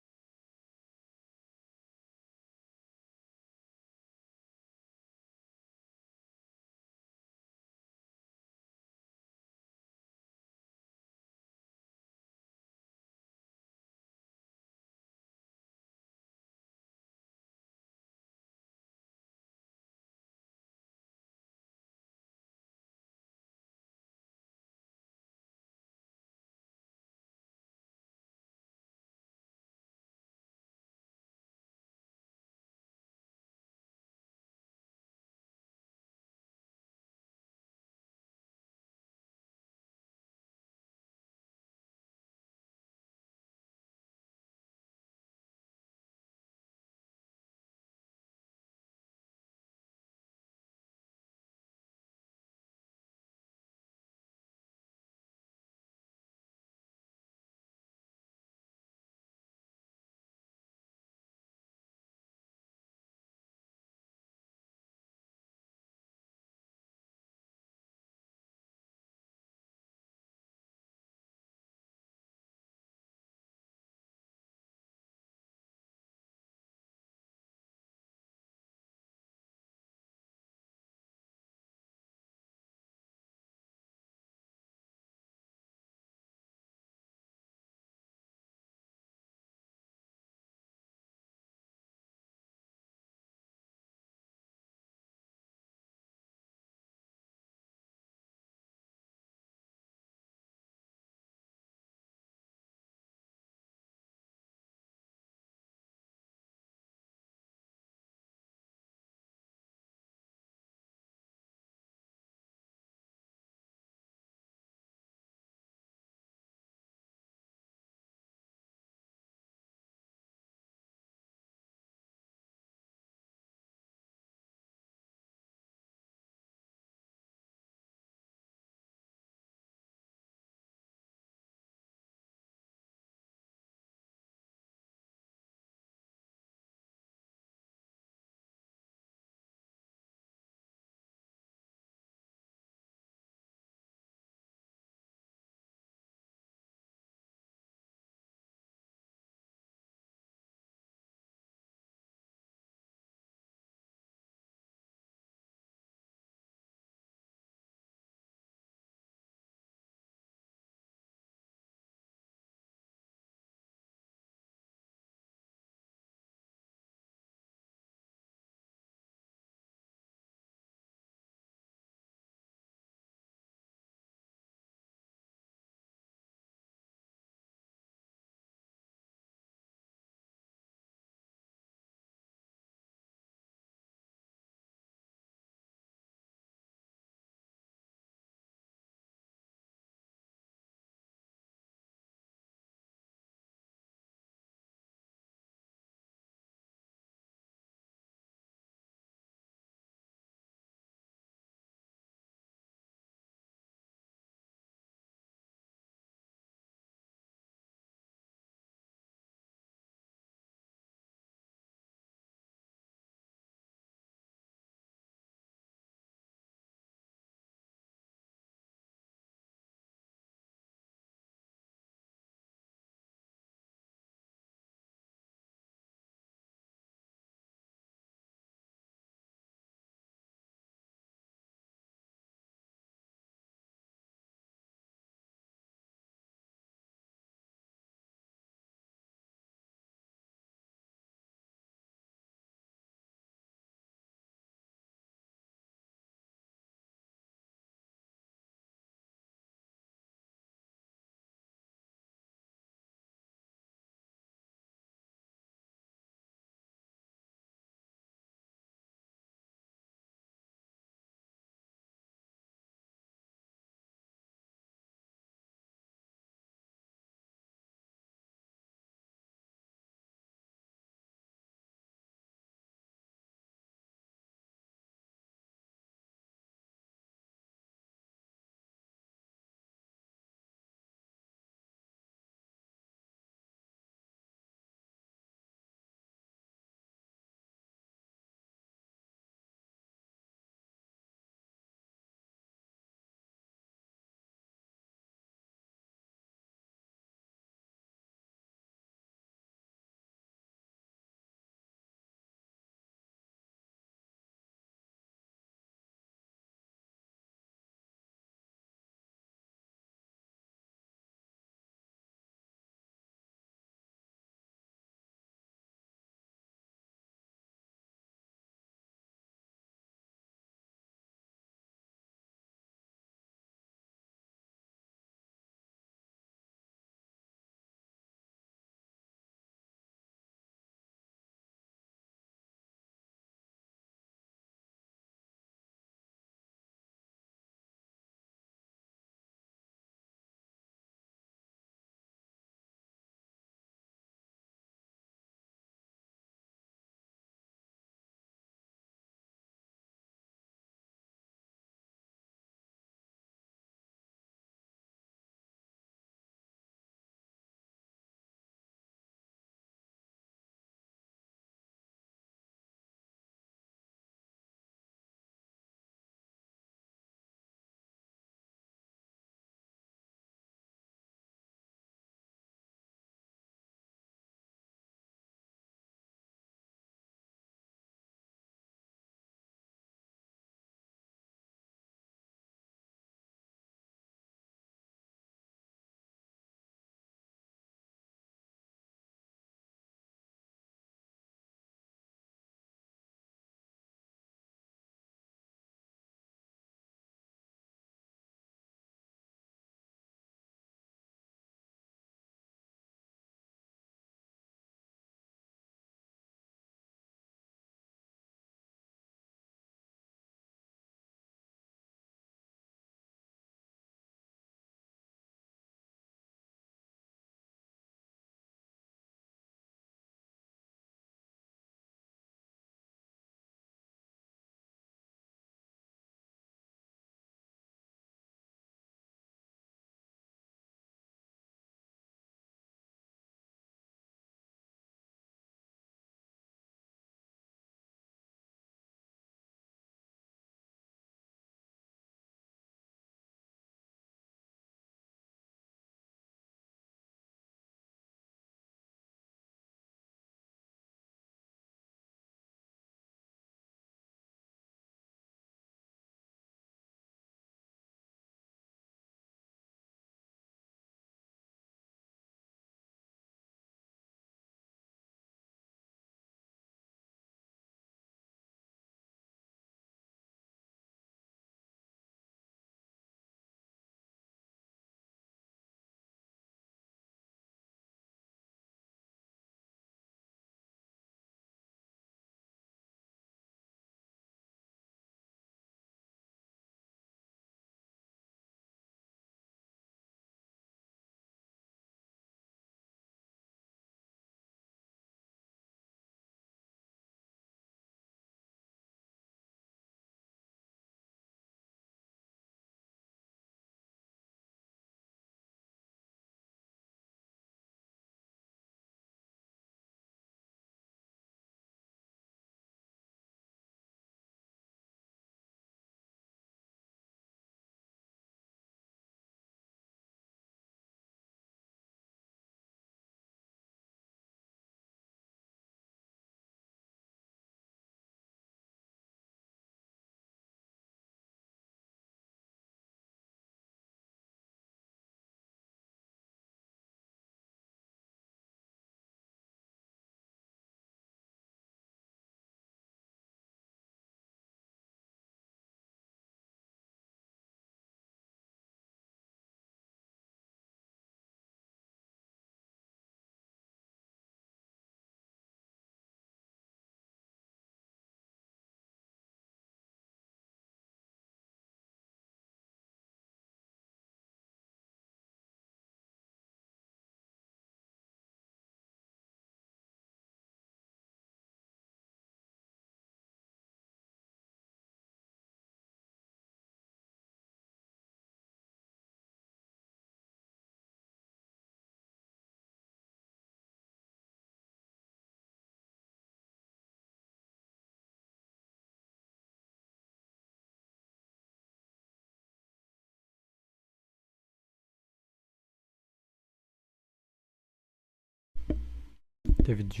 David, did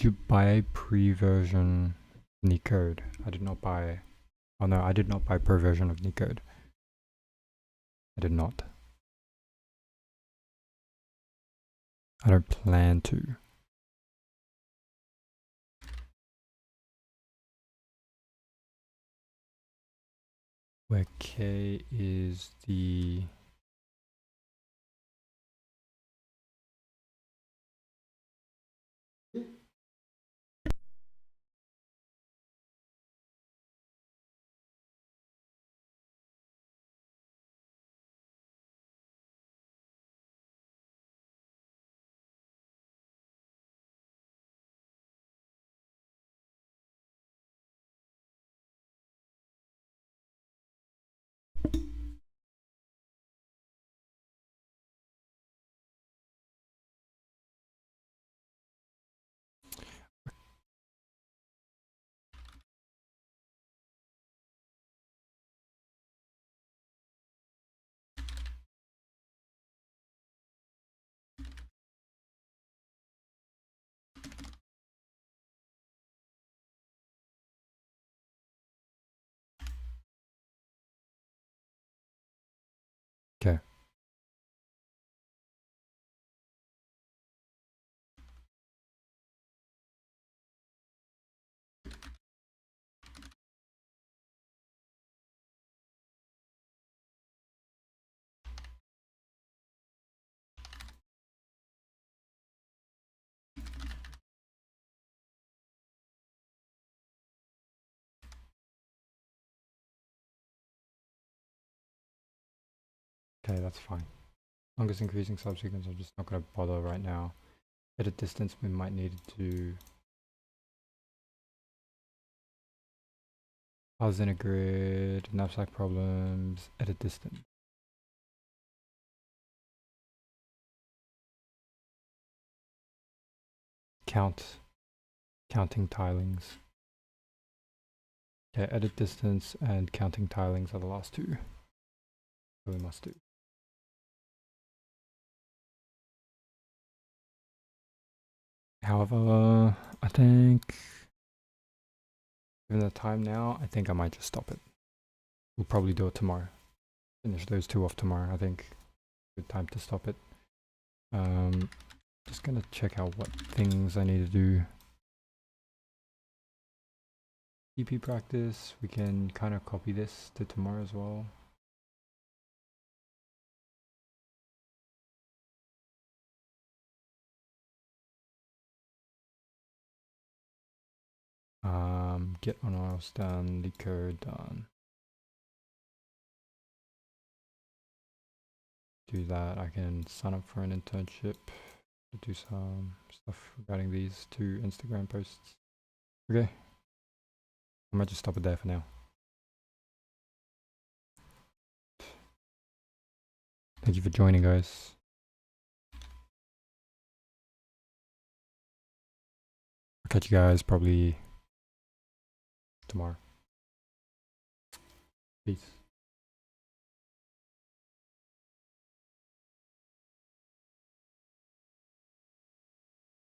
you buy a pre-version Leetcode? I did not buy. Oh no, I did not buy pro version of Leetcode. I did not. I don't plan to. Where K is the okay. Okay, that's fine. Longest increasing subsequence, I'm just not going to bother right now. Edit distance, we might need to pause in a grid, knapsack problems, edit distance. Counting tilings. Okay, edit distance and counting tilings are the last two. So we must do. However, I think, given the time now, I think I might just stop it. We'll probably do it tomorrow. Finish those two off tomorrow, I think. Good time to stop it. Just gonna check out what things I need to do. EP practice, we can kind of copy this to tomorrow as well. Get on ours done, Leetcode done. Do that, I can sign up for an internship to do some stuff regarding these two Instagram posts. Okay, I might just stop it there for now. Thank you for joining, guys. I'll catch you guys probably tomorrow. Peace.